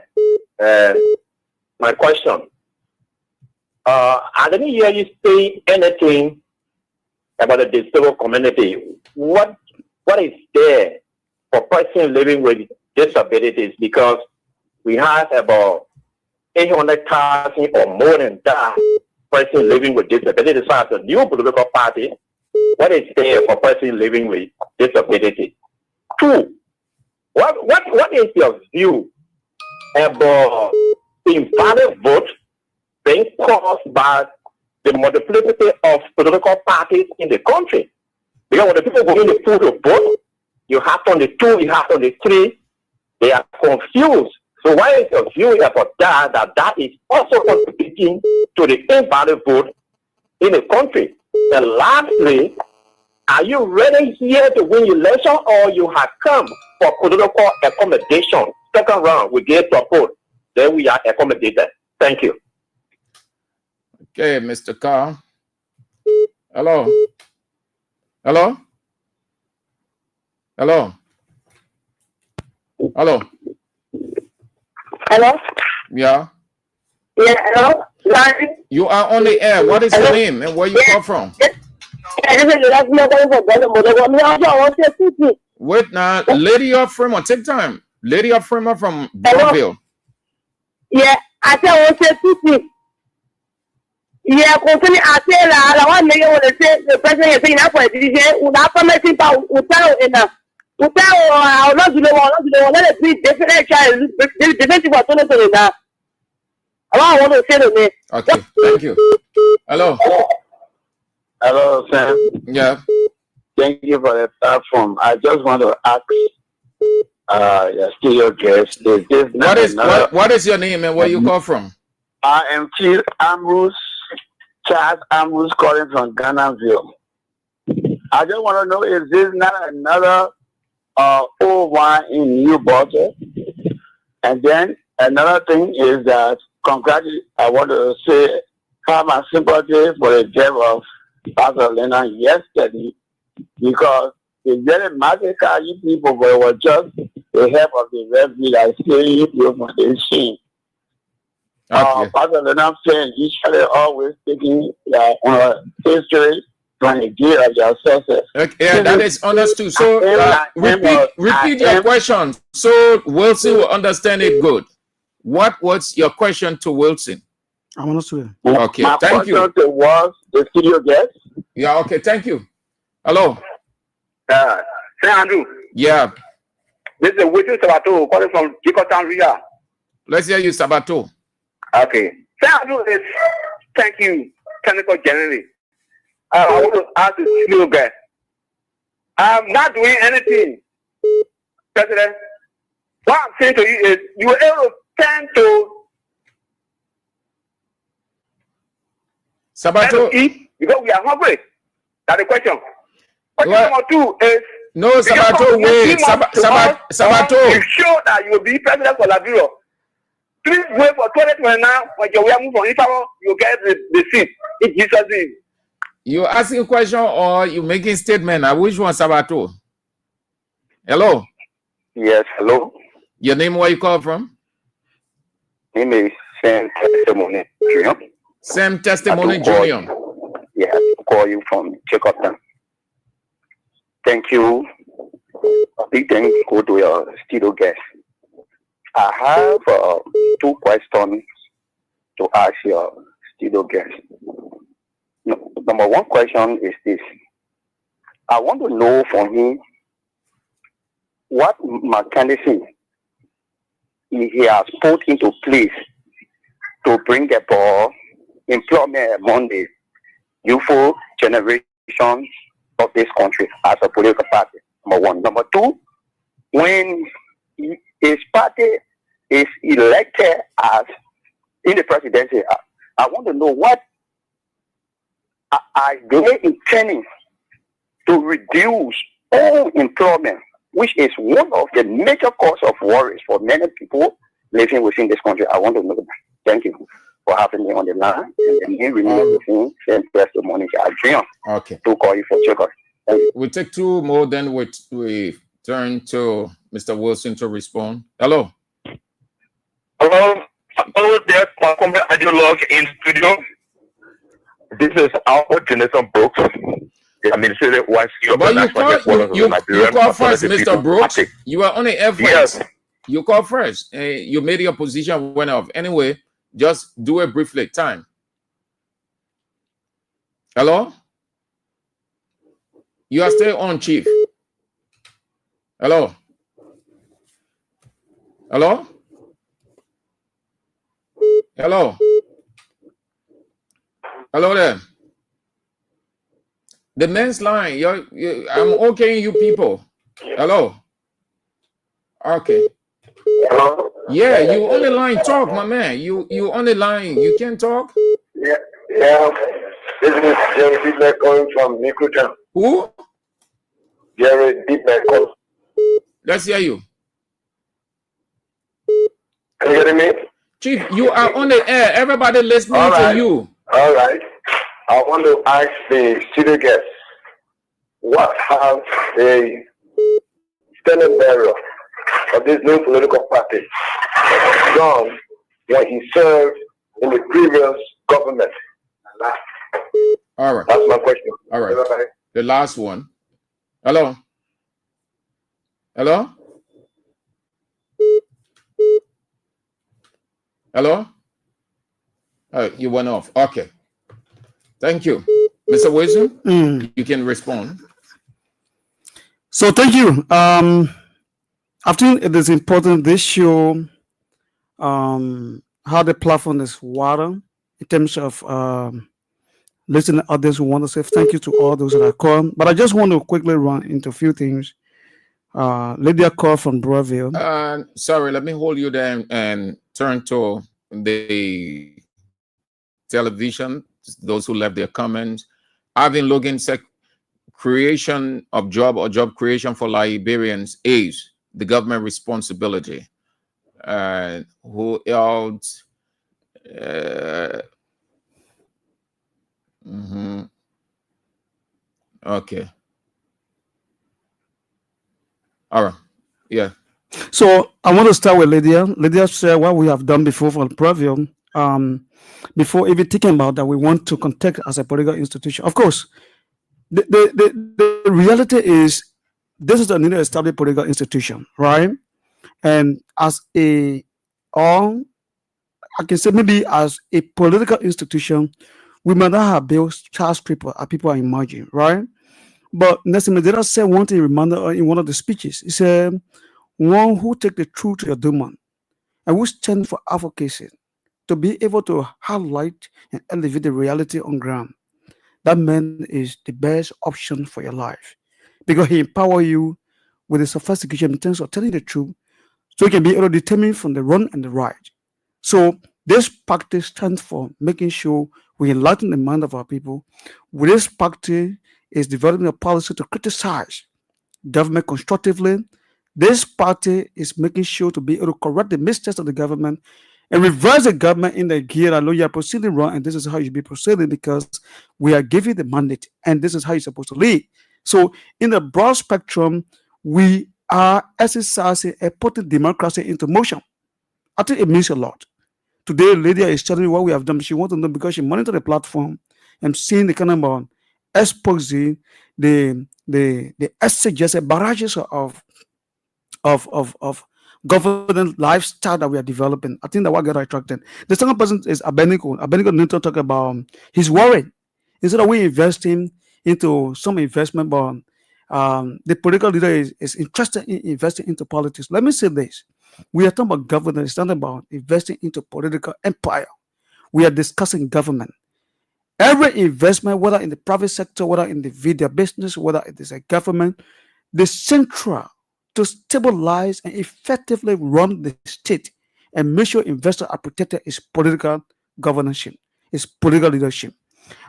My question, I didn't hear you say anything about the disabled community. What is there for persons living with disabilities? Because we have about 800,000 or more than that persons living with disabilities. So as a new political party, what is there for persons living with disability? Two, what is your view about the invalid vote being caused by the multiplicity of political parties in the country? Because when the people go in the pool to vote, you have on the 2, you have on the 3, they are confused. So why is your view about that is also contributing to the invalid vote in the country? And lastly, are you ready here to win election, or you have come for political accommodation? Second round, we get support. Then we are accommodated. Thank you. Okay, Mr. Carr. Hello. Hello. Hello. Hello. Hello? Yeah. Yeah, hello? Sorry. You are on the air. What is your name and where you come from? Wait now, Lady of Fremont, take time. Lady of Fremont from Brownville. Yeah, I said I want to say yeah, concerning I said I want to say the president is saying that for the without permitting without enough. Without I not do the one, let it be different child, different for 2020 now. I want to say to me. Okay, thank you. Hello. Hello, Sam. Yeah. Thank you for the platform. I just want to ask your studio guest, what is your name and where you come from? I am Charles Ambrose calling from Ghanaville. I just want to know, is this not another old wine in new bottle? And then another thing is that I want to say have my sympathy for the death of Pastor Leonard yesterday, because it's very massacre you people, but it was just the help of the referee that say you for the shame. Pastor Leonard friend usually always taking history from the gear of your sources. Okay, yeah, that is understood. So repeat your question so Wilson will understand it good. What was your question to Wilson? I want to. Okay, thank you. My question was the studio guest. Yeah, okay, thank you. Hello. Say Andrew. Yeah. This is Wilson Sabato calling from Jikotan Ria. Let's hear you, Sabato. Okay. Say Andrew is thank you, technical generally. I want to ask the studio guest. I'm not doing anything, President. What I'm saying to you is you were able to tend to Sabato eat because we are hungry. That's the question. Question number 2 is no, Sabato, wait. Sabato. You show that you will be president for Liberia. Please wait for 2029 when you will move from Italy, you get the seat. In Jesus' name. You asking a question or you making statement? Which one, Sabato? Hello. Yes, hello. Your name, where you call from? Name is Sam Testimony Junior. Sam Testimony Junior. Yeah, I call you from Jacobtown. Thank you. A big thank you to your studio guest. I have 2 questions to ask your studio guest. Number 1 question is this. I want to know from him what mechanism he has put into place to bring about employment among the youthful generation of this country as a political party. Number 1. Number 2, when his party is elected as in the presidency, I want to know what are they intending to reduce unemployment, which is one of the major causes of worries for many people living within this country. I want to know that. Thank you for having me on the line. And then remain within same testimony. Okay. To call you for check-up. We'll take 2 more, then we turn to Mr. Wilson to respond. Hello. Hello. Hello there, Malcolm Ideologue in studio. This is Albert Jonathan Brooks. The administrative wife of the National you call first, Mr. Brooks. You are on the air first. Yes. You call first. You made your position went off. Anyway, just do it briefly. Time. Hello? You are still on, Chief. Hello? Hello? Hello? Hello there. The men's line. I'm okay, you people. Hello? Okay. Hello? Yeah, you on the line. Talk, my man. You on the line. You can talk? Yeah. This is Jerry Dietler calling from Mikutown. Who? Jerry Dietler calling. Let's hear you. Can you hear me? Chief, you are on the air. Everybody listening to you. All right. I want to ask the studio guest, what has the standing bearer of this new political party done when he served in the previous government? All right. That's my question. All right. Everybody. The last one. Hello? Hello? Hello? You went off. Okay. Thank you. Mr. Wilson, you can respond. So thank you. I think it is important this show how the platform is water in terms of listening to others who want to say thank you to all those that are called. But I just want to quickly run into a few things. Lydia call from Broadville. Sorry, let me hold you there and turn to the television. Those who left their comments. Alvin Logan said, creation of job or job creation for Liberians is the government responsibility. Who else? Okay. All right. Yeah. So I want to start with Lydia. Lydia share what we have done before for the preview. Before even thinking about that, we want to contact as a political institution. Of course, the reality is this is a newly established political institution, right? And as a or I can say maybe as a political institution, we might not have built skyscraper as people are imagining, right? But Nelson Mandela said one thing reminded in one of the speeches. He said, one who take the truth to your domain and who stand for advocacy to be able to highlight and elevate the reality on ground. That man is the best option for your life because he empower you with the sophistication in terms of telling the truth so you can be able to determine from the wrong and the right. So this practice stands for making sure we enlighten the mind of our people. With this practice is developing a policy to criticize government constructively. This party is making sure to be able to correct the mistakes of the government and reverse the government in the gear. I know you are proceeding wrong, and this is how you should be proceeding because we are giving the mandate, and this is how you're supposed to lead. So, in the broad spectrum, we are exercising and putting democracy into motion. I think it means a lot. Today, Lydia is telling me what we have done. She wants to know because she monitored the platform and seeing the kind of exposing the suggested barrages of governance lifestyle that we are developing. I think that what got attracted. The second person is Abenico. Abenico need to talk about he's worried. Instead of we investing into some investment, but the political leader is interested in investing into politics. Let me say this. We are talking about governance, it's not about investing into political empire. We are discussing government. Every investment, whether in the private sector, whether in the video business, whether it is a government, the central to stabilize and effectively run the state and make sure investors are protected is political governance, is political leadership.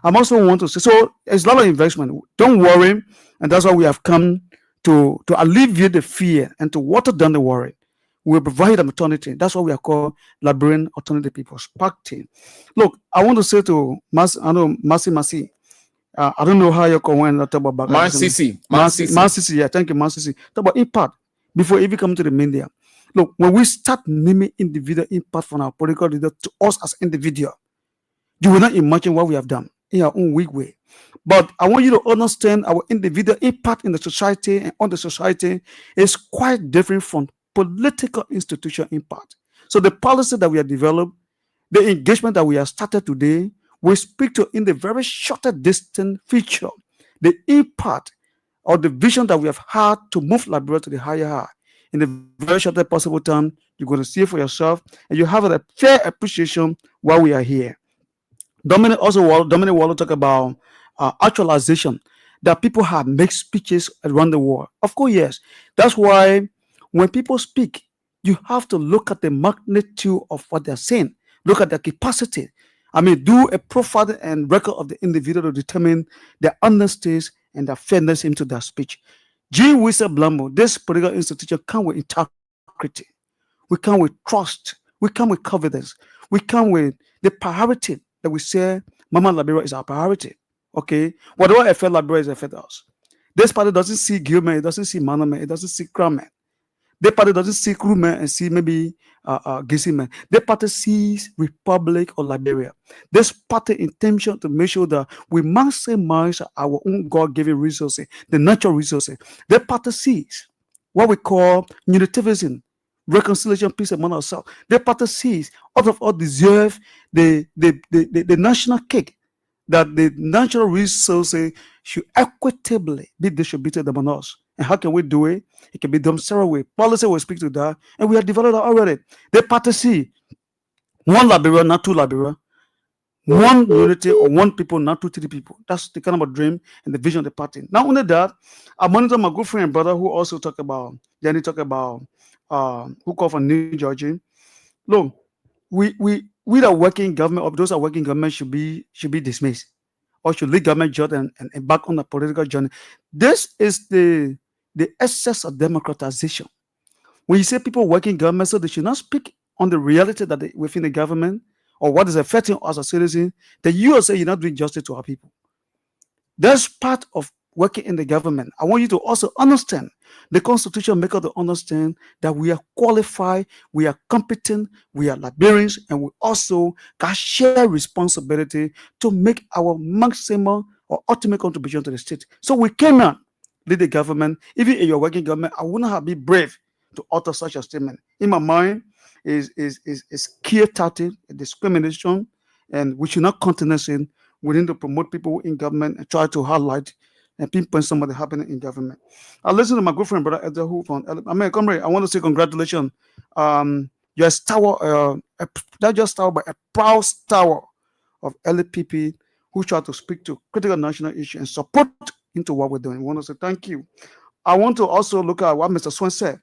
I'm also want to say so it's a lot of investment. Don't worry, and that's why we have come to alleviate the fear and to water down the worry. We provide an alternative. That's what we are called Liberian Alternative People's Party. Look, I want to say to I know Masi. I don't know how you can when talk about Mansisi. Yeah, thank you, Mansisi. Talk about impact before even come to the media. Look, when we start naming individual impact from our political leader to us as individual, you will not imagine what we have done in our own weak way. But I want you to understand our individual impact in the society and on the society is quite different from political institution impact. So the policy that we have developed, the engagement that we have started today, will speak to in the very shorter distant future the impact or the vision that we have had to move Liberia to the higher high. In the very shortest possible time, you're going to see it for yourself, and you have a fair appreciation while we are here. Dominic Wallo talk about actualization that people have made speeches around the world. Of course, yes. That's why when people speak, you have to look at the magnitude of what they're saying. Look at their capacity. I mean, do a profile and record of the individual to determine their honesty and their fairness into their speech. G. Wisa Blambo, this political institution come with integrity. We come with trust. We come with confidence. We come with the priority that we say Mama Liberia is our priority. Okay? Whatever affect Liberia is affect us. This party doesn't see Gilman, it doesn't see Manama, it doesn't see Kramer. The party doesn't see crewmen and see maybe Gisiman. The party sees Republic of Liberia. This party intention to make sure that we maximize our own God-given resources, the natural resources. The party sees what we call unitivism, reconciliation, peace among ourselves. The party sees all of us deserve the national cake, that the natural resources should equitably be distributed among us. And how can we do it? It can be done several ways. Policy will speak to that, and we have developed that already. The party see one Liberia, not two Liberia, one unity or one people, not 2-3 people. That's the kind of a dream and the vision of the party. Not only that, I monitor my good friend and brother who also talk about, who call from New Jersey. Look, we that working government or those that working government should be dismissed or should leave government job and embark on a political journey. This is the excess of democratization. When you say people working government, so they should not speak on the reality that within the government or what is affecting us as citizens, then you will say you're not doing justice to our people. That's part of working in the government, I want you to also understand the Constitution make us to understand that we are qualified, we are competent, we are Liberians, and we also can share responsibility to make our maximum or ultimate contribution to the state. So we cannot lead the government. Even in your working government, I wouldn't have been brave to utter such a statement. In my mind, is clear-thoughted discrimination, and we should not countenance it. We need to promote people in government and try to highlight and pinpoint some of the happening in government. I listen to my good friend, brother Edgar, who from comrade. I want to say congratulations. You're a stalwart, not just stalwart, but a proud stalwart of LPP who try to speak to critical national issues and support into what we're doing. I want to say thank you. I want to also look at what Mr. Swan said.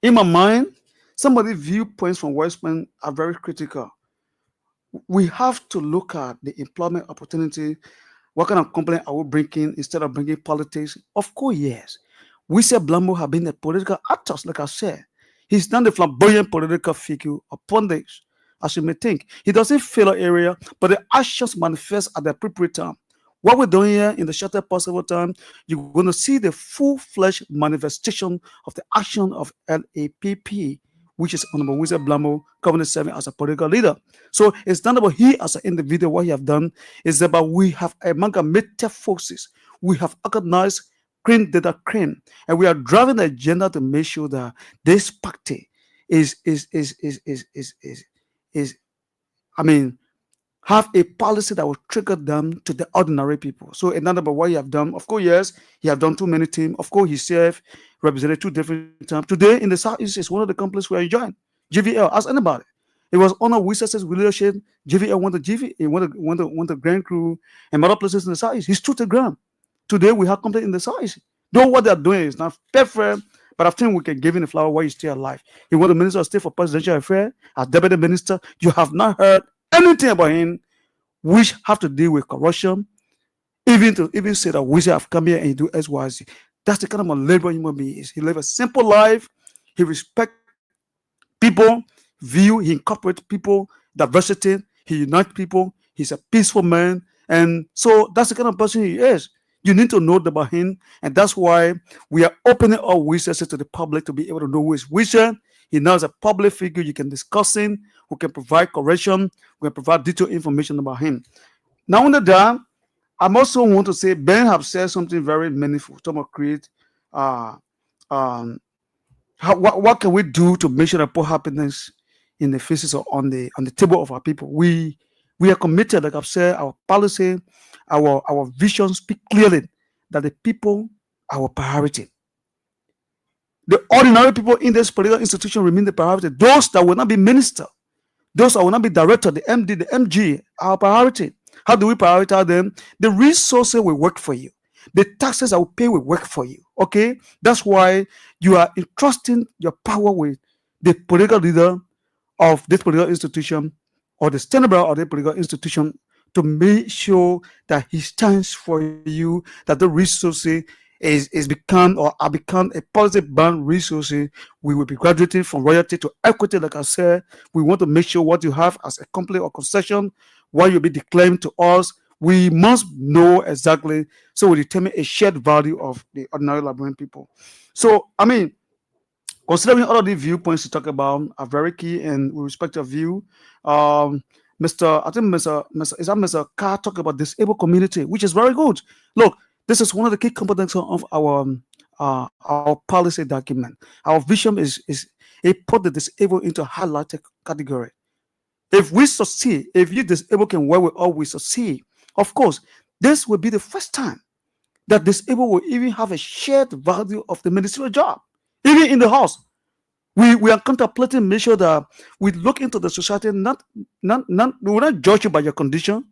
In my mind, some of the viewpoints from West Point are very critical. We have to look at the employment opportunity. What kind of company are we bringing instead of bringing politics? Of course, yes. We say Blambo have been a political actor, like I said. He's not a flamboyant political figure upon this, as you may think. He doesn't fill an area, but the actions manifest at the appropriate time. What we're doing here in the shortest possible time, you're going to see the full-fledged manifestation of the action of LAPP, which is Honorable Wizard Blambo, currently serving as a political leader. So it's not about he as an individual, what he have done. It's about we have amalgamated forces. We have organized crane data crane, and we are driving the agenda to make sure that this party is have a policy that will trigger them to the ordinary people. So another about what he have done, of course, yes, he have done too many teams. Of course, he served, represented two different times. Today in the Southeast is one of the companies where he joined. GVL, ask anybody. It was under Wissa's leadership. GVL won the Grand Crew and other places in the Southeast. He stood the ground. Today we have company in the Southeast. Though what they're doing is not perfect, but I think we can give him the flower while he's still alive. He was the Minister of State for Presidential Affairs, as Deputy Minister. You have not heard anything about him which have to deal with corruption, even say that we have come here and do XYZ. That's the kind of a liberal human being is. He live a simple life. He respect people, he incorporates people, diversity, he unites people, he's a peaceful man. And so that's the kind of person he is. You need to know about him, and that's why we are opening our resources to the public to be able to know who is Wizard. He now is a public figure. You can discuss him, who can provide correction, who can provide detailed information about him. Now, on the down, I also want to say Ben have said something very meaningful. To create, what can we do to make sure that put happiness in the faces or on the table of our people? We are committed, like I've said, our policy, our vision speak clearly that the people are our priority. The ordinary people in this political institution remain the priority. Those that will not be minister, those that will not be director, the MD, the MG, are our priority. How do we prioritize them? The resources will work for you. The taxes I will pay will work for you. Okay? That's why you are entrusting your power with the political leader of this political institution or the standard of the political institution to make sure that he stands for you, that the resources is become or are become a positive bound resources. We will be graduating from royalty to equity. Like I said, we want to make sure what you have as a company or concession, what you'll be declaring to us, we must know exactly, so we determine a shared value of the ordinary Liberian people. So, I mean, considering all of the viewpoints to talk about are very key, and with respect to view, Mr. Carr talked about disabled community, which is very good. Look, this is one of the key components of our policy document. Our vision is it put the disabled into a highlighted category. If we succeed, if you disabled can work with all, we succeed. Of course, this will be the first time that disabled will even have a shared value of the ministerial job, even in the house. We are contemplating make sure that we look into the society, we will not judge you by your condition.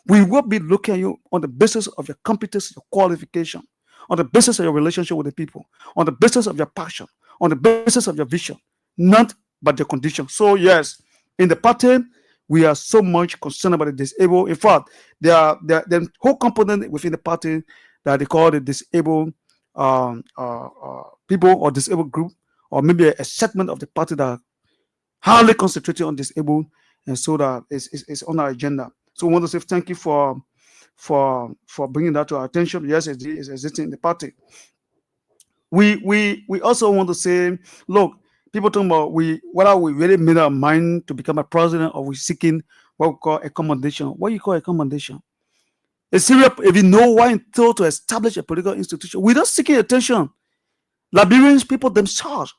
We will be looking at you on the basis of your competence, your qualification, on the basis of your relationship with the people, on the basis of your passion, on the basis of your vision, not by your condition. So yes, in the party, we are so much concerned about the disabled. In fact, there are whole component within the party that they call the disabled people or disabled group, or maybe a segment of the party that highly concentrated on disabled, and so that it's on our agenda. So I want to say thank you for for bringing that to our attention. Yes, it is existing in the party. We also want to say, look, people talking about whether we really made our mind to become a president or we seeking what we call accommodation. What you call accommodation? A serious, if you know why until to establish a political institution without seeking attention, Liberians people themselves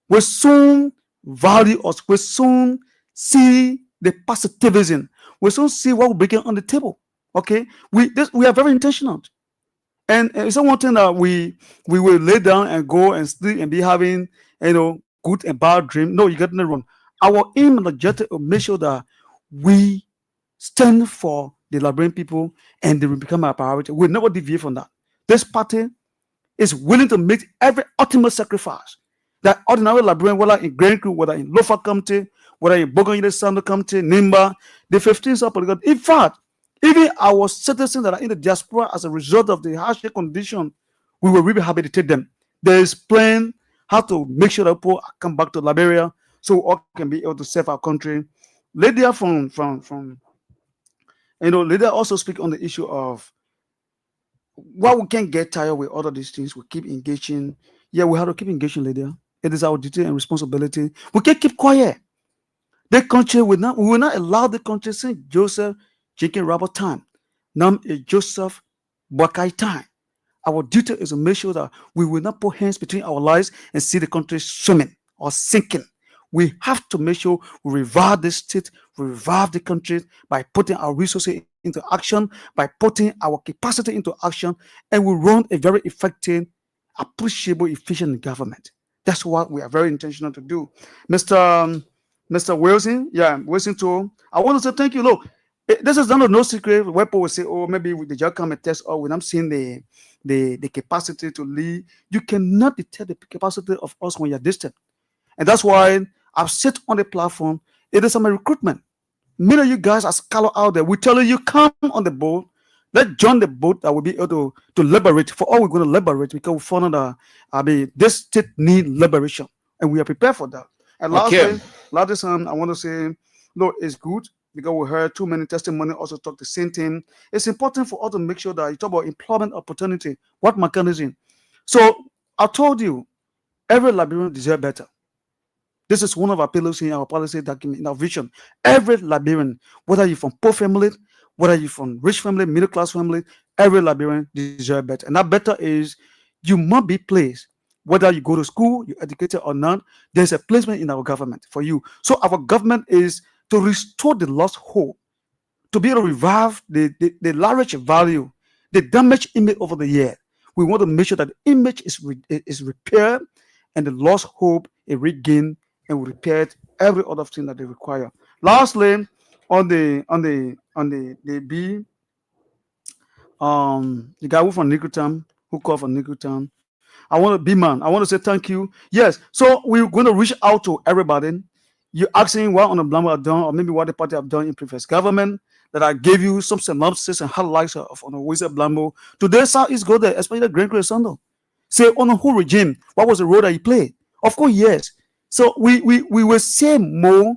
will soon value us, will soon see the positivism, will soon see what we're bringing on the table. Okay, we are very intentional. And it's not one thing that we will lay down and go and sleep and be having, good and bad dream. No, you get it wrong. Our aim and objective is to make sure that we stand for the Liberian people and they will become our priority. We'll never deviate from that. This party is willing to make every ultimate sacrifice that ordinary Liberian, whether in Grand Crew, whether in Lofa County, whether in Bogan Sando County, Nimba, the 15th of political. In fact, even our citizens that are in the diaspora as a result of the harsh condition, we will really rehabilitate them. There is plan how to make sure that people come back to Liberia so we all can be able to serve our country. Lydia Lydia also speak on the issue of why we can't get tired with all of these things. We keep engaging. Yeah, we have to keep engaging, Lydia. It is our duty and responsibility. We can't keep quiet. The country we will not allow the country since Joseph Jenkins Robert time. Now is Joseph Boakai time. Our duty is to make sure that we will not put hands between our lives and see the country swimming or sinking. We have to make sure we revive the state, we revive the country by putting our resources into action, by putting our capacity into action, and we run a very effective, appreciable, efficient government. That's what we are very intentional to do. Mr. Wilson, Wilson too. I want to say thank you. Look, this is no secret. Where people will say, oh, maybe the just come and test, or when I'm seeing the capacity to lead, you cannot detect the capacity of us when you're distant. And that's why I've set on the platform. It is my recruitment. Many of you guys are scholar out there. We tell you, come on the boat. Let's join the boat that will be able to liberate. For all we're going to liberate, because we found that this state need liberation, and we are prepared for that. And lastly, I want to say, look, it's good because we heard too many testimony also talk the same thing. It's important for us to make sure that you talk about employment opportunity, what mechanism. So I told you, every Liberian deserves better. This is one of our pillars in our policy document, in our vision. Every Liberian, whether you're from poor family, whether you're from rich family, middle class family, every Liberian deserves better. And that better is you must be placed. Whether you go to school, you're educated or not, there's a placement in our government for you. So our government is to restore the lost hope, to be able to revive the large value, the damaged image over the year. We want to make sure that the image is repaired and the lost hope is regained and we repaired every other thing that they require. Lastly, on the B, the guy who from Nikutam, who called from Nikutam, I want to be man. I want to say thank you. Yes, so we're going to reach out to everybody. You're asking what on the Blambo have done, or maybe what the party have done in previous government. That I gave you some synopsis and highlights of on the Wizard Blambo. Today, Southeast go there, especially the Grand Crescendo. Say on the whole regime, what was the role that he played? Of course, yes. So we will say more,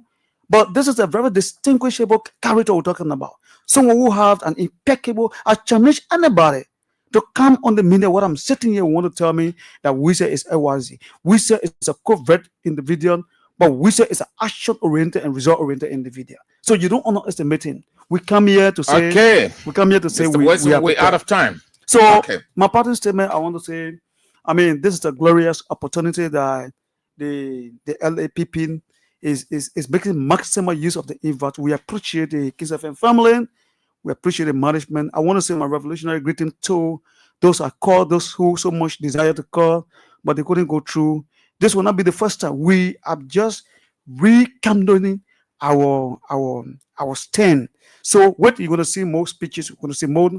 but this is a very distinguishable character we're talking about. Someone who have an impeccable, I challenge anybody to come on the media. What I'm sitting here want to tell me that Wizard is LYZ. Wizard is a covert individual, but Wizard is an action-oriented and result-oriented individual. So you don't underestimate him. We come here to say, we're out of time. So my parting statement, I want to say, this is a glorious opportunity that the LAPP is making maximum use of the invite. We appreciate the Kiss FM family. We appreciate the management. I want to say my revolutionary greeting to those I called, those who so much desire to call, but they couldn't go through. This will not be the first time. We are just rekindling our stand. So what you're going to see more speeches, you're going to see more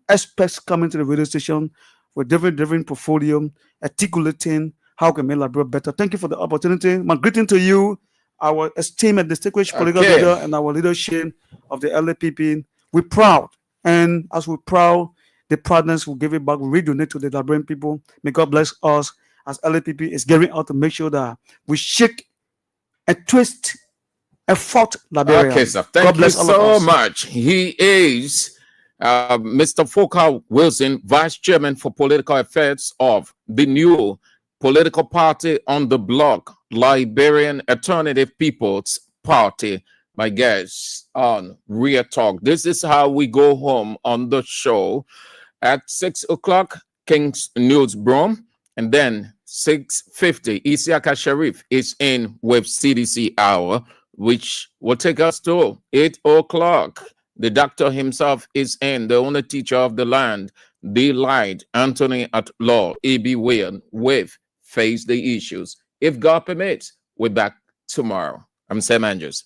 experts coming to the radio station with different portfolio, articulating how can make Liberia better. Thank you for the opportunity. My greeting to you, our esteemed and distinguished political leader and our leadership of the LAPP. We're proud, and as we're proud, the proudness will give it back. We redonate to the Liberian people. May God bless us as LAPP is gearing out to make sure that we shake and twist and fought Liberia. Okay, sir. Thank you so much. He is Mr. Foka Wilson, Vice Chairman for Political Affairs of the new political party on the block, Liberian Alternative People's Party, my guest on Real Talk. This is how we go home on the show. At 6 o'clock, King's Newsroom, and then 6:50, Isiaka Sharif is in with CDC Hour, which will take us to 8 o'clock. The doctor himself is in, the only teacher of the land, the light, Anthony at Law, E.B. Wynn, with Face the Issues. If God permits, we're back tomorrow. I'm Sam Andrews.